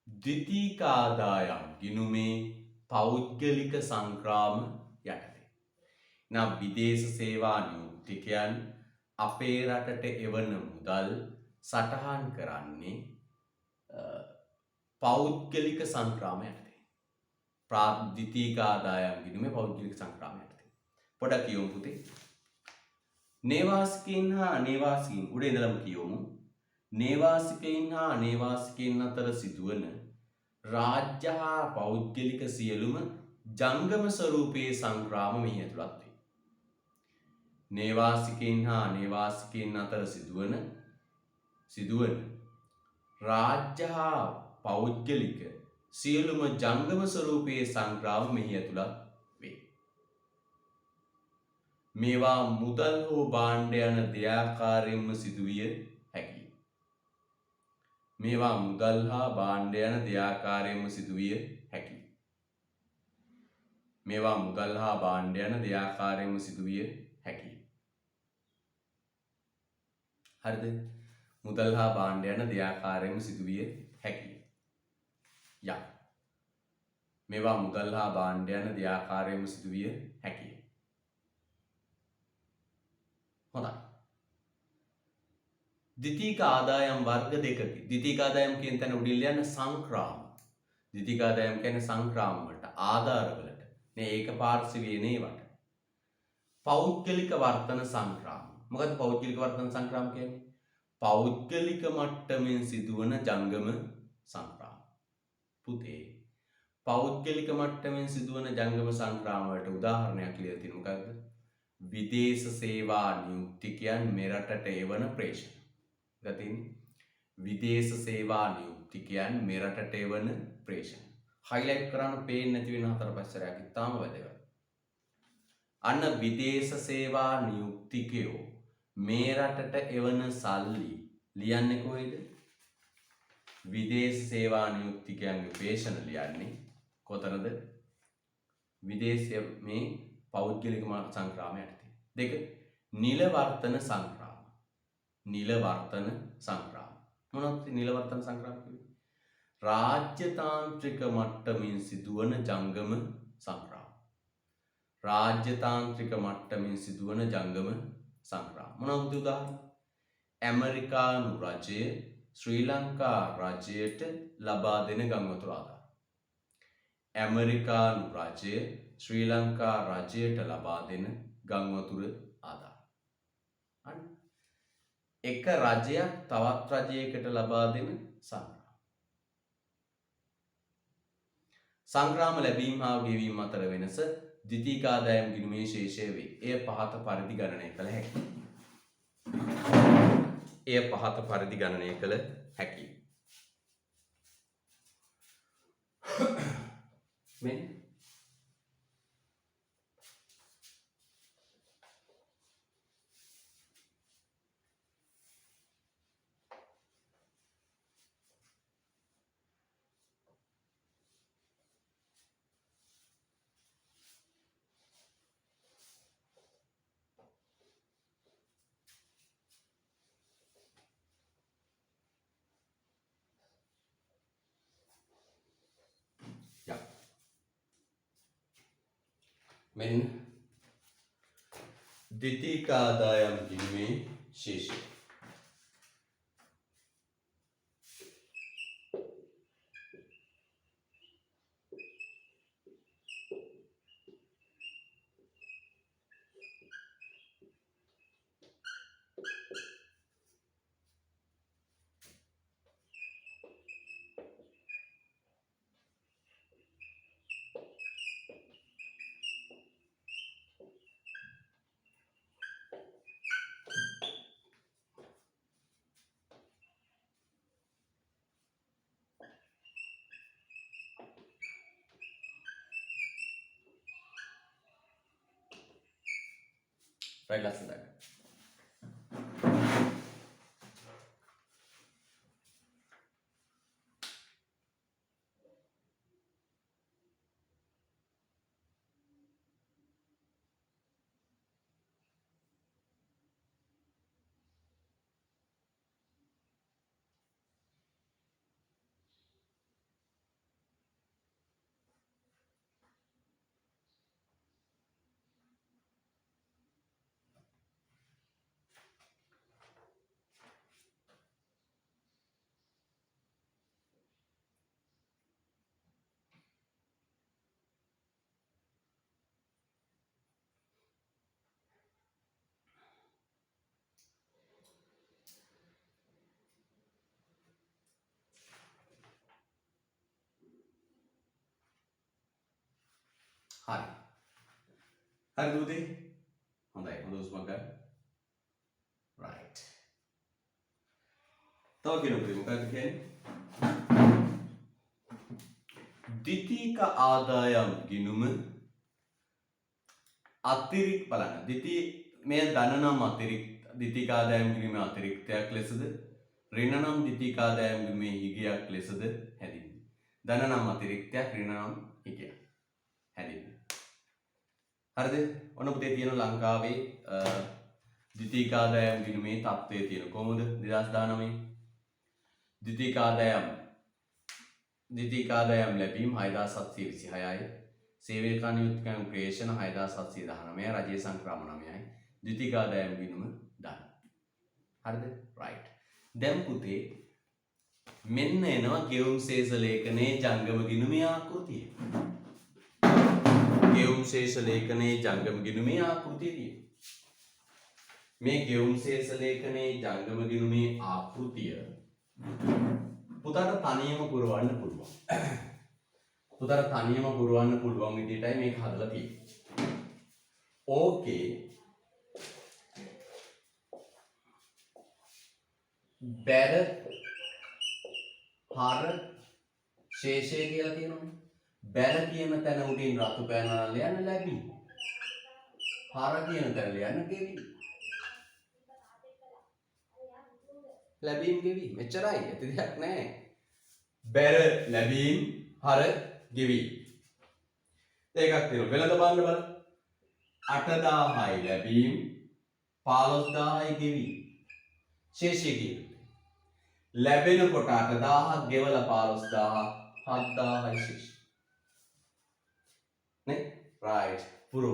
ද්විතීක ආදායම් ගිණුමේ පෞද්ගලික සංග්‍රාම යටතේ. නම් විදේශ සේවා නියුක්තිකයන් අපේ රටට එවන මුදල් සටහන් කරන්නේ පෞද්ගලික සංග්‍රාම යටතේ. ද්විතීක ආදායම් ගිණුමේ පෞද්ගලික සංග්‍රාම යටතේ. පොඩක් කියමු පුතේ. නේවාසිකයින් හා අනේවාසිකයින් උඩ ඉඳලම කියමු. නේවාසිකයින් හා අනේවාසිකයින් අතර සිදුවන රාජ්‍ය හා පෞද්ගලික සියලුම ජංගම ස්වරූපයේ සංග්‍රාම මෙහි ඇතුළත් වේ. නේවාසිකයින් හා අනේවාසිකයින් අතර සිදුවන රාජ්‍ය හා පෞද්ගලික සියලුම ජංගම ස්වරූපයේ සංග්‍රාම මෙහි ඇතුළත් වේ. මේවා මුදල් හෝ භාණ්ඩ යන දෙආකාරයෙන්ම සිදුවිය හැකියි. මේවා මුදල් හා භාණ්ඩ යන දෙආකාරයෙන්ම සිදුවිය හැකියි. මේවා මුදල් හා භාණ්ඩ යන දෙආකාරයෙන්ම සිදුවිය හැකියි. හරිද? මුදල් හා භාණ්ඩ යන දෙආකාරයෙන්ම සිදුවිය හැකියි. යා. මේවා මුදල් හා භාණ්ඩ යන දෙආකාරයෙන්ම සිදුවිය හැකියි. හොඳයි. ද්විතීක ආදායම් වර්ග දෙකකි. ද්විතීක ආදායම් කියන තැන උඩින් ලියන්න සංක්‍රාම. ද්විතීක ආදායම් කියන්නේ සංක්‍රාම වලට, ආධාර වලට. නේ ඒකපාර්ශවීය නේවට. පෞද්ගලික වර්තන සංක්‍රාම. මොකද්ද පෞද්ගලික වර්තන සංක්‍රාම කියන්නේ? පෞද්ගලික මට්ටමින් සිදුවන ජංගම සංක්‍රාම. පුතේ පෞද්ගලික මට්ටමින් සිදුවන ජංගම සංක්‍රාම වලට උදාහරණයක් ලියලා තියෙන මොකද්ද? විදේශ සේවා නියුක්තිකයන් මෙරටට එවන ප්‍රේෂණ. ගතින් විදේශ සේවා නියුක්තිකයන් මෙරටට එවන ප්‍රේෂණ. හයිලයිට් කරන්න පේන්නේ නැති වෙන හතර පස්සරයක් ඉතාම වැදගත්. අන්න විදේශ සේවා නියුක්තිකයෝ මේ රටට එවන සල්ලි ලියන්නේ කොහෙද? විදේශ සේවා නියුක්තිකයන්ගේ ප්‍රේෂණ ලියන්නේ කොතනද? විදේශයේ මේ පෞද්ගලික සංග්‍රාම යටතේ. දෙක නිල වර්තන සංග්‍රාම. නිල වර්තන සංග්‍රාම. මොනවද නිල වර්තන සංග්‍රාම කියන්නේ? රාජ්‍යතාන්ත්‍රික මට්ටමින් සිදුවන ජංගම සංග්‍රාම. රාජ්‍යතාන්ත්‍රික මට්ටමින් සිදුවන ජංගම සංග්‍රාම. මොනවද උදාහරණ? ඇමරිකානු රජය ශ්‍රී ලංකා රජයට ලබා දෙන ගංවතුර ආධාර. ඇමරිකානු රජය ශ්‍රී ලංකා රජයට ලබා දෙන ගංවතුර ආධාර. අන්න එක රජයක් තවත් රජයකට ලබා දෙන සංග්‍රාම. සංග්‍රාම ලැබීම හා ගෙවීම අතර වෙනස ද්විතීයික ආදායම් ගිණුමේ ශේෂය වේ. එය පහත පරිදි ගණනය කළ හැකියි. එය පහත පරිදි ගණනය කළ හැකියි. මෙන්න මෙන්න ද්විතීයික ආදායම් ගිණුමේ ශේෂය. right last that. Hi. Hi, Rudy. හොඳයි. හොඳ උස්මක් ගන්න. Right. තව කෙනෙකුට මොකක්ද කියන්නේ? ද්විතීයික ආදායම් ගිණුම අතිරික්ත බලන්න. මේ ධන නම් අතිරික්ත ද්විතීයික ආදායම් ගිණුමේ අතිරික්තයක් ලෙසද ඍණ නම් ද්විතීයික ආදායම් ගිණුමේ හිගයක් ලෙසද හැදින්නේ. ධන නම් අතිරික්තයක් ඍණ නම් හිගයක් හැදින්නේ. හරිද? ඔන්න පුතේ තියෙන ලංකාවේ ද්විතීයික ආදායම් ගිණුමේ තත්ත්වය තියෙන කොහොමද 2019 ද්විතීයික ආදායම් ලැබීම් 6726යි සේවය කරන යුතුකම් ක්‍රියේෂණ 6719යි රජයේ සංක්‍රමණ 9යි ද්විතීයික ආදායම් ගිණුම දාන. හරිද? right. දැන් පුතේ මෙන්න එනවා ගෙවුම් ශේෂ ලේඛනයේ ජංගම ගිණුමේ ආකෘතිය. ගෙවුම් ශේෂ ලේඛනයේ ජංගම ගිණුමේ ආකෘතිය. මේ ගෙවුම් ශේෂ ලේඛනයේ ජංගම ගිණුමේ ආකෘතිය පුතාට තනියම පුරවන්න පුළුවන්. පුතාට තනියම පුරවන්න පුළුවන් විදිහටයි මේක හදලා තියෙන්නේ. ඕකේ බැර හර ශේෂය කියලා තියෙනවනේ. බැර කියන තැන උඩින් රතු පෑනවල ලියන්න ලැබී. හර කියන තැන ලියන්න ගෙවි. ලැබීම් ගෙවි. මෙච්චරයි. ඇති දෙයක් නැහැ. බැර ලැබීම් හර ගෙවි. ඒකක් තියෙනවා. වෙනද බලන්න බලන්න. 8000යි ලැබීම් 15000යි ගෙවි. ශේෂය කියන්නේ ලැබෙනකොට 8000ක් ගෙවලා 15000 7000යි ශේෂ. නේ? right. පුරු.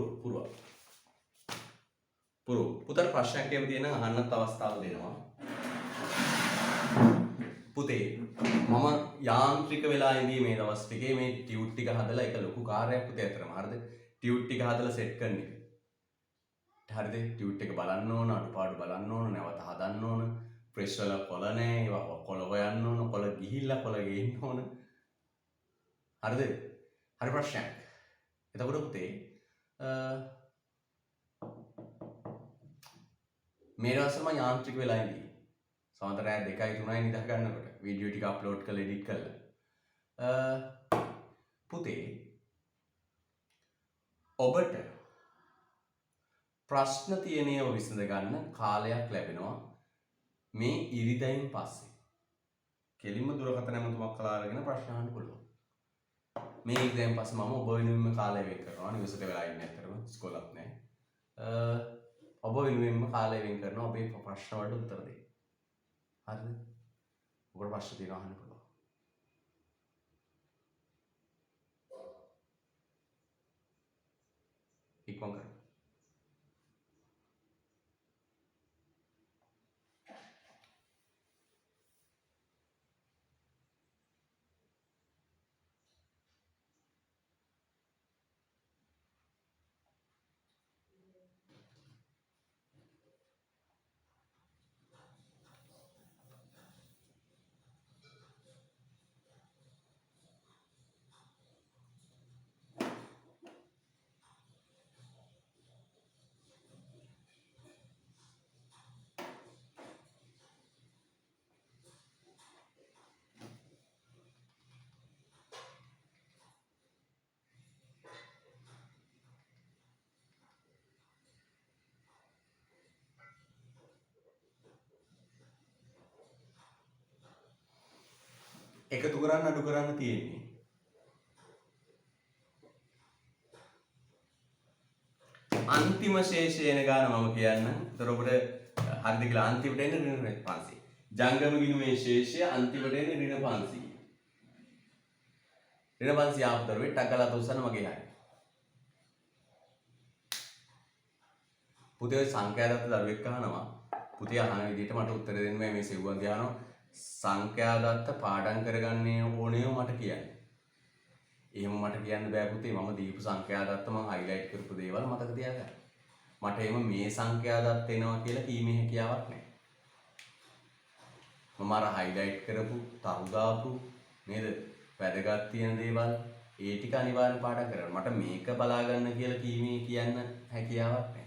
පුතට ප්‍රශ්නයක් එහෙම තියෙනවා අහන්නත් අවස්ථාව දෙනවා. පුතේ මම යාන්ත්‍රික වෙලා ඉඳී මේ දවස් ටිකේ මේ ටියුට් ටික හදලා ඒක ලොකු කාර්යයක් පුතේ අතරම. හරිද? ටියුට් ටික හදලා සෙට් කරන එක. හරිද? ටියුට් එක බලන්න ඕන, අඩුපාඩු බලන්න ඕන, නැවත හදන්න ඕන. ප්‍රෙස් වල කොළ නැහැ, ඒවා කොළ හොයන්න ඕන, කොළ ගිහිල්ලා කොළ ගේන්න ඕන. හරිද? හරි ප්‍රශ්නයක්. එතකොට පුතේ මේ දවස්වල මම යාන්ත්‍රික වෙලා ඉඳී. සමහර රෑ 2යි 3යි නිදා ගන්නකොට වීඩියෝ ටික අප්ලෝඩ් කරලා එඩිට් කරලා පුතේ ඔබට ප්‍රශ්න තියෙන ඒවා විසඳ ගන්න කාලයක් ලැබෙනවා මේ ඉරිදයින් පස්සේ. කෙලින්ම දුරකථන ඇමතුමක් කළා අරගෙන ප්‍රශ්න අහන්න පුළුවන්. මේ ඉරිදයින් පස්සේ මම ඔබ වෙනුවෙන්ම කාලය වෙන් කරනවා. නිවසට වෙලා ඉන්නේ ඇත්තටම ඉස්කෝලක් නැහැ. ඔබ වෙනුවෙන්ම කාලය වෙන් කරනවා ඔබේ ප්‍රශ්න වලට උත්තර දෙන්න. හරිද? ඔබට ප්‍රශ්න තියෙනවා අහන්න පුළුවන්. ඉක්මන් කරන්න. එකතු කරන්න අඩු කරන්න තියෙන්නේ. අන්තිම ශේෂය එන ගාන මම කියන්න. ඒතර ඔබට හරිද කියලා අන්තිමට එන්නේ ඍණ 500. ජංගම ගිණුමේ ශේෂය අන්තිමට එන්නේ ඍණ 500. ඍණ 500 ආපතර වෙ ටකලා තොස්සන මගේ හරි. පුතේ සංඛ්‍යාදත්ත දරුවෙක් අහනවා. පුතේ අහන විදිහට මට උත්තර දෙන්න මේ සෙව්වන් තියානවා. සංඛ්‍යාදත්ත පාඩම් කරගන්නේ ඕනේ මට කියන්න. එහෙම මට කියන්න බෑ පුතේ මම දීපු සංඛ්‍යාදත්ත මම හයිලයිට් කරපු දේවල් මතක තියාගන්න. මට එහෙම මේ සංඛ්‍යාදත්ත එනවා කියලා කීමේ හැකියාවක් නැහැ. මම අර හයිලයිට් කරපු තරු දාපු නේද වැදගත් තියෙන දේවල් ඒ ටික අනිවාර්යෙන් පාඩම් කරගන්න. මට මේක බලා ගන්න කියලා කීමේ කියන්න හැකියාවක් නැහැ.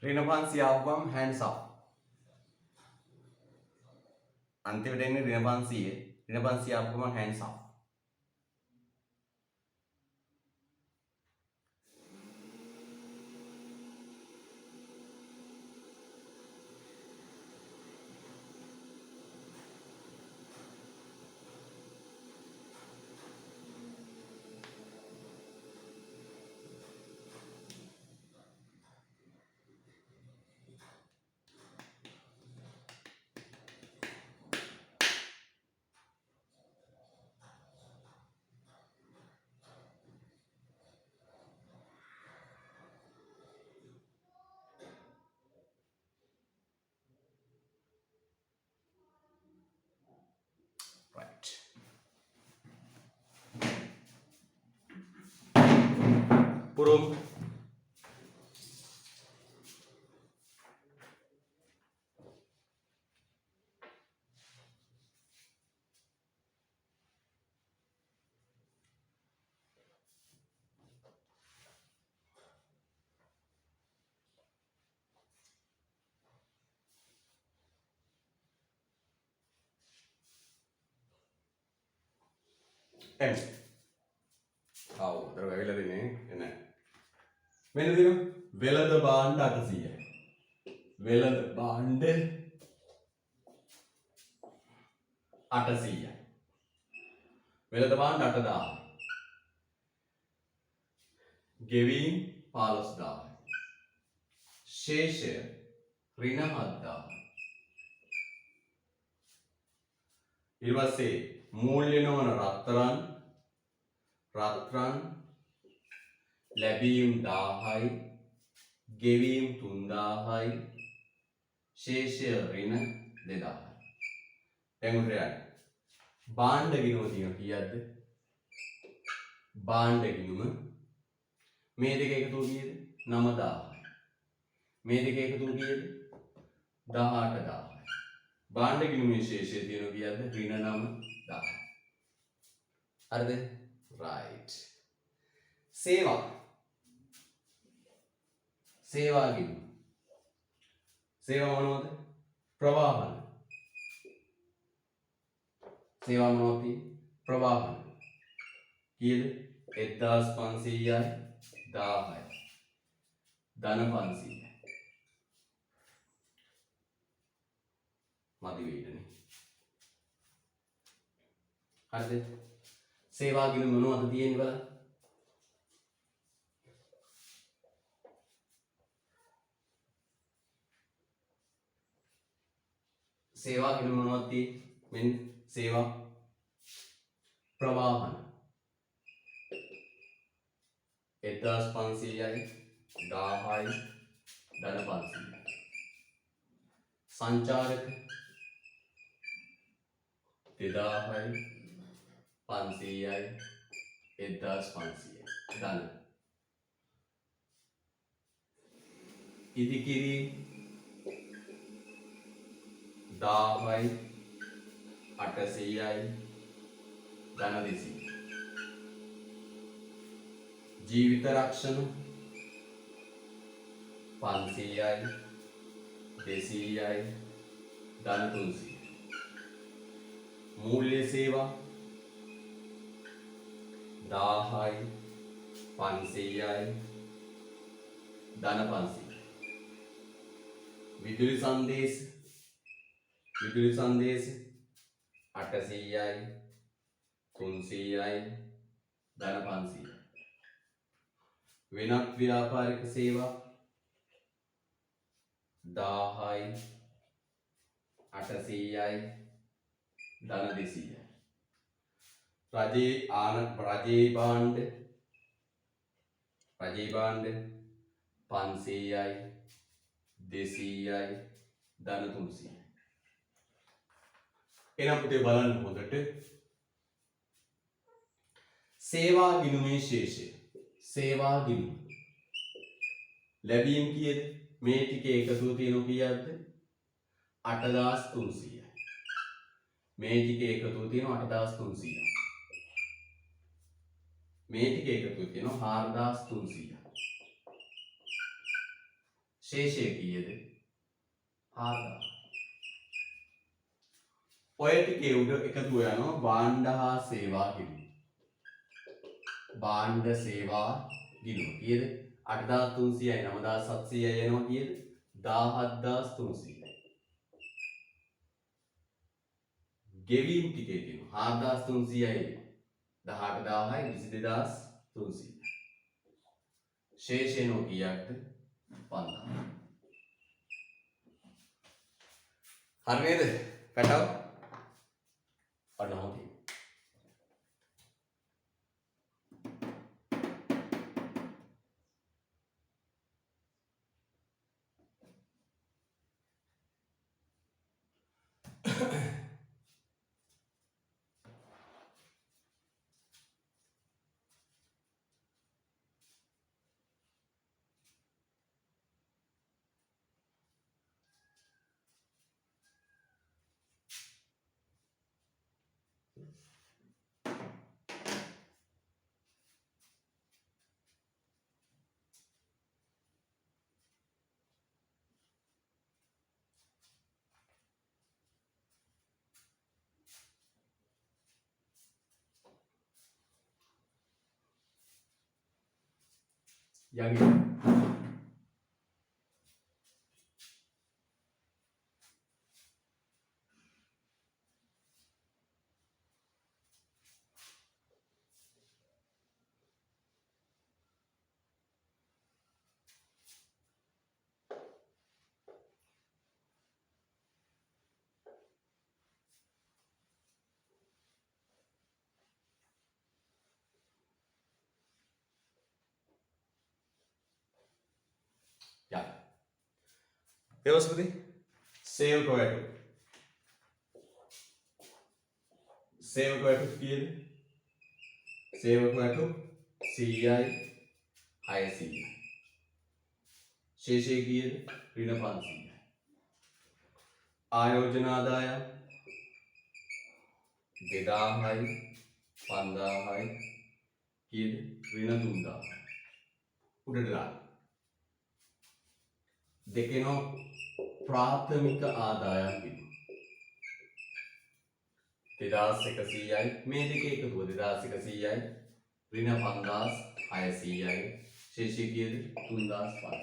ඍණ 500 ආවම hands up. අන්තිමට එන්නේ ඍණ 500. ඍණ 500 ආවම hands up. Right. පුරුම් M. ආව උතර වෙවිලා දෙන්නේ එන. මෙන්න දිනු වෙළඳ භාණ්ඩ 800යි. වෙළඳ භාණ්ඩ 800යි. වෙළඳ භාණ්ඩ 8000යි. ගෙවීම් 15000යි. ශේෂය ඍණ 7000යි. ඊට පස්සේ මූල්‍ය නොවන රත්තරන් ලැබීම් 1000යි. ගෙවීම් 3000යි. ශේෂය ඍණ 2000යි. දැන් උඩට යන්න. භාණ්ඩ ගිණුම තියෙන කීයක්ද? භාණ්ඩ ගිණුම මේ දෙක එකතු කීයද? 9000යි. මේ දෙක එකතු කීයද? 18000යි. භාණ්ඩ ගිණුමේ ශේෂය තියෙන කීයක්ද? ඍණ 9000යි. හරිද? right. සේවා ගිණුම. සේවා මොනවද? ප්‍රවාහන. සේවා මොනවද? ප්‍රවාහන. කීයද? 1500යි 1000යි. ධන 500යි. මදි වේදනේ. හරිද? සේවා ගිණුම මොනවද තියෙන්නේ බලන්න. සේවා ගිණුම මොනවද තියෙන්නේ? මෙන්න සේවා ප්‍රවාහන 1500යි 1000යි ධන 500යි. සංචාරක 2000යි 500යි 1500යි ධන. ඉදිකිරි 1000යි 800යි ධන 200යි. ජීවිත රක්ෂණ 500යි 200යි ධන 300යි. මූල්‍ය සේවා 1000යි 500යි ධන 500යි. විදුලි සංදේශ 800යි 300යි ධන 500යි. වෙනත් ව්‍යාපාරික සේවා 1000යි 800යි ධන 200යි. රජයේ භාණ්ඩ 500යි 200යි ධන 300යි. එනම් පුතේ බලන්න හොඳට සේවා ගිණුමේ ශේෂය. සේවා ගිණුම ලැබීම් කීයද? මේ ටික එකතුව තියෙන කීයක්ද? 8300යි. මේ ටික එකතුව තියෙන 8300යි. මේ ටික එකතුව තියෙන 4300යි. ශේෂය කීයද? 4000. ඔය ටිකේ උඩ එකතු වෙනවා භාණ්ඩ හා සේවා ගිණුම. භාණ්ඩ සේවා ගිණුම කීයද? 8300යි 9700යි එනවා කීයද? 17300යි. ගෙවීම් ටිකේ තියෙනවා 4300යි 18000යි 22300. ශේෂය නෝ කීයක්ද? 5000. හරි නේද? පැටව අන්න හොඳයි. යගේ යා එවස්පති සේවක වැටු කීයද? සේවක වැටු 100යි 600යි. ශේෂය කීයද? ඍණ 500යි. ආයෝජන ආදායම් 2000යි 5000යි කීයද? ඍණ 3000යි. උඩට දාන්න. දෙකේනෝ ප්‍රාථමික ආදායම් ගිණුම 2100යි. මේ දෙකේ එකතුව 2100යි ඍණ 5600යි. ශේෂය කීයද? 3500.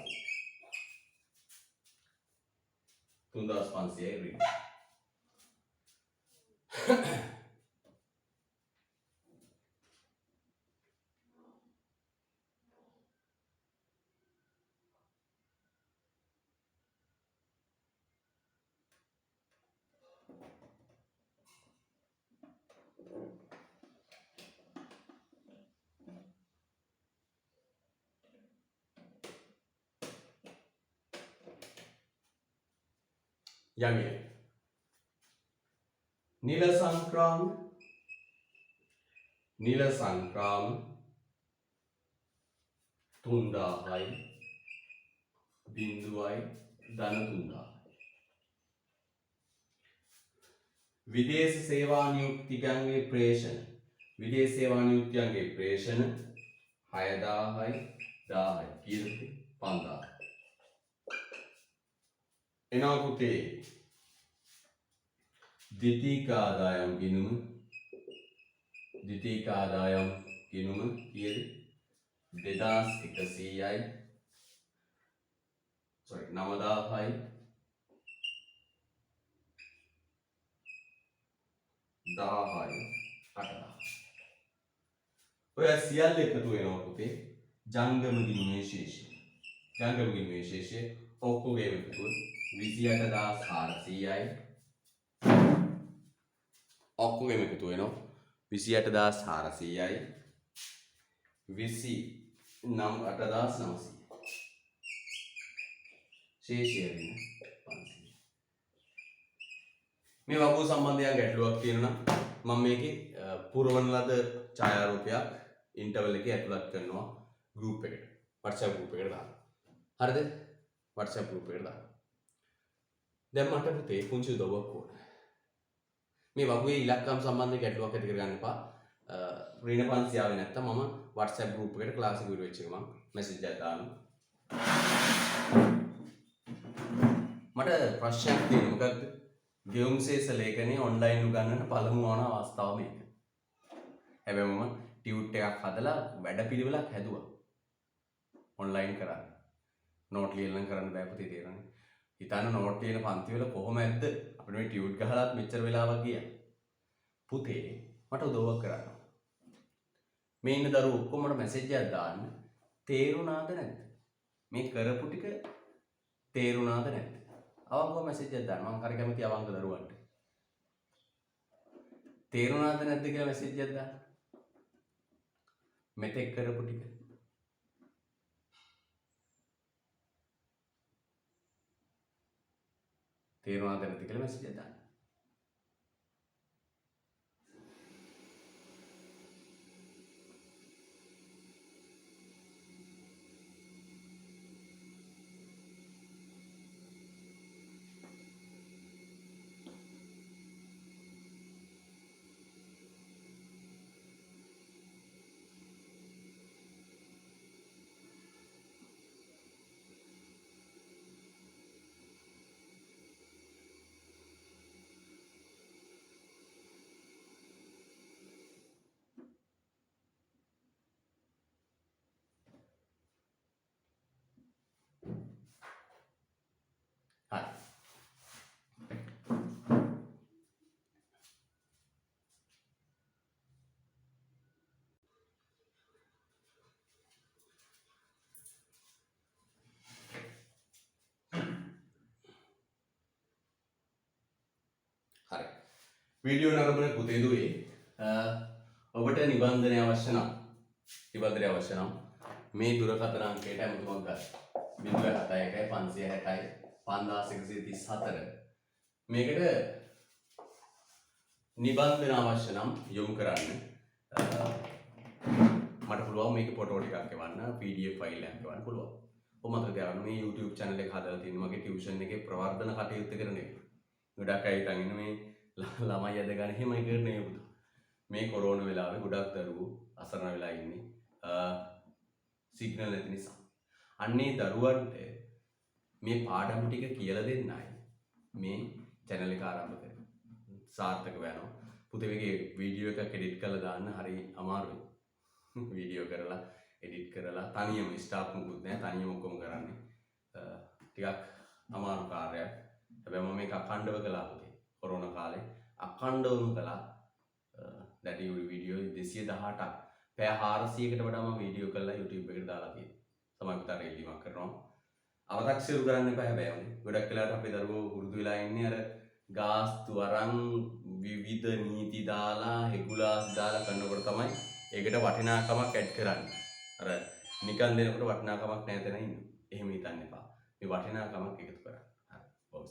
3500යි ඍණ. යගේ නිල සංක්‍රාම 3000යි බිංදුවයි ධන 3000. විදේශ සේවා නියුක්තියන්ගේ ප්‍රේෂණ 6000යි 1000යි කීයද? 5000. එනවා පුතේ ද්විතීක ආදායම් ගිණුම කීයද? 2100යි 9000යි 1000යි 8000. ඔය සියල්ල එකතු වෙනවා පුතේ ජංගම ගිණුමේ ශේෂය. ජංගම ගිණුමේ ශේෂය ඔක්කොගේම එකතුව 28400යි. ඔක්කොගේම එකතු වෙනවා 28400යි 29900. ශේෂය වෙන 500. මේ වගු සම්බන්ධයෙන් ගැටලුවක් තියෙනවා නම් මම මේකේ පුරවන ලද ඡායාරූපයක් ඉන්ටර්වල් එකේ ඇතුළත් කරනවා ගෲප් එකට. WhatsApp ගෲප් එකට දානවා. හරිද? WhatsApp ගෲප් එකට දානවා. දැන් මට පුතේ පුංචි උදව්වක් ඕන. මේ වගුවේ ඉලක්කම් සම්බන්ධ ගැටලුවක් ඇති කරගන්න එපා. ඍණ 500 ආවේ නැත්තම් මම WhatsApp group එකට ක්ලාස් එක විඩියෝ වෙච්ච එක මම මැසේජ් එකක් දානවා. මට ප්‍රශ්නයක් තියෙනවා. මොකක්ද? ගෙවුම් ශේෂ ලේඛනයේ ඔන්ලයින් උගන්වන පළමු වන අවස්ථාව මේක. හැබැයි මම ටියුට් එකක් හදලා වැඩපිළිවෙලක් හැදුවා. ඔන්ලයින් කරන්න. නෝට් ලියලා කරන්න බෑ පුතේ තේරෙන්නේ. හිතන්න නෝට් ලියන පන්ති වල කොහොම ඇද්ද? අපිට මේ ටියුට් ගහලත් මෙච්චර වෙලාවක් ගියා. පුතේ මට උදව්වක් කරන්න. මේ ඉන්න දරුවෝ ඔක්කොම මට මැසේජ් එකක් දාන්න. තේරුණාද නැද්ද? මේ කරපු ටික තේරුණාද නැද්ද? අවංකව මැසේජ් එකක් දාන්න. මම හරි කැමති අවංක දරුවන්ට. තේරුණාද නැද්ද කියලා මැසේජ් එකක් දාන්න. මෙතෙක් කරපු ටික තේරුණාද නැද්ද කියලා මැසේජ් එකක් දාන්න. හරි. හරි. වීඩියෝ නරඹන පුතේ දුවේ ඔබට නිබන්ධනය අවශ්‍ය නම් මේ දුරකථන අංකයට ඇමතුමක් ගන්න. 071 560 5134 මේකට නිබන්ධන අවශ්‍ය නම් යොමු කරන්න. මට පුළුවන් මේක ෆොටෝ ටිකක් එවන්න, PDF ෆයිල් එකක් එවන්න පුළුවන්. ඔබ මතක තියාගන්න මේ YouTube channel එක හදලා තියෙන්නේ මගේ ටියුෂන් එකේ ප්‍රවර්ධන කටයුත්ත කරන එක. ගොඩක් අය හිතන් ඉන්නේ මේ ළමයි අද ගන්න එහෙමයි කරන්නේ පුතු. මේ කොරෝනා වෙලාවේ ගොඩක් දරුවෝ අසරණ වෙලා ඉන්නේ. සිග්නල් නැති නිසා. අන්නේ දරුවන්ට මේ පාඩම් ටික කියලා දෙන්නයි මේ channel එක ආරම්භ කරේ. සාර්ථක වෙනවා. පුතේ මේකේ වීඩියෝ එකක් එඩිට් කරලා දාන්න හරි අමාරුයි. වීඩියෝ කරලා එඩිට් කරලා තනියම ස්ටාෆ් මුකුත් නැහැ. තනියම ඔක්කොම කරන්නේ. ටිකක් අමාරු කාර්යයක්. හැබැයි මම මේක අඛණ්ඩව කළා පුතේ. කොරෝනා කාලේ අඛණ්ඩවම කළා. දැඩි වීඩියෝ 218ක් පැය 400කට වඩා මම වීඩියෝ කරලා YouTube එකට දාලා තියෙනවා. සමහර පුතා රෙල්ලීමක් කරනවා. අව탁සිරු කරන්න එපා හැබැයි. ගොඩක් වෙලාවට අපේ දරුවෝ පුරුදු වෙලා ඉන්නේ අර ගාස්තු අරන් විවිධ නීති දාලා හෙගුලාස් දාලා කරනකොට තමයි ඒකට වටිනාකමක් ඇඩ් කරන්නේ. අර නිකන් දෙනකොට වටිනාකමක් නැතන ඉන්නේ. එහෙම හිතන්න එපා. මේ වටිනාකමක් එකතු කරන්න. හරි. ඔව්.